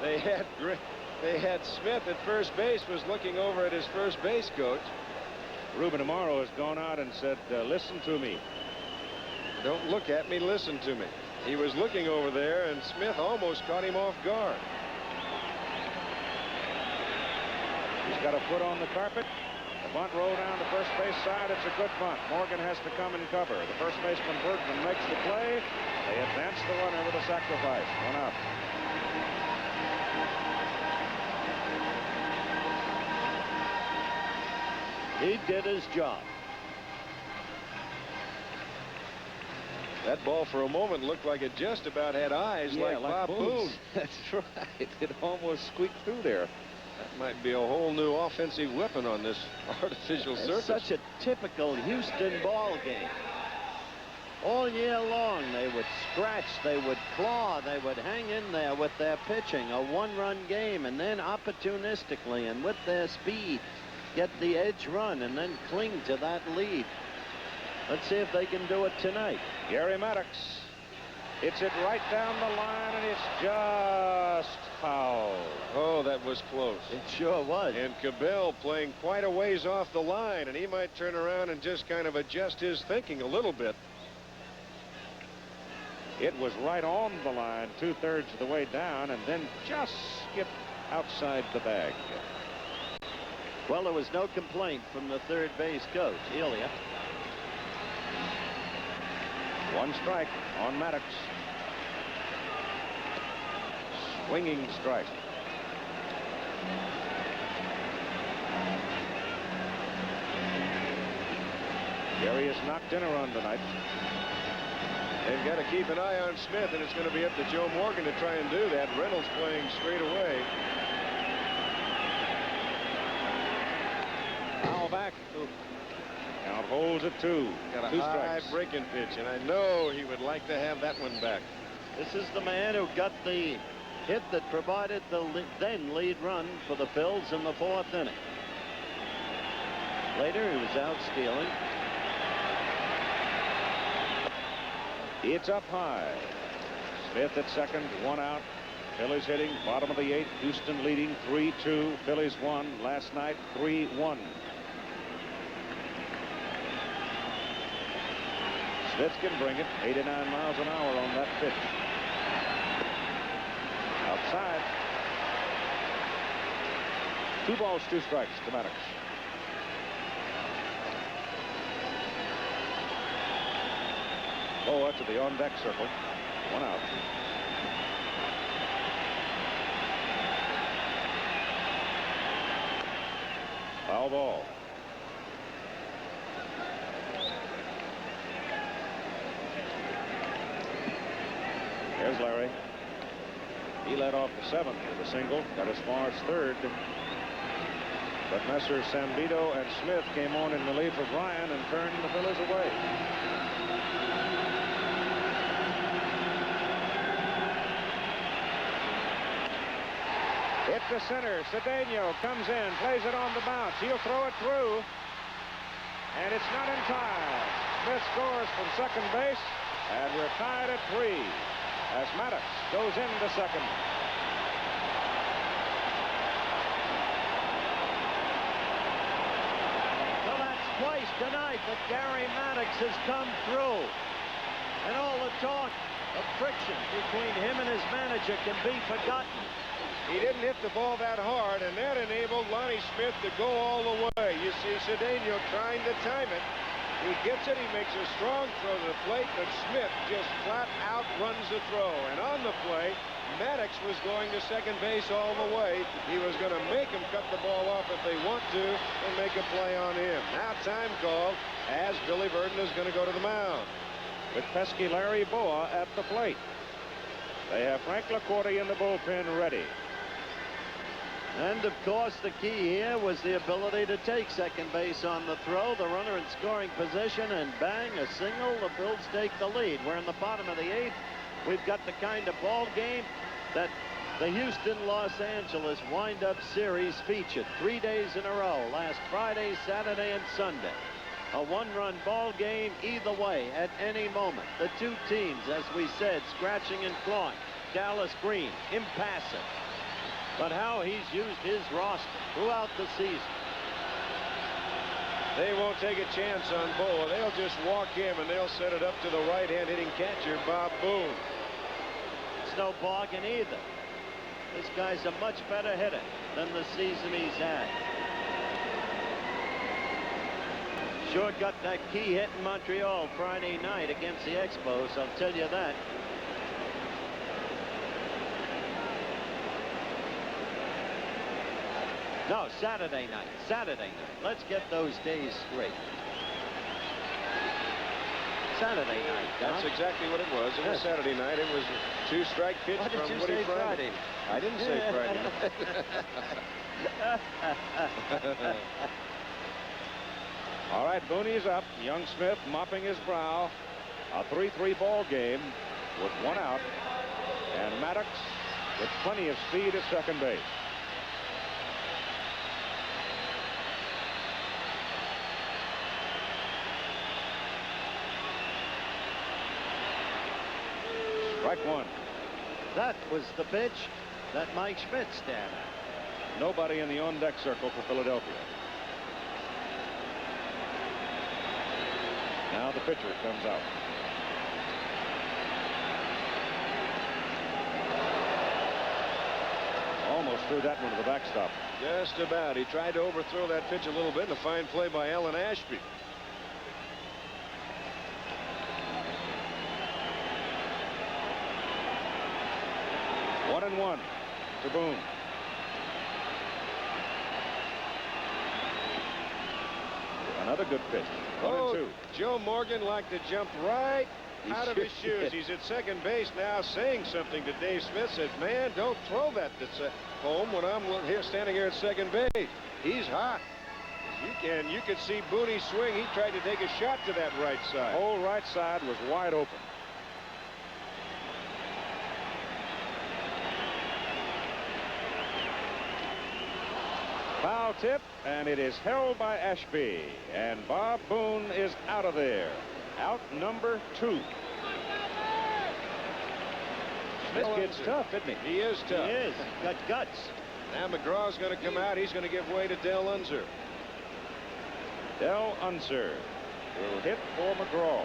They had Smith at first base, was looking over at his first base coach. Ruben Amaro has gone out and said, listen to me. Don't look at me, listen to me. He was looking over there, and Smith almost caught him off guard. He's got a foot on the carpet. The bunt rolled down the first base side. It's a good bunt. Morgan has to come and cover. The first baseman Bergman makes the play. They advance the runner with a sacrifice. 1 out. He did his job. That ball for a moment looked like it just about had eyes, like Bob Boone. That's right. It almost squeaked through there. That might be a whole new offensive weapon on this artificial surface. Such a typical Houston ball game. All year long, they would scratch, they would claw, they would hang in there with their pitching. A one-run game, and then opportunistically and with their speed, get the edge run and then cling to that lead. Let's see if they can do it tonight. Gary Maddox hits it right down the line, and it's just foul. Oh, that was close. It sure was. And Cabell playing quite a ways off the line, and he might turn around and just kind of adjust his thinking a little bit. It was right on the line, 2/3 of the way down, and then just skipped outside the bag. Well, there was no complaint from the third base coach, Elia. 1 strike on Maddox. Swinging strike. Gary has knocked in a run tonight. They've got to keep an eye on Smith, and it's going to be up to Joe Morgan to try and do that. Reynolds playing straight away. Foul back. Count holds at 2. Got a 2 high strikes. breaking pitch, and I know he would like to have that one back. This is the man who got the hit that provided the then lead run for the Phillies in the 4th inning. Later, he was out stealing. It's up high. Smith at second, 1 out. Phillies hitting bottom of the 8th. Houston leading 3-2. Phillies won last night 3-1. Smith can bring it. 89 miles an hour on that pitch. Outside. 2 balls, 2 strikes to Maddox. Oh, that's to the on-deck circle. 1 out. Foul ball. There's Larry. He led off the 7th with a single, got as far as 3rd. But Messrs. Sambito and Smith came on in relief of Ryan and turned the Phillies away. Hit to center. Cedeno comes in, plays it on the bounce. He'll throw it through. And it's not in time. Smith scores from second base. And we're tied at 3 as Maddox goes into second. So that's twice tonight that Gary Maddox has come through. And all the talk of friction between him and his manager can be forgotten. He didn't hit the ball that hard, and that enabled Lonnie Smith to go all the way. You see Cedeno trying to time it. He gets it. He makes a strong throw to the plate, but Smith just flat out runs the throw. And on the play, Maddox was going to second base all the way. He was going to make him cut the ball off if they want to and make a play on him. Now time called as Billy Burton is going to go to the mound. With pesky Larry Boa at the plate. They have Frank LaCourte in the bullpen ready. And of course the key here was the ability to take second base on the throw, the runner in scoring position, and bang, a single. The Bills take the lead. We're in the bottom of the 8th. We've got the kind of ball game that the Houston-Los Angeles wind-up series featured 3 days in a row, last Friday, Saturday, and Sunday. A one-run ball game either way at any moment. The two teams, as we said, scratching and clawing. Dallas Green, impassive. But how he's used his roster throughout the season. They won't take a chance on Boa. They'll just walk him, and they'll set it up to the right-hand hitting catcher, Bob Boone. It's no bargain either. This guy's a much better hitter than the season he's had. Sure got that key hit in Montreal Friday night against the Expos, I'll tell you that. No, Saturday night. Saturday night. Let's get those days straight. Saturday night. That's exactly what it was. It was Saturday night. It was a 2-strike pitch What did from you Woody say Friday. I didn't say Friday night. All right, Booney's up. Young Smith mopping his brow. A 3-3 ball game with 1 out. And Maddox with plenty of speed at second base. Strike 1. That was the pitch that Mike Schmidt stared at. Nobody in the on-deck circle for Philadelphia. Now the pitcher comes out. Almost threw that one to the backstop. Just about. He tried to overthrow that pitch a little bit, and a fine play by Alan Ashby. One and one to Boone. Another good pitch. 1 and 2. Joe Morgan liked to jump right out of his shoes. He's at second base now, saying something to Dave Smith. Said, "Man, don't throw that home when I'm here standing here at second base." He's hot. You could see Booney swing. He tried to take a shot to that right side. Whole right side was wide open. Foul tip, and it is held by Ashby, and Bob Boone is out of there. Out number 2. Smith gets tough, isn't he? He is tough. He is. Got guts. Now McGraw's going to come out. He's going to give way to Del Unser. Del Unser will hit for McGraw.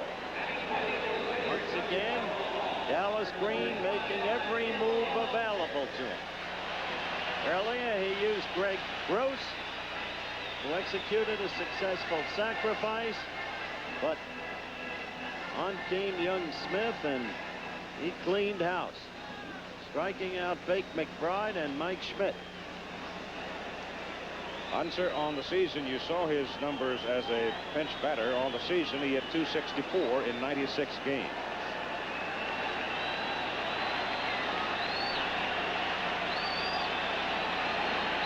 Once again, Dallas Green making every move available to him. Earlier, he used Greg Gross, who executed a successful sacrifice, but on came young Smith, and he cleaned house, striking out Fake McBride and Mike Schmidt. Unser on the season, you saw his numbers as a pinch batter. On the season, he had 264 in 96 games.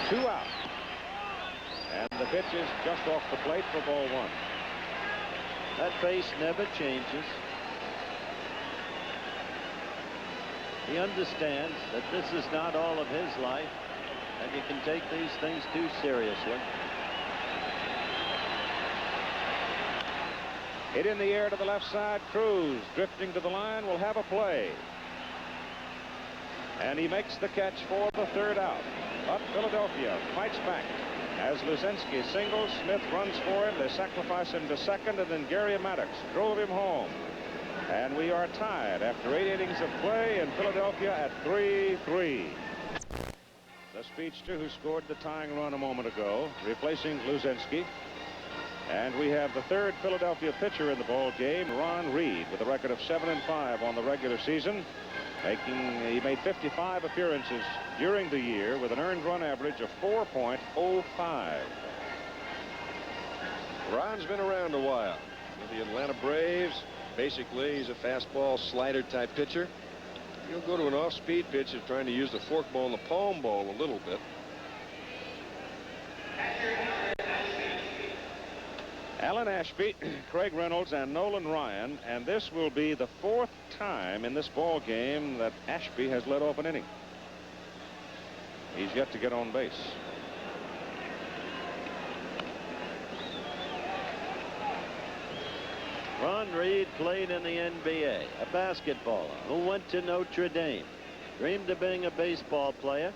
Two out. And the pitch is just off the plate for ball 1. That face never changes. He understands that this is not all of his life, and you can take these things too seriously. Hit in the air to the left side. Cruz drifting to the line will have a play. And he makes the catch for the 3rd out. But Philadelphia fights back. As Luzinski singles, Smith runs for him. They sacrifice him to second, and then Gary Maddox drove him home. And we are tied after 8 innings of play in Philadelphia at 3-3. The speedster who scored the tying run a moment ago, replacing Luzinski. And we have the third Philadelphia pitcher in the ball game, Ron Reed, with a record of 7-5 on the regular season. He made 55 appearances during the year with an earned run average of 4.05. Ron's been around a while with the Atlanta Braves. Basically, he's a fastball slider type pitcher. He'll go to an off-speed pitch of trying to use the forkball and the palm ball a little bit. Alan Ashby, Craig Reynolds, and Nolan Ryan, and this will be the 4th time in this ball game that Ashby has led off an inning. He's yet to get on base. Ron Reed played in the NBA, a basketballer who went to Notre Dame, dreamed of being a baseball player.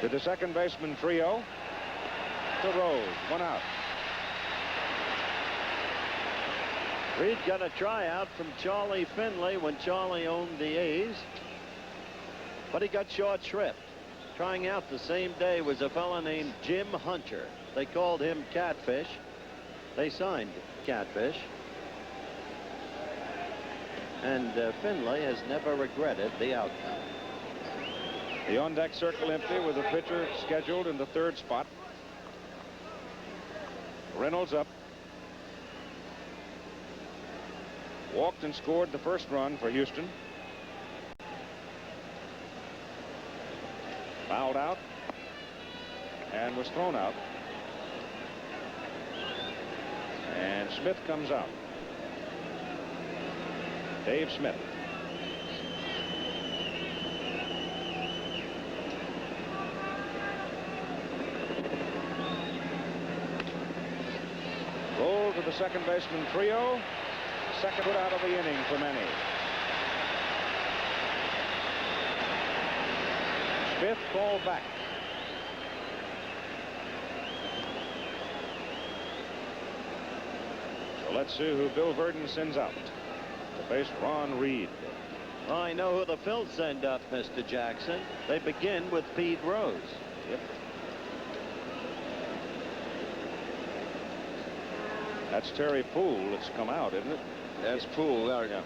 To the second baseman trio. To Rose, 1 out. Reed got a tryout from Charlie Finley when Charlie owned the A's, but he got short shrift. Trying out the same day was a fellow named Jim Hunter. They called him Catfish. They signed Catfish. And Finley has never regretted the outcome. The on-deck circle empty with the pitcher scheduled in the 3rd spot. Reynolds up. Walked and scored the first run for Houston. Fouled out and was thrown out. And Smith comes out. Dave Smith. Roll to the second baseman trio. Second put out of the inning for many. Smith called back. So let's see who Bill Verdon sends out to face Ron Reed. Well, I know who the Phils send up, Mr. Jackson. They begin with Pete Rose. Yep. That's Terry Poole that's come out, isn't it? That's Poole. Yeah.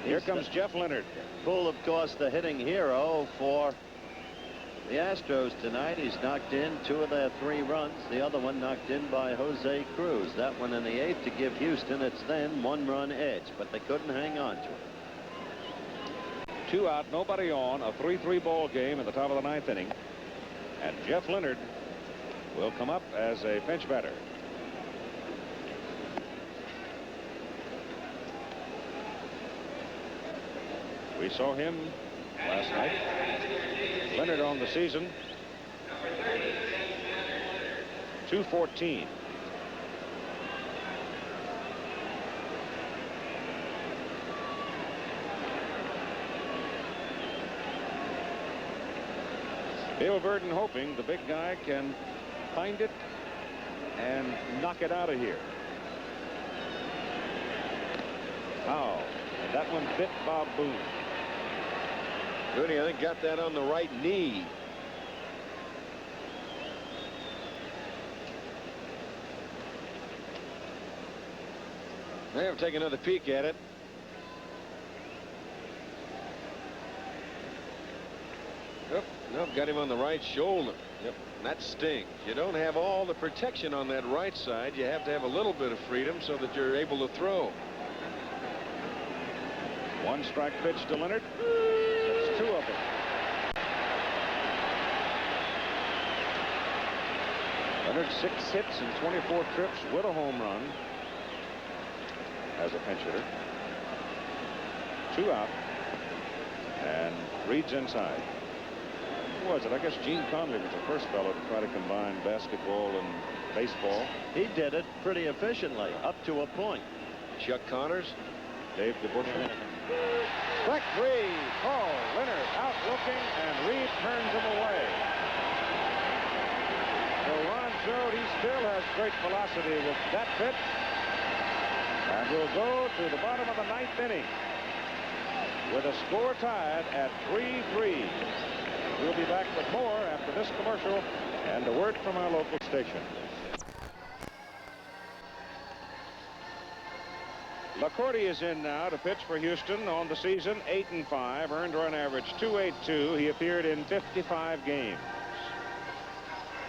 Here comes Jeff Leonard. Poole, of course, the hitting hero for the Astros tonight. He's knocked in 2 of their 3 runs. The other one knocked in by Jose Cruz. That one in the 8th to give Houston its then 1-run edge, but they couldn't hang on to it. 2 out, nobody on, a 3-3 ball game at the top of the 9th inning. And Jeff Leonard will come up as a pinch batter. We saw him last night. Leonard on the season, 214. Bill Verdon hoping the big guy can find it and knock it out of here. Foul. And that one bit Bob Boone. Goody, I think, got that on the right knee. They have to take another peek at it. Yep, nope, got him on the right shoulder. Yep, and that stings. You don't have all the protection on that right side. You have to have a little bit of freedom so that you're able to throw. 1 strike pitch to Leonard. That's 2 of them. Leonard 6 hits and 24 trips with a home run as a pinch hitter. 2 out. And Reed's inside. Who was it? I guess Gene Conley was the first fellow to try to combine basketball and baseball. He did it pretty efficiently, up to a point. Chuck Connors. Dave DeBusschere. Strike 3. Call. Leonard out looking, and Reed turns him away. showed he still has great velocity with that pitch. And we'll go to the bottom of the 9th inning with a score tied at 3-3. We'll be back with more after this commercial and a word from our local station. LaCourte is in now to pitch for Houston. On the season, 8-5, earned run average 2.82. He appeared in 55 games.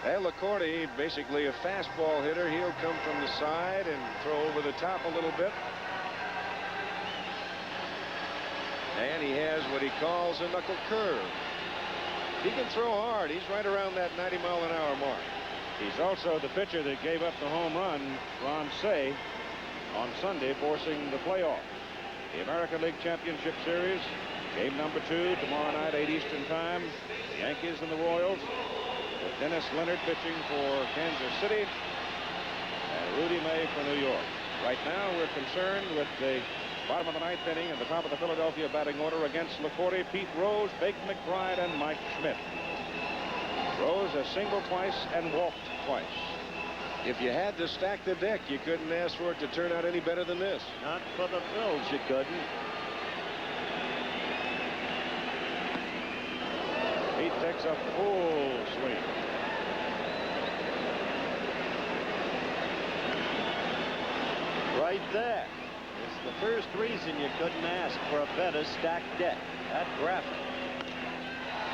And LaCourte, basically a fastball hitter. He'll come from the side and throw over the top a little bit. And he has what he calls a knuckle curve. He can throw hard. He's right around that 90-mile-an-hour mark. He's also the pitcher that gave up the home run, Ron Say, on Sunday, forcing the playoff. The American League Championship Series, game number 2 tomorrow night, 8 Eastern Time. The Yankees and the Royals, with Dennis Leonard pitching for Kansas City and Rudy May for New York. Right now, we're concerned with the bottom of the 9th inning and the top of the Philadelphia batting order against LaCourte, Pete Rose, Bake McBride, and Mike Schmidt. Rose has singled twice and walked twice. If you had to stack the deck, you couldn't ask for it to turn out any better than this. Not for the Phillies, you couldn't. Pete takes a full swing. Right there is the first reason you couldn't ask for a better stacked deck. That graphic.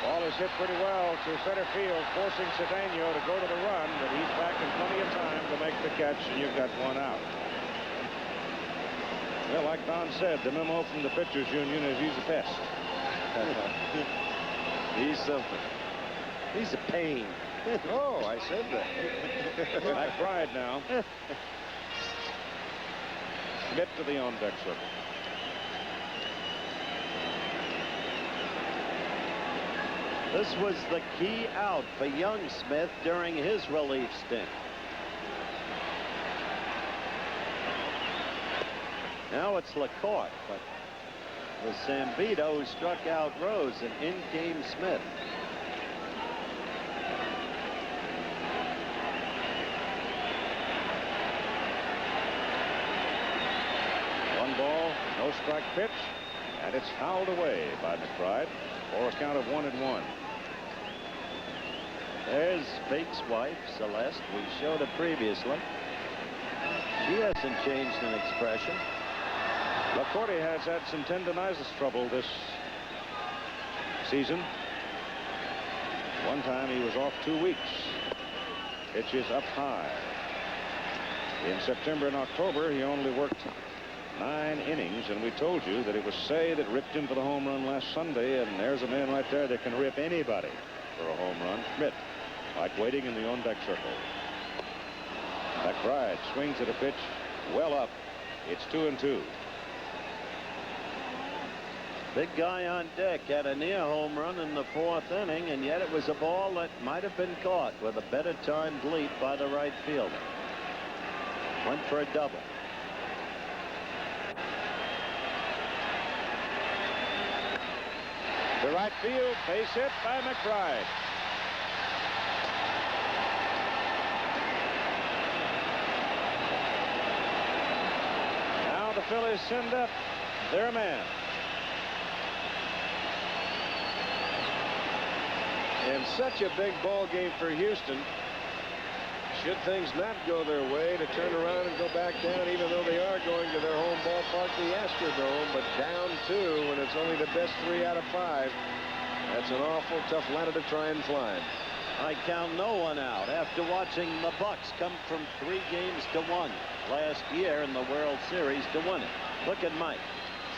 Ball is hit pretty well to center field, forcing Cedeno to go to the run, but he's back in plenty of time to make the catch, and you've got one out. Well, like Don said, the memo from the Pitchers Union is he's a pest. He's something. He's a pain. Oh, I said that. McBride now. Schmidt to the on-deck circle. This was the key out for young Smith during his relief stint. Now it's LaCourte, but it was Zambito who struck out Rose, and in came Smith. One ball, no strike pitch, and it's fouled away by McBride for a count of 1-1. There's Bake's wife, Celeste. We showed her previously. She hasn't changed in expression. LaCourte has had some tendonitis trouble this season. One time he was off 2 weeks. Pitches up high. In September and October, he only worked 9 innings, and we told you that it was Say that ripped him for the home run last Sunday, and there's a man right there that can rip anybody for a home run. Schmidt, like waiting in the on-deck circle. McBride swings at a pitch well up. It's 2-2. Big guy on deck had a near home run in the 4th inning, and yet it was a ball that might have been caught with a better timed leap by the right fielder. Went for a double. To right field, base hit by McBride. Now the Phillies send up their man. And such a big ball game for Houston. Should things not go their way, to turn around and go back down, even though they are going to their home ballpark, the Astrodome, but down 2 when it's only the best 3 out of 5. That's an awful tough ladder to try and climb. I count no one out after watching the Bucks come from 3 games to 1 last year in the World Series to win it. Look at Mike.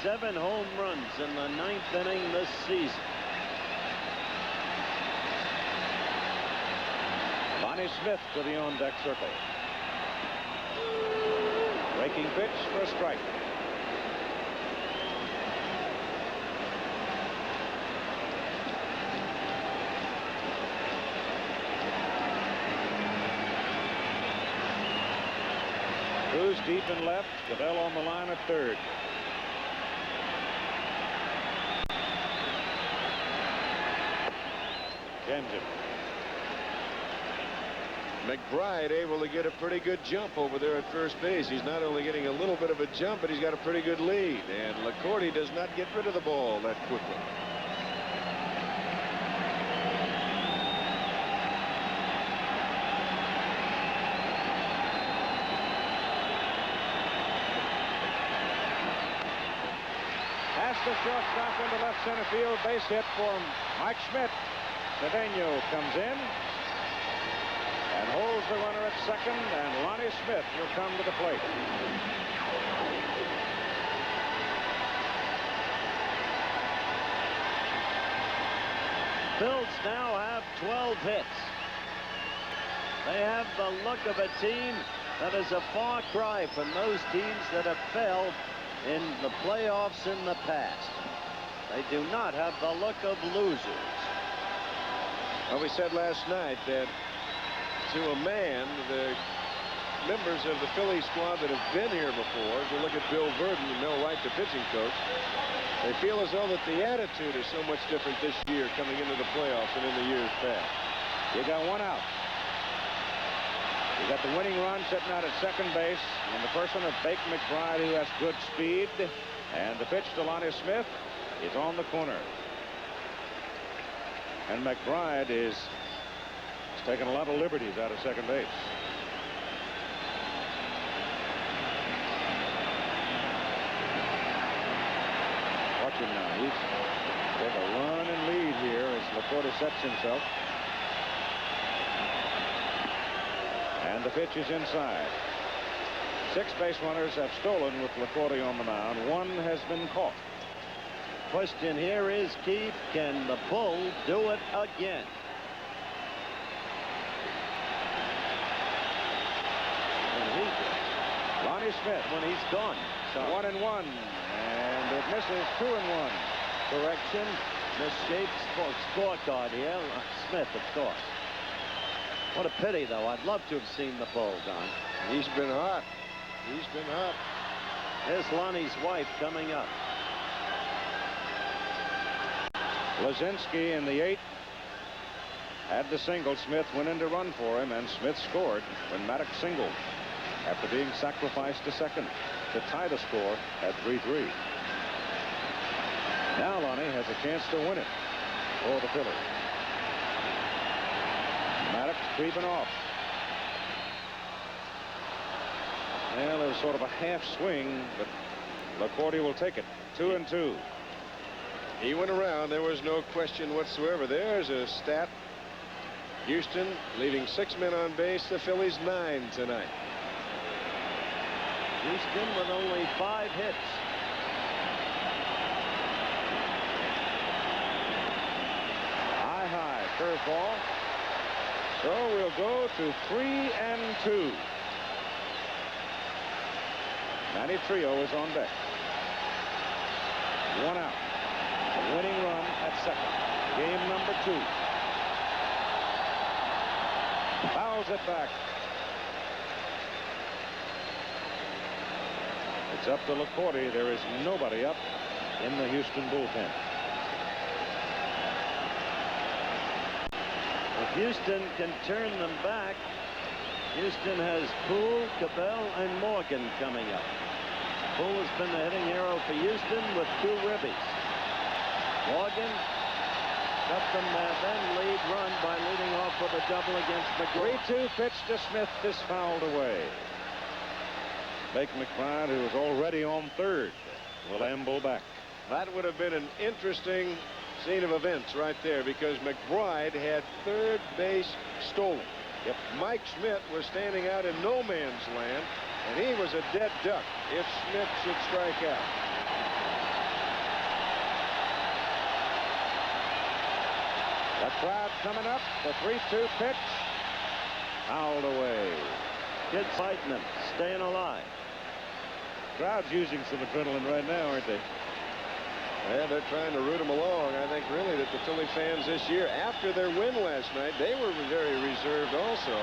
7 home runs in the 9th inning this season. Lonnie Smith to the on-deck circle. Breaking pitch for a strike. Cruz deep and left. Cabell on the line at third. Jams him. McBride able to get a pretty good jump over there at first base. He's not only getting a little bit of a jump, but he's got a pretty good lead. And LaCourte does not get rid of the ball that quickly. Past the shortstop into left center field. Base hit for Mike Schmidt. Cedeno comes in and holds the runner at second, and Lonnie Smith will come to the plate. Phillies now have 12 hits. They have the look of a team that is a far cry from those teams that have failed in the playoffs in the past. They do not have the look of losers. Well, we said last night that to a man, the members of the Phillies squad that have been here before, as we look at Bill Verdon and Mel Wright, the pitching coach, they feel as though that the attitude is so much different this year coming into the playoffs than in the years past. You got one out. You got the winning run sitting out at second base in the person of Bake McBride, who has good speed, and the pitch to Lonnie Smith is on the corner. And McBride is taking a lot of liberties out of second base. Watch him now. He's take a run and lead here as LaCourte sets himself. And the pitch is inside. 6 base runners have stolen with LaCourte on the mound. 1 has been caught. Question here is, Keith, can the Bull do it again? Lonnie Smith, when he's gone. 1-1, and it misses. 2-1. Correction, misshaped scorecard here. Smith, of course. What a pity, though. I'd love to have seen the Bull gone. He's been hot. He's been hot. Here's Lonnie's wife coming up. Lazinski in the 8th had the single. Smith went in to run for him, and Smith scored when Maddox singled after being sacrificed to second to tie the score at 3-3. Now Lonnie has a chance to win it for the Phillies. Maddox creeping off. Well, there's sort of a half swing, but LaCourte will take it. 2-2. He went around. There was no question whatsoever. There's a stat. Houston leaving 6 men on base. The Phillies 9 tonight. Houston with only 5 hits. High curveball. So we'll go to 3-2. Manny Trio is on deck. 1 out. A winning run at second. Game number 2. Fouls it back. It's up to LaCourte. There is nobody up in the Houston bullpen. If Houston can turn them back, Houston has Poole, Cabell, and Morgan coming up. Poole has been the hitting hero for Houston with 2 ribbies. Morgan got them then lead run by leading off with a double against McGraw. 3-2 pitch to Smith is fouled away. Bake McBride, who is already on third, will amble back. That would have been an interesting scene of events right there, because McBride had third base stolen. Yep. Mike Schmidt was standing out in no man's land, and he was a dead duck if Schmidt should strike out. The crowd coming up. The 3-2 pitch. Fouled away. Kids fighting them, staying alive. Crowd's using some adrenaline right now, aren't they? Yeah, they're trying to root them along. I think really that the Philly fans this year, after their win last night, they were very reserved also.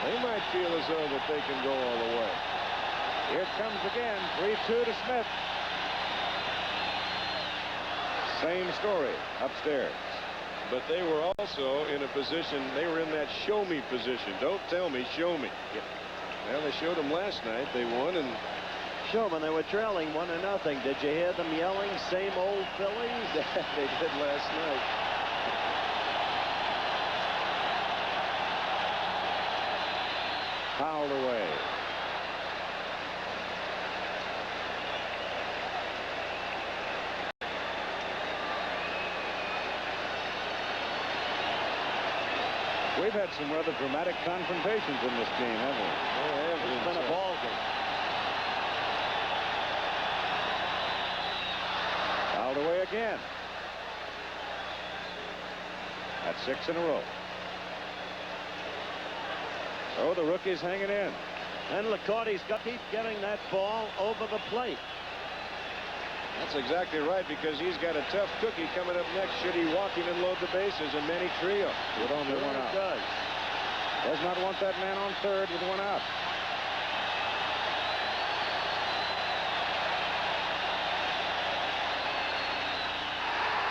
They might feel as though that they can go all the way. Here it comes again. 3-2 to Smith. Same story upstairs. but they were also in a position, they were in that show me position. Don't tell me, show me. Yep. Well, they showed them last night. They won, and Showman, they were trailing 1-0. Did you hear them yelling, same old Phillies? they did last night. Fouled away. We've had some rather dramatic confrontations in this game, haven't we? It's been a ball game. Fouled away again. That's 6 in a row. So the rookie's hanging in. And LaCourte's got to keep getting that ball over the plate. That's exactly right, because he's got a tough cookie coming up next should he walk in and load the bases, and Manny Trio. With only one out. Does not want that man on third with 1 out.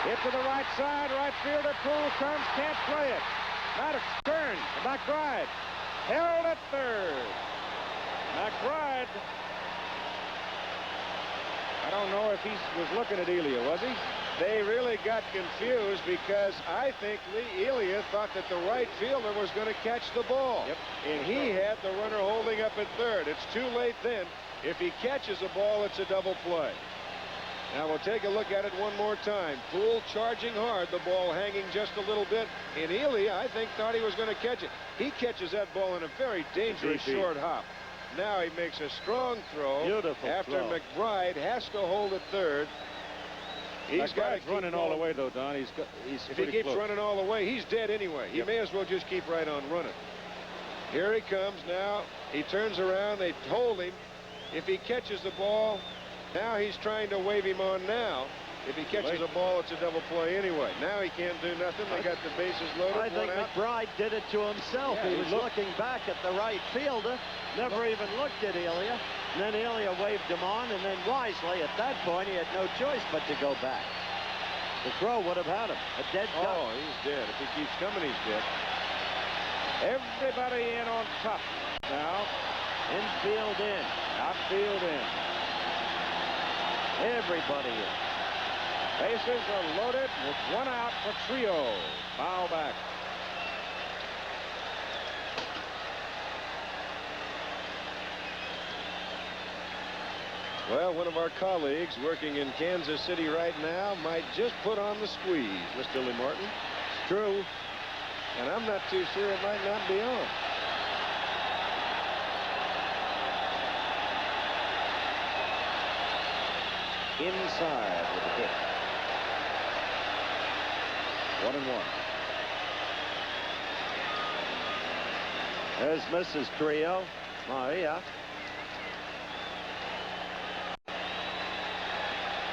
Hit to the right side. Right fielder Poole comes, can't play it. Maddox turns. McBride held at third. McBride. I don't know if he was looking at Elia, was he? They really got confused because I think Lee Elia thought that the right fielder was going to catch the ball. Yep. And he had the runner holding up at third. It's too late then. If he catches a ball, it's a double play. Now we'll take a look at it one more time. Poole charging hard, the ball hanging just a little bit. And Elia, I think, thought he was going to catch it. He catches that ball in a very dangerous short hop. Now he makes a strong throw. Beautiful after throw. McBride has to hold at third. He's got to running all the way, though, Don. He's if he keeps close. running all the way, he's dead anyway. He may as well just keep right on running. Here he comes now. He turns around. They hold him. If he catches the ball, now he's trying to wave him on now. If he catches a ball, it's a double play anyway. Now he can't do nothing. They got the bases loaded. I think McBride did it to himself. Yeah, he was looking back at the right fielder, never even looked at Elia. And then Elia waved him on, and then wisely, at that point, he had no choice but to go back. The throw would have had him. A dead duck. Oh, he's dead. If he keeps coming, he's dead. Everybody in on top now. Infield in. Outfield in. Everybody in. Bases are loaded with 1 out for Trio. Foul back. Well, one of our colleagues working in Kansas City right now might just put on the squeeze, Mr. Lee Martin. It's true. And I'm not too sure it might not be on. Inside with the hit. 1-1. There's Mrs. Trio, Maria.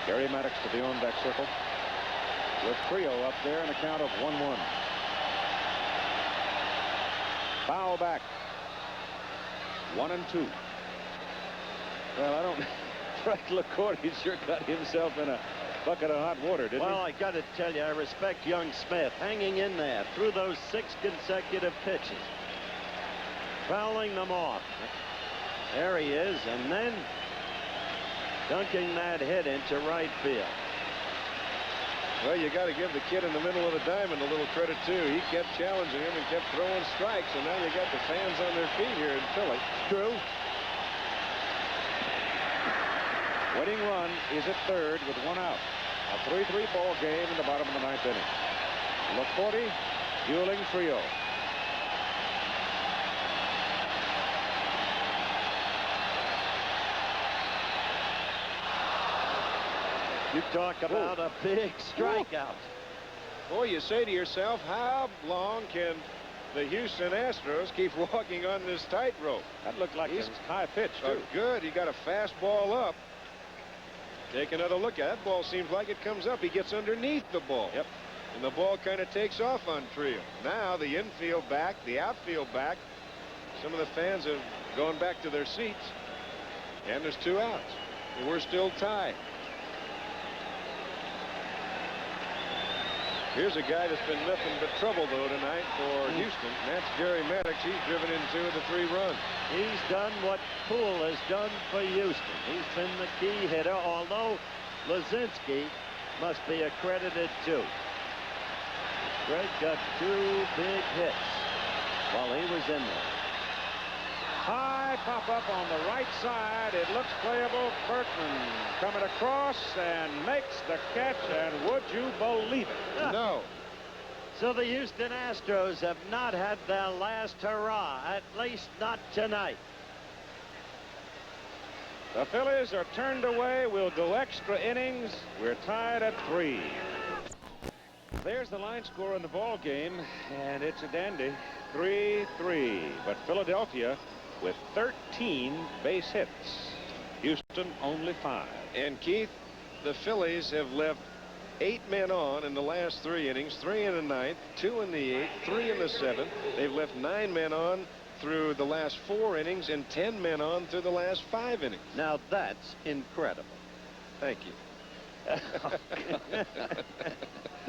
Gary Maddox to the on-deck circle. With Trio up there in a count of 1-1. Foul back. 1-2. Well, I don't. Frank LaCourte sure got himself in a bucket of hot water, didn't he? Well, I got to tell you, I respect young Smith hanging in there through those 6 consecutive pitches, fouling them off. There he is, and then dunking that hit into right field. Well, you got to give the kid in the middle of the diamond a little credit, too. He kept challenging him and kept throwing strikes, and now you got the fans on their feet here in Philly. True. Winning run is at third with 1 out. A 3-3 ball game in the bottom of the 9th inning. LaCourte fueling Trio. You talk about a big strikeout. Boy, you say to yourself, how long can the Houston Astros keep walking on this tightrope? That looked like a high pitch, too. Good. He got a fastball up. Take another look at it. That ball seems like it comes up. He gets underneath the ball. Yep. And the ball kind of takes off on Trio. Now the infield back, the outfield back. Some of the fans have gone back to their seats. And there's 2 outs. And we're still tied. Here's a guy that's been nothing but trouble, though, tonight for Houston. And that's Jerry Maddox. He's driven in 2 of the 3 runs. He's done what Poole has done for Houston. He's been the key hitter, although Lazinski must be accredited too. Greg got 2 big hits while he was in there. High pop up on the right side. It looks playable. Berkman coming across and makes the catch. And would you believe it? No. So the Houston Astros have not had their last hurrah, at least not tonight. The Phillies are turned away. We'll go extra innings. We're tied at 3. There's the line score in the ball game, and it's a dandy. 3-3. But Philadelphia with 13 base hits. Houston only 5. And Keith, the Phillies have left 8 men on in the last 3 innings, 3 in the 9th, 2 in the 8th, 3 in the 7th. They've left 9 men on through the last 4 innings and 10 men on through the last 5 innings. Now that's incredible. Thank you.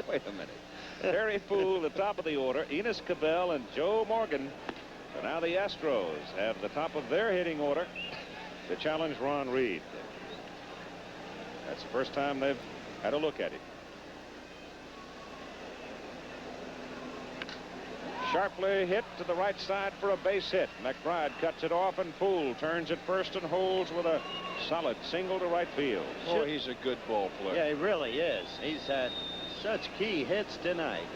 Wait a minute. Terry Poole, the top of the order. Enos Cabell and Joe Morgan. So now the Astros have the top of their hitting order to challenge Ron Reed. That's the first time they've had a look at him. Sharply hit to the right side for a base hit. McBride cuts it off, and Poole turns at first and holds with a solid single to right field. Oh, he's a good ball player. Yeah, he really is. He's had such key hits tonight.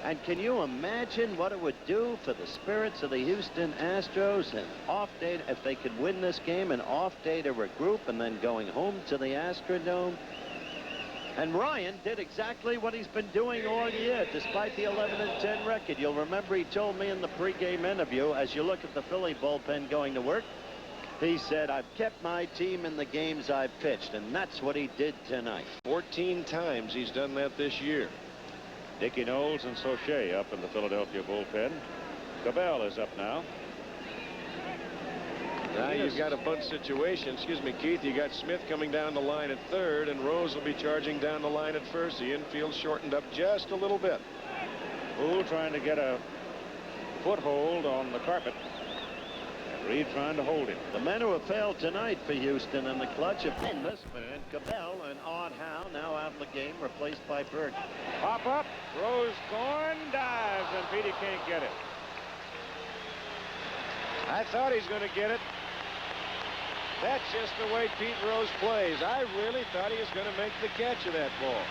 And can you imagine what it would do for the spirits of the Houston Astros? An off day, if they could win this game, an off day to regroup and then going home to the Astrodome. And Ryan did exactly what he's been doing all year, despite the 11-10 record. You'll remember he told me in the pregame interview, as you look at the Philly bullpen going to work, he said, I've kept my team in the games I've pitched, and that's what he did tonight. 14 times he's done that this year. Dickie Knowles and Sauché up in the Philadelphia bullpen. Cabell is up now. Now you've got a bunt situation. Excuse me, Keith. You got Smith coming down the line at 3rd, and Rose will be charging down the line at 1st. The infield shortened up just a little bit. Poole trying to get a foothold on the carpet. And Reed trying to hold him. The men who have failed tonight for Houston in the clutch have been this man, Cabell, and Art Howe now out of the game, replaced by Berg. Pop up. Rose going, dives, and Petey can't get it. I thought he's going to get it. That's just the way Pete Rose plays. I really thought he was going to make the catch of that ball.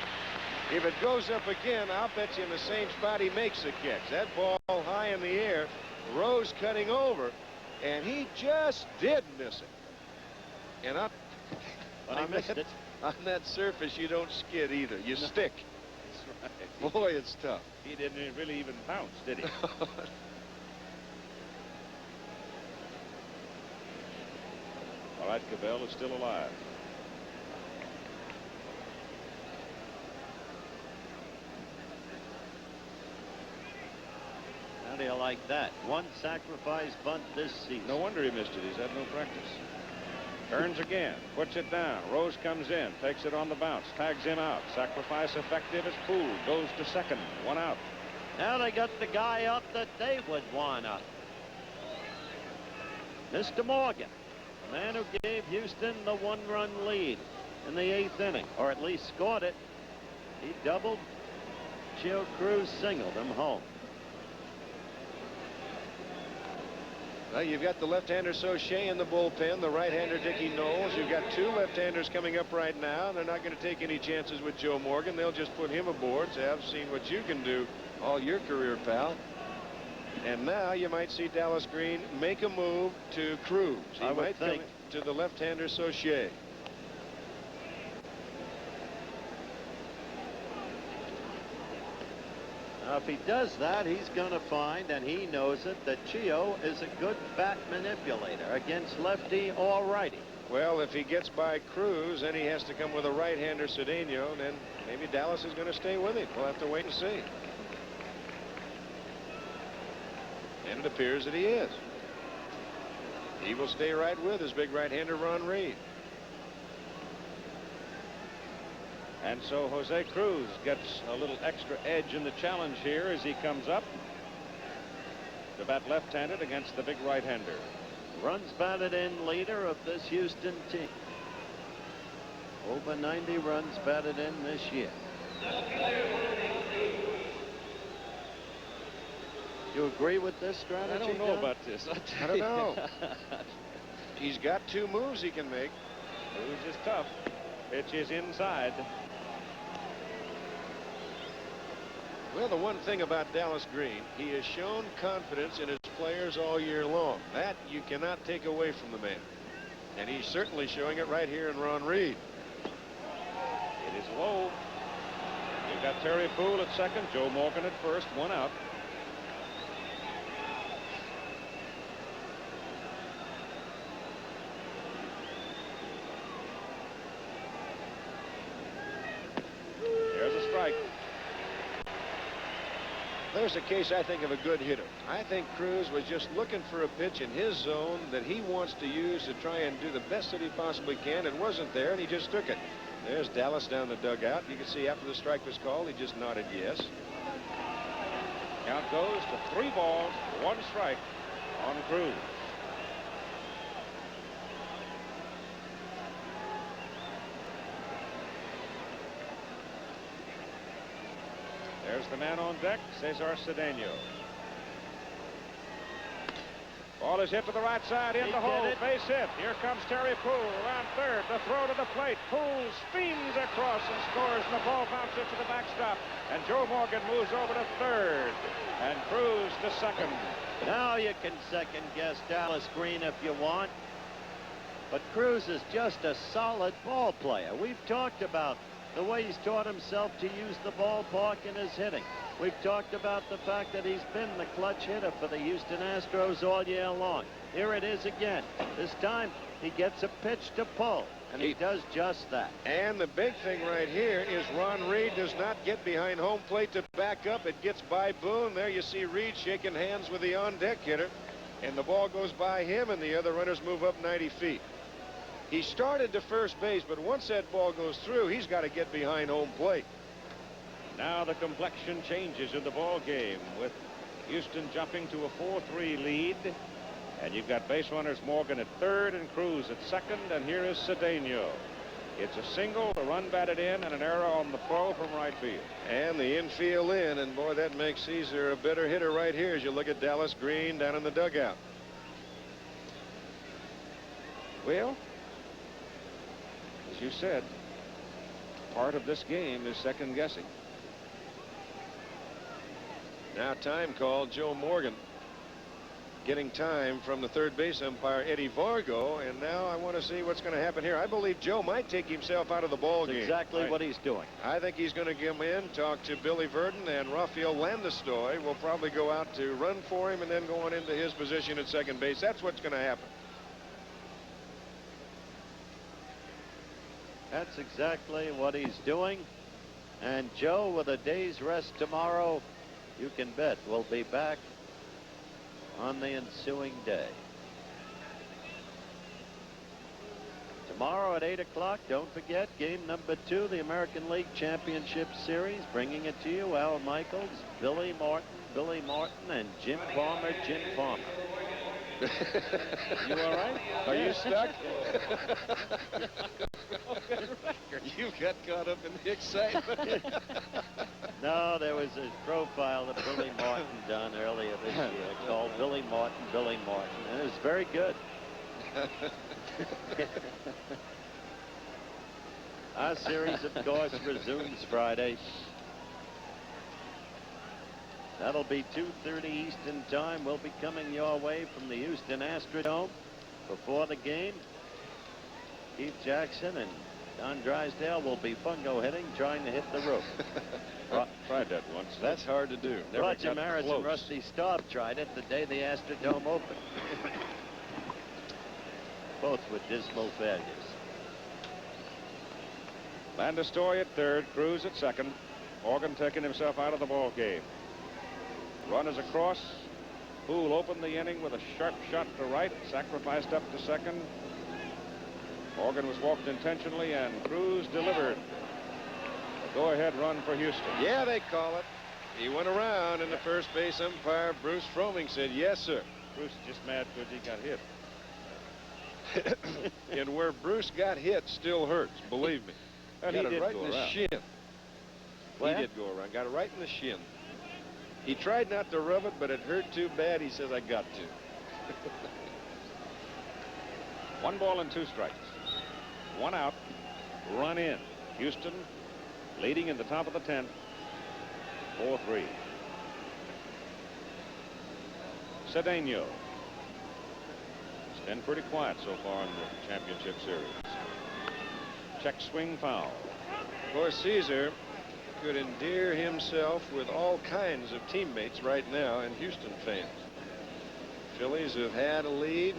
If it goes up again, I'll bet you in the same spot he makes the catch. That ball high in the air, Rose cutting over, and he just did miss it. And on that surface, you don't skid either. You stick. That's right. Boy, it's tough. He didn't really even pounce, did he? All right, Cabell is still alive. How do you like that? One sacrifice bunt this season. No wonder he missed it. He's had no practice. Turns again, puts it down. Rose comes in, takes it on the bounce, tags him out. Sacrifice effective as Poole goes to 2nd. 1 out. Now they got the guy up that they would want up. Mr. Morgan, the man who gave Houston the 1-run lead in the 8th inning, or at least scored it. He doubled. Gio Cruz singled him home. Well, you've got the left-hander Sauché in the bullpen, the right-hander Dickie Knowles. You've got 2 left-handers coming up right now. They're not going to take any chances with Joe Morgan. They'll just put him aboard. Say, I've seen what you can do all your career, pal. And now you might see Dallas Green make a move to Cruz. He might come to the left-hander Sauché. Now, if he does that, he's going to find, and he knows it, that Gio is a good bat manipulator against lefty or righty. Well, if he gets by Cruz, then he has to come with a right-hander Cedeno, then maybe Dallas is going to stay with him. We'll have to wait and see. And it appears that he is. He will stay right with his big right-hander Ron Reed. And so Jose Cruz gets a little extra edge in the challenge here as he comes up to bat left-handed against the big right-hander. Runs batted in leader of this Houston team. Over 90 runs batted in this year. You agree with this strategy? I don't know Don? about this. I don't know. He's got 2 moves he can make. Cruz is tough. Pitch is inside. Well, the one thing about Dallas Green, he has shown confidence in his players all year long. That you cannot take away from the man. And he's certainly showing it right here in Ron Reed. It is low. You've got Terry Poole at second, Joe Morgan at first, 1 out. There's a strike. There's a case, I think, of a good hitter. I think Cruz was just looking for a pitch in his zone that he wants to use to try and do the best that he possibly can. It wasn't there, and he just took it. There's Dallas down the dugout. You can see after the strike was called, he just nodded yes. Count goes to 3 balls, 1 strike on Cruz. There's the man on deck, Cesar Cedeno. Ball is hit to the right side in the hole. Base hit. Here comes Terry Poole around third. The throw to the plate. Poole spins across and scores, and the ball bounces to the backstop. And Joe Morgan moves over to third. And Cruz to second. Now you can second guess Dallas Green if you want. But Cruz is just a solid ball player. We've talked about the way he's taught himself to use the ballpark in his hitting. We've talked about the fact that he's been the clutch hitter for the Houston Astros all year long. Here it is again. This time he gets a pitch to pull, and he does just that. And the big thing right here is Ron Reed does not get behind home plate to back up. It gets by Boone. There you see Reed shaking hands with the on-deck hitter, and the ball goes by him, and the other runners move up 90 feet. He started to first base, but once that ball goes through, he's got to get behind home plate. Now the complexion changes in the ball game with Houston jumping to a 4-3 lead. And you've got base runners Morgan at third and Cruz at second. And here is Cedeno. It's a single, a run batted in, and an error on the throw from right field. And the infield in, and boy, that makes Caesar a better hitter right here as you look at Dallas Green down in the dugout. Well, as you said, part of this game is second guessing. Now time called. Joe Morgan getting time from the third base umpire Eddie Vargo, and now I want to see what's going to happen here. I believe Joe might take himself out of the ball game. Exactly what he's doing. I think he's going to come in, talk to Billy Verdon, and Rafael Landestoy will probably go out to run for him and then go on into his position at second base. That's what's going to happen. That's exactly what he's doing. And Joe, with a day's rest tomorrow, you can bet we'll be back on the ensuing day. Tomorrow at 8 o'clock, don't forget, game number 2, the American League Championship Series. Bringing it to you, Al Michaels, Billy Martin, and Jim Palmer. You all right? Are you stuck? You got caught up in the excitement. No, there was a profile that Billy Martin done earlier this year called Billy Martin, and it was very good. Our series, of course, resumes Friday. That'll be 2:30 Eastern time. We'll be coming your way from the Houston Astrodome. Before the game, Keith Jackson and Don Drysdale will be fungo hitting, trying to hit the roof. Tried that once. That's hard to do. Never Roger got Maris close. and Rusty Staub tried it the day the Astrodome opened. Both with dismal failures. Landestoy at third, Cruz at second. Morgan taking himself out of the ball game. Runners across. Poole opened the inning with a sharp shot to right, sacrificed up to second. Morgan was walked intentionally, and Cruz delivered. go-ahead run for Houston. Yeah, they call it. He went around, and the first base umpire, Bruce Froemming, said, yes, sir. Bruce is just mad because he got hit. And where Bruce got hit still hurts, believe me. Well, Got he it did right go in the around. shin. Where? He did go around. Got it right in the shin. He tried not to rub it, but it hurt too bad. He says, I got to. 1 ball and 2 strikes. 1 out. Run in. Houston leading in the top of the 10th. 4-3. Cedeno. It's been pretty quiet so far in the championship series. Check swing foul. Of course, Caesar could endear himself with all kinds of teammates right now and Houston fans. Phillies have had a lead.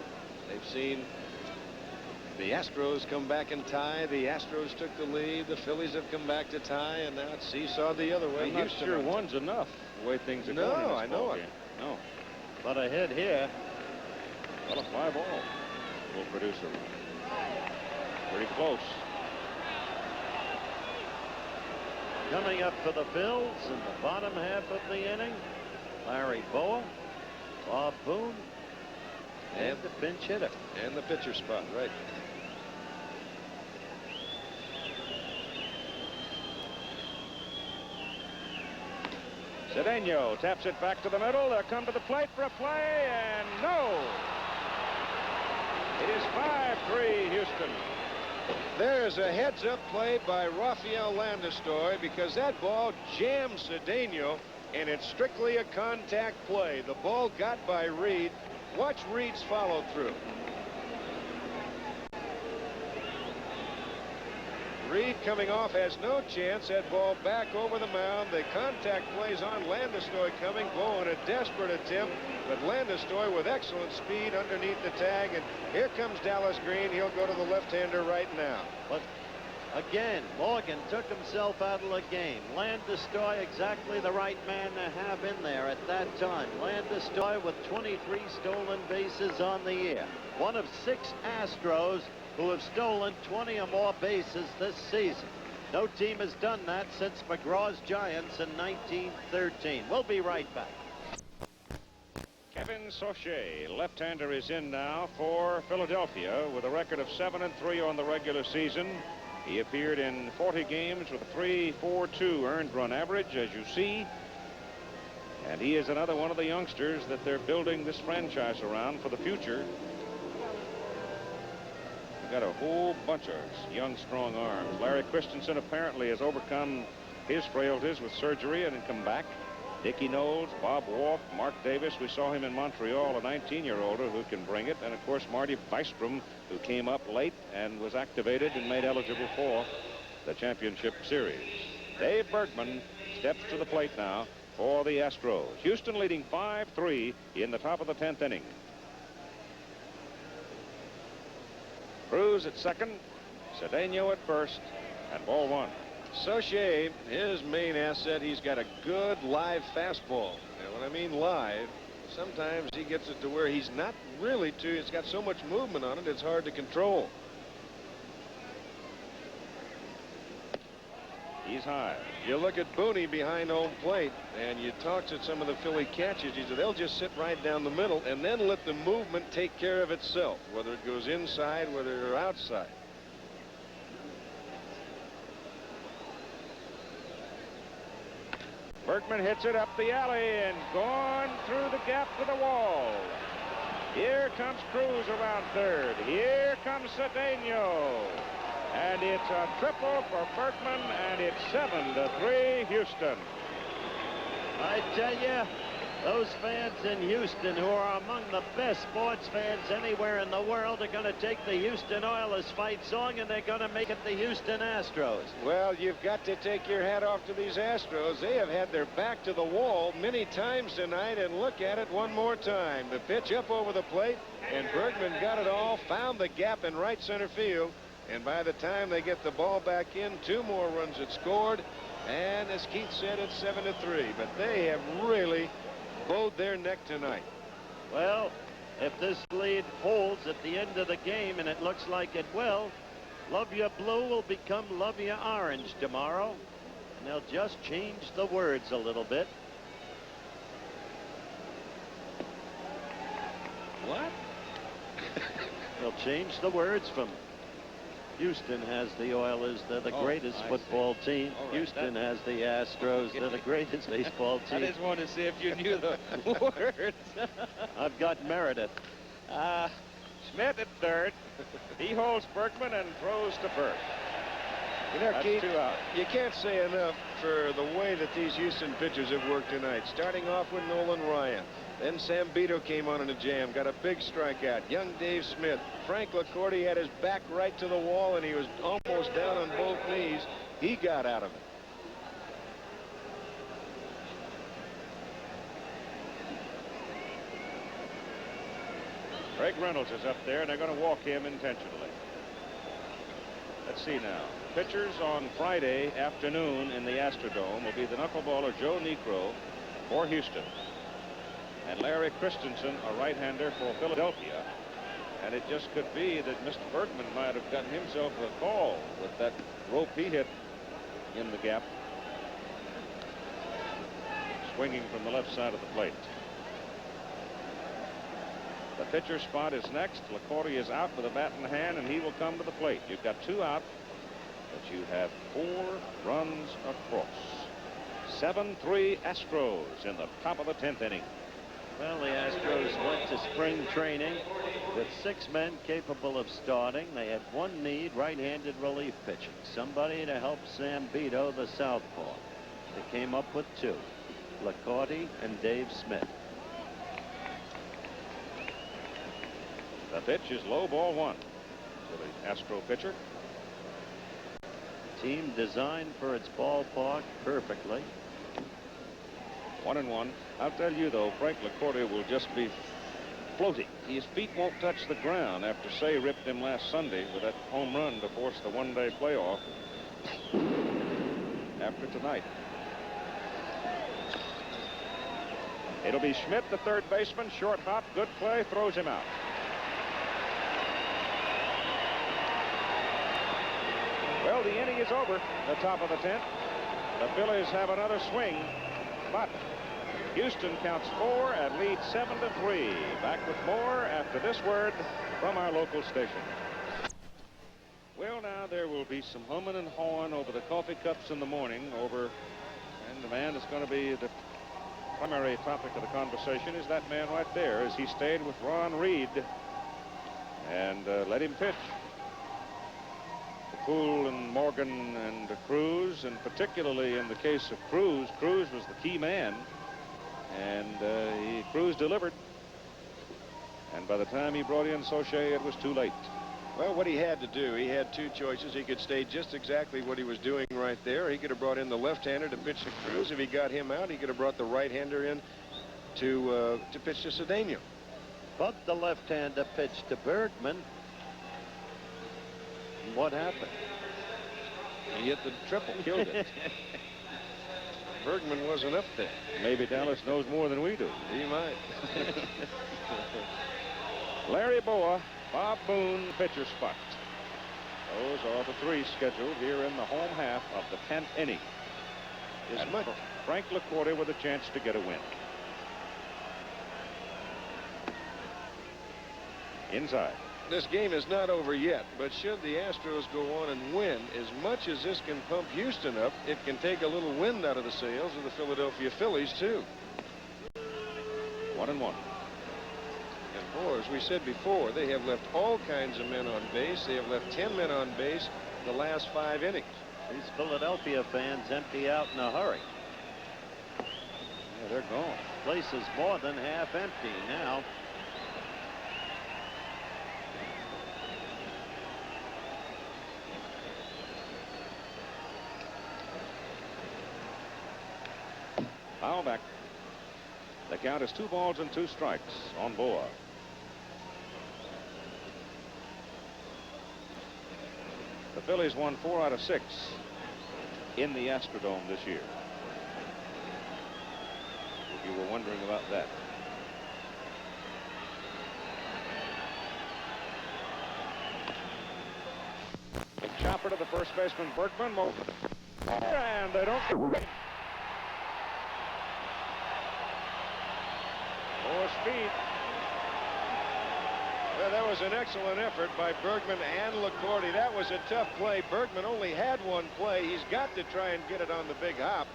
They've seen the Astros come back and tie. The Astros took the lead. The Phillies have come back to tie, and now it's seesaw the other way. I'm not sure one's enough the way things are No, going in this I know ball it. game. No. But a hit here. Well, a fly ball will produce a run. Pretty close. Coming up for the Phils in the bottom half of the inning, Larry Boa, Bob Boone, and the pinch hitter. And the pitcher spot, right. Cedeno taps it back to the middle. They'll come to the plate for a play, and no. It is 5-3 Houston. There's a heads-up play by Rafael Landestoi because that ball jammed Cedeno, and it's strictly a contact play. The ball got by Reed. Watch Reed's follow through. Reed coming off has no chance. That ball back over the mound. The contact plays on Landestoi coming. Bo in a desperate attempt, but Landestoi with excellent speed underneath the tag. And here comes Dallas Green. He'll go to the left-hander right now. But again, Morgan took himself out of the game. Landestoi exactly the right man to have in there at that time. Landestoi with 23 stolen bases on the year. One of 6 Astros who have stolen 20 or more bases this season. No team has done that since McGraw's Giants in 1913. We'll be right back. Kevin Saucher, left-hander, is in now for Philadelphia with a record of 7-3 on the regular season. He appeared in 40 games with a 3.42 earned run average, as you see. And he is another one of the youngsters that they're building this franchise around for the future. Got a whole bunch of young, strong arms. Larry Christensen apparently has overcome his frailties with surgery and come back. Dickie Knowles, Bob Wolf, Mark Davis. We saw him in Montreal, a 19-year-older who can bring it. And, of course, Marty Bystrom, who came up late and was activated and made eligible for the championship series. Dave Bergman steps to the plate now for the Astros. Houston leading 5-3 in the top of the 10th inning. Cruz at second, Cedeno at first, and ball 1. Saucher, his main asset, he's got a good live fastball. And when I mean live, sometimes he gets it to where he's not really too, it's got so much movement on it, it's hard to control. He's high. You look at Booney behind home plate, and you talk to some of the Philly catchers. He said they'll just sit right down the middle and then let the movement take care of itself, whether it goes inside, whether they're outside. Bergman hits it up the alley and gone through the gap to the wall. Here comes Cruz around third. Here comes Cedeno. And it's a triple for Bergman, and it's 7-3 Houston. I tell you, those fans in Houston who are among the best sports fans anywhere in the world are going to take the Houston Oilers fight song and they're going to make it the Houston Astros. Well, you've got to take your hat off to these Astros. They have had their back to the wall many times tonight, and look at it one more time. The pitch up over the plate, and Bergman got it all, found the gap in right center field, and by the time they get the ball back in, 2 more runs had scored, and as Keith said, it's 7-3. But they have really bowed their neck tonight. Well, if this lead holds at the end of the game, and it looks like it will, Love Your Blue will become Love Your Orange tomorrow. and they'll just change the words a little bit. What? They'll change the words from Houston has the Oilers, they're the greatest football team. Right, Houston has the Astros, they're the greatest baseball team. I just wanted to see if you knew the words. I've got Meredith. Schmidt at third. He holds Berkman and throws to Burke. You know, That's Keith, 2 out. you can't say enough for the way that these Houston pitchers have worked tonight. Starting off with Nolan Ryan. Then Zambito came on in a jam, got a big strikeout. Young Dave Smith. Frank LaCourte had his back right to the wall, and he was almost down on both knees. He got out of it. Greg Reynolds is up there, and they're going to walk him intentionally. Let's see now. Pitchers on Friday afternoon in the Astrodome will be the knuckleballer Joe Niekro for Houston, and Larry Christensen, a right-hander for Philadelphia. And it just could be that Mr. Berkman might have gotten himself a call with that rope he hit in the gap, swinging from the left side of the plate. The pitcher spot is next. LaCourte is out with a bat in hand, and he will come to the plate. You've got 2 out, but you have 4 runs across. 7-3 Astros in the top of the 10th inning. Well, the Astros went to spring training with 6 men capable of starting. They had one need, right-handed relief pitching. Somebody to help Zambito, the southpaw. They came up with 2, LaCourte and Dave Smith. The pitch is low, ball 1 to the Astro pitcher. Team designed for its ballpark perfectly. 1-1. I'll tell you, though, Frank LaCourte will just be floating. His feet won't touch the ground after Say ripped him last Sunday with that home run to force the one-day playoff after tonight. It'll be Schmidt, the third baseman. Short hop, good play, throws him out. Well, the inning is over, the top of the 10th. The Phillies have another swing, but Houston counts 4 and leads 7-3. Back with more after this word from our local station. Well, now there will be some humming and hawing over the coffee cups in the morning and the man that's going to be the primary topic of the conversation is that man right there, as he stayed with Ron Reed and let him pitch. Poole and Morgan and Cruz, and particularly in the case of Cruz was the key man, and Cruz delivered. And by the time he brought in Soche, it was too late. Well, what he had to do, he had 2 choices. He could stay just exactly what he was doing right there. He could have brought in the left-hander to pitch to Cruz. If he got him out, he could have brought the right-hander in to pitch to Cedeno. But the left-hander pitched to Bergman. What happened? He hit the triple, killed it. Bergman wasn't up there. Maybe Dallas knows more than we do. He might. Larry Boa, Bob Boone, pitcher spot. Those are the 3 scheduled here in the home half of the 10th inning. Is Frank LaCourte with a chance to get a win. Inside. This game is not over yet, but should the Astros go on and win, as much as this can pump Houston up, it can take a little wind out of the sails of the Philadelphia Phillies, too. 1-1. And, boy, as we said before, they have left all kinds of men on base. They have left 10 men on base the last 5 innings. These Philadelphia fans empty out in a hurry. Yeah, they're gone. Place is more than half empty now. Foul back. The count is 2 balls and 2 strikes on Boa. The Phillies won 4 out of 6 in the Astrodome this year, if you were wondering about that. A chopper to the first baseman Berkman. And they don't. 4 speed. Well, that was an excellent effort by Bergman and LaCourty. That was a tough play. Bergman only had one play. He's got to try and get it on the big hop.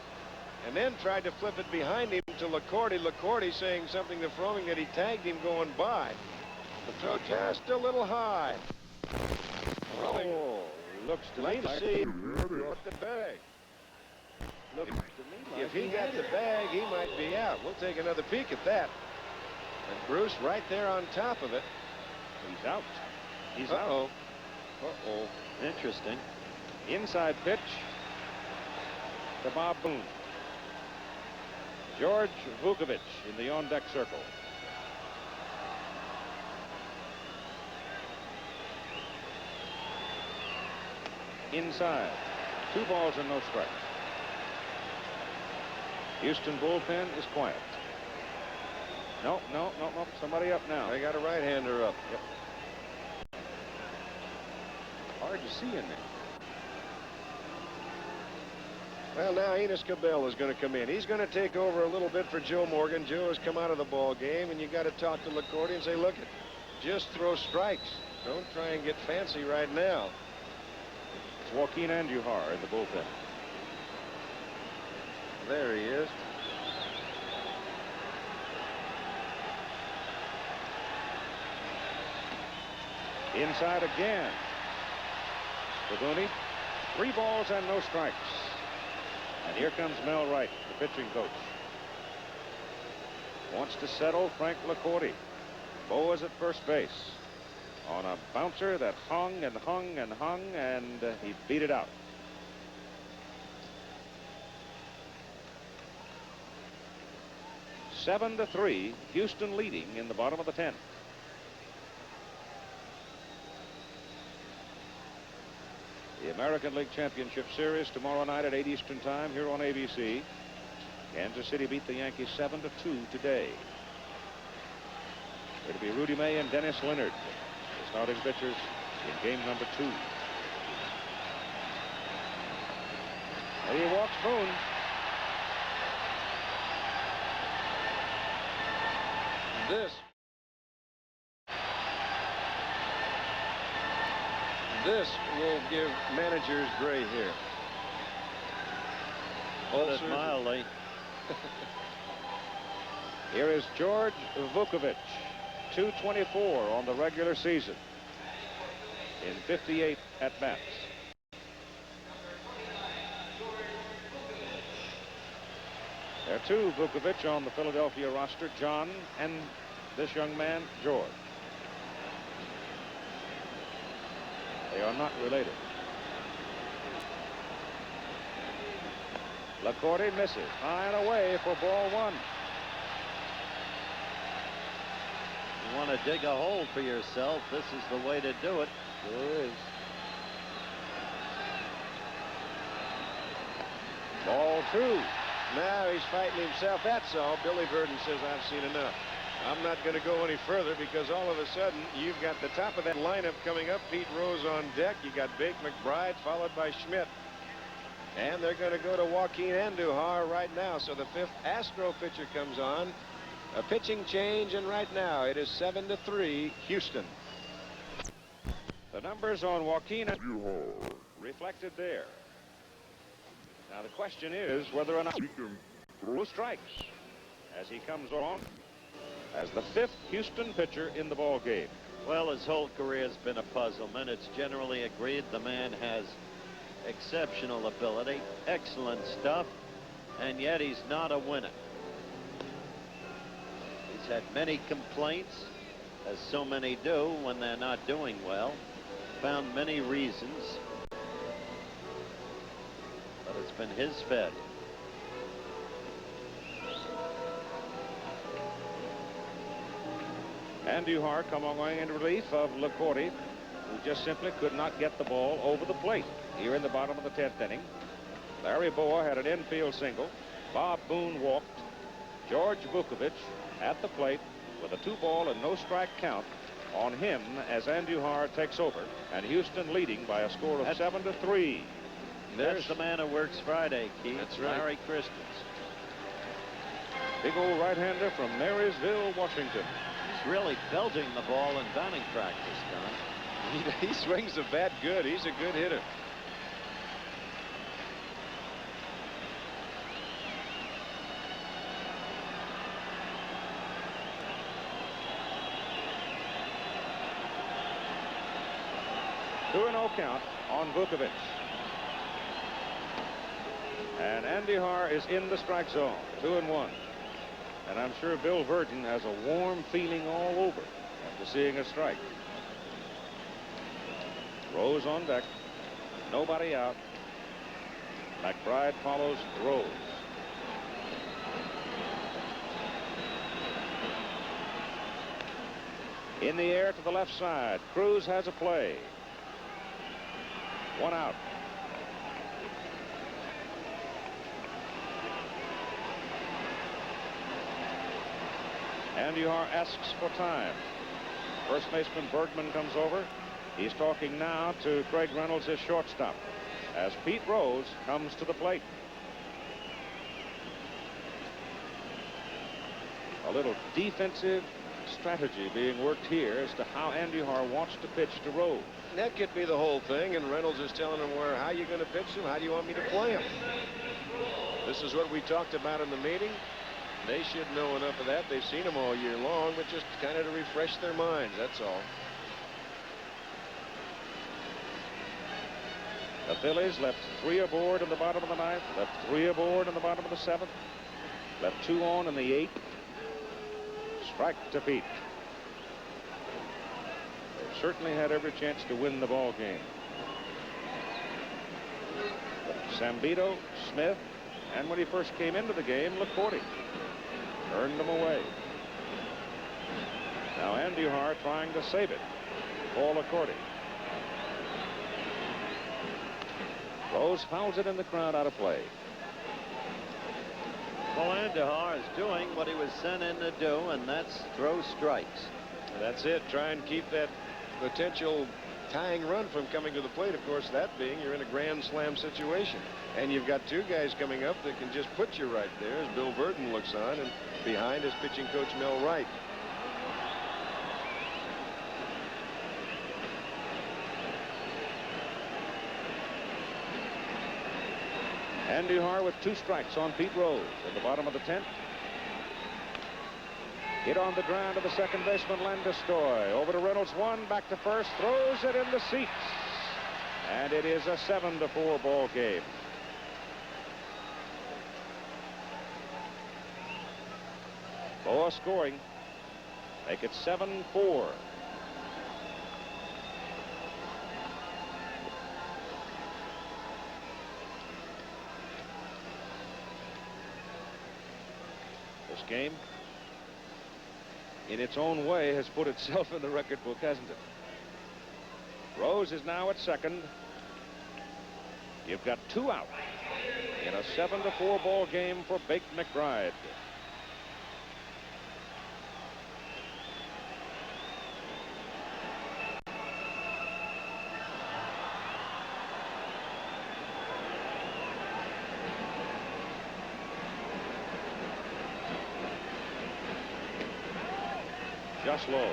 And then tried to flip it behind him to LaCourty. LaCourty saying something to Fromming that he tagged him going by. The throw just a little high. Oh, looks to me like see the bag. Looks to me like if he got the bag, he might be out. We'll take another peek at that. And Bruce right there on top of it. He's out. He's out. Interesting. Inside pitch to Bob Boone. George Vukovic in the on-deck circle. Inside. 2 balls and no strikes. Houston bullpen is quiet. No. Somebody up now. They got a right-hander up. Yep. Hard to see in there. Well, now Enos Cabell is going to come in. He's going to take over a little bit for Joe Morgan. Joe has come out of the ball game, and you got to talk to LaCourty and say, look, just throw strikes. Don't try and get fancy right now. It's Joaquin Andujar in the bullpen. There he is. Inside again. Boone. 3 balls and no strikes. And here comes Mel Wright, the pitching coach. Wants to settle Frank LaCourty. Bo is at first base on a bouncer that hung and hung and hung, and he beat it out. Seven to 3, Houston leading in the bottom of the 10th. The American League Championship Series tomorrow night at 8 Eastern Time here on ABC. Kansas City beat the Yankees 7-2 today. It'll be Rudy May and Dennis Leonard, the starting pitchers in game number 2. And he walks Boone. This will give managers gray hair. Put it mildly. Here is George Vukovic, 224 on the regular season in 58 at-bats. There are 2 Vukovic on the Philadelphia roster, John and this young man, George. They are not related. LaCourty misses high and away for ball 1. You want to dig a hole for yourself, this is the way to do it. Sure is. Ball 2. Now he's fighting himself. That's all. Billy Burden says, I've seen enough. I'm not going to go any further because all of a sudden you've got the top of that lineup coming up. Pete Rose on deck. You got Bake McBride followed by Schmidt. And they're going to go to Joaquin Andujar right now. So the 5th Astro pitcher comes on. A pitching change, and right now it is 7-3 Houston. The numbers on Joaquin Andujar reflected there. Now the question is whether or not he can throw strikes as he comes on as the 5th Houston pitcher in the ball game. Well, his whole career has been a puzzlement. It's generally agreed the man has exceptional ability, excellent stuff, and yet he's not a winner. He's had many complaints, as so many do when they're not doing well. Found many reasons, but it's been his failure. Andujar going in relief of LaCourty, who just simply could not get the ball over the plate here in the bottom of the 10th inning. Larry Boa had an infield single. Bob Boone walked. George Vukovic at the plate with a 2-ball and no strike count on him as Andujar takes over, and Houston leading by a score of 7-3. There's the man who works Friday, Keith. That's right. Larry Christens. Big old right-hander from Marysville, Washington. He's really belting the ball in batting practice, Don. He swings the bat good. He's a good hitter. Two and 0 count on Vukovic. And Andy Har is in the strike zone. 2-1. And I'm sure Bill Verdon has a warm feeling all over after seeing a strike. Rose on deck. Nobody out. McBride follows Rose. In the air to the left side. Cruz has a play. 1 out. Andy Har asks for time. First baseman Bergman comes over. He's talking now to Craig Reynolds, his shortstop, as Pete Rose comes to the plate. A little defensive strategy being worked here as to how Andy Har wants to pitch to Rose. That could be the whole thing, and Reynolds is telling him how you going to pitch him, how do you want me to play him. This is what we talked about in the meeting. They should know enough of that. They've seen him all year long, but just kind of to refresh their minds, that's all. The Phillies left 3 aboard in the bottom of the 9th, left 3 aboard in the bottom of the 7th, left 2 on in the 8th. Strike to Pete. They certainly had every chance to win the ball game. But Sambito, Smith, and when he first came into the game, LaCourte turned them away. Now Andy Har trying to save it. Paul LaCourte. Rose fouls it in the crowd, out of play. Well, Andy Har is doing what he was sent in to do, and that's throw strikes. And that's it. Try and keep that potential tying run from coming to the plate. Of course, that being you're in a grand slam situation. And you've got 2 guys coming up that can just put you right there as Bill Verdon looks on, and behind is pitching coach Mel Wright. Andy Har with 2 strikes on Pete Rose at the bottom of the 10th. Hit on the ground to the second baseman Landestoy. Over to Reynolds, 1 back to first, throws it in the seats, and it is a 7-4 ball game. Boa scoring. Make it 7-4. This game, in its own way, has put itself in the record book, hasn't it? Rose is now at second. You've got 2 out in a 7-4 ball game for Bake McBride. Just low.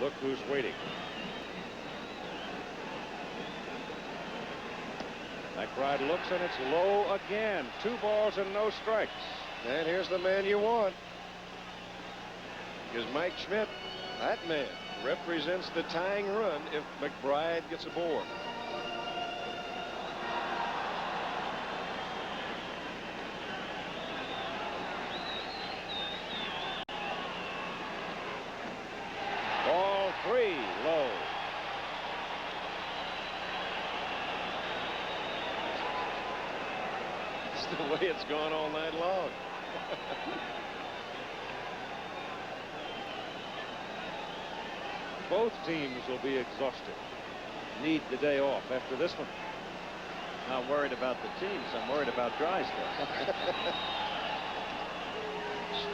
Look who's waiting. McBride looks, and it's low again. 2 balls and no strikes. And here's the man you want. Because Mike Schmidt, that man, represents the tying run if McBride gets aboard. Ball 3, low. It's the way it's gone all night long. Both teams will be exhausted. Need the day off after this one. Not worried about the teams. I'm worried about Drysdale.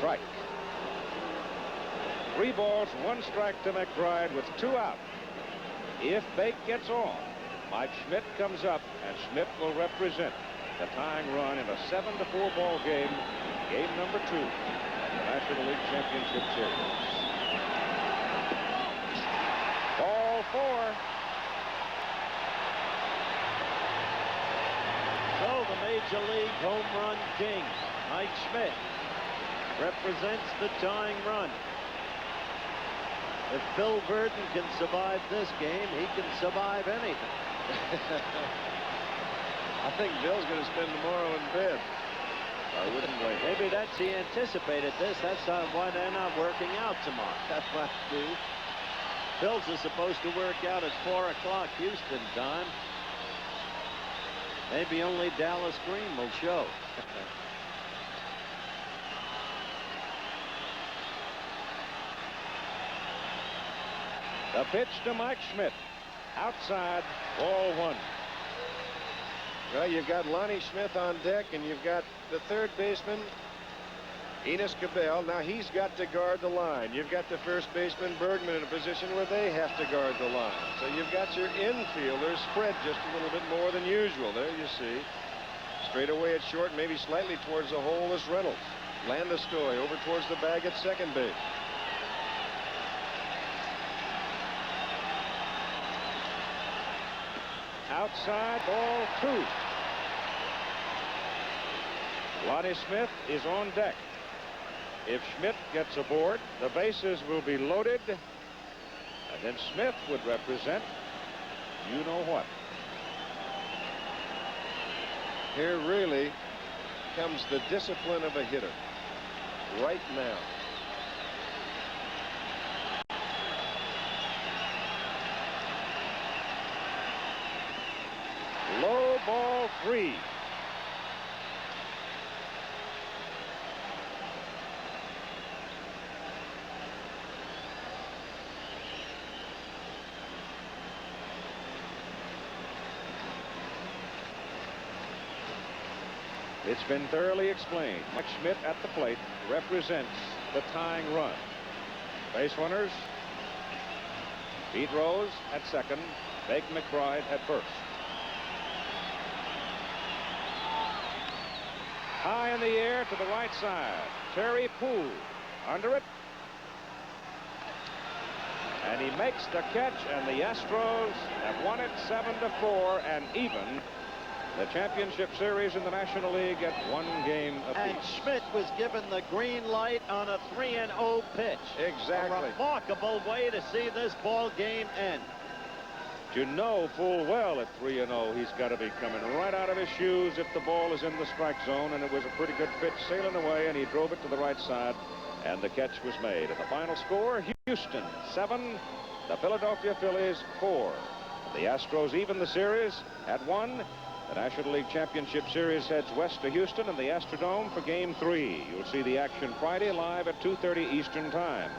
strike. 3 balls, 1 strike to McBride with 2 out. If Bake gets on, Mike Schmidt comes up, and Schmidt will represent the tying run in a 7-4 ball game, game number 2 of the National League Championship Series. Ball 4. So the Major League home run king, Mike Schmidt, represents the tying run. If Bill Burton can survive this game, he can survive anything. I think Bill's going to spend tomorrow in bed. I wouldn't wait. Maybe that's he anticipated this. That's why they're not working out tomorrow. That might be. Bills are supposed to work out at 4 o'clock Houston time. Maybe only Dallas Green will show. The pitch to Mike Schmidt. Outside, ball 1. Well, you've got Lonnie Smith on deck, and you've got the third baseman, Enos Cabell. Now he's got to guard the line. You've got the first baseman, Bergman, in a position where they have to guard the line. So you've got your infielders spread just a little bit more than usual. There you see. Straight away at short, maybe slightly towards the hole is Reynolds. Landeskog over towards the bag at second base. Outside, ball 2. Lonnie Smith is on deck. If Schmidt gets aboard, the bases will be loaded, and then Smith would represent you know what. Here really comes the discipline of a hitter right now. Low, ball 3. It's been thoroughly explained. Mike Schmidt at the plate represents the tying run. Base runners, Pete Rose at second, Bake McBride at first. High in the air to the right side. Terry Poole under it. And he makes the catch, and the Astros have won it 7-4 and even the championship series in the National League at 1 game apiece. And Schmidt was given the green light on a 3-0 pitch. Exactly. A remarkable way to see this ball game end. You know full well at 3-0 he's got to be coming right out of his shoes if the ball is in the strike zone, and it was a pretty good pitch sailing away, and he drove it to the right side, and the catch was made. And the final score, Houston 7, the Philadelphia Phillies 4. The Astros even the series at 1. The National League Championship Series heads west to Houston and the Astrodome for Game 3. You'll see the action Friday live at 2:30 Eastern Time.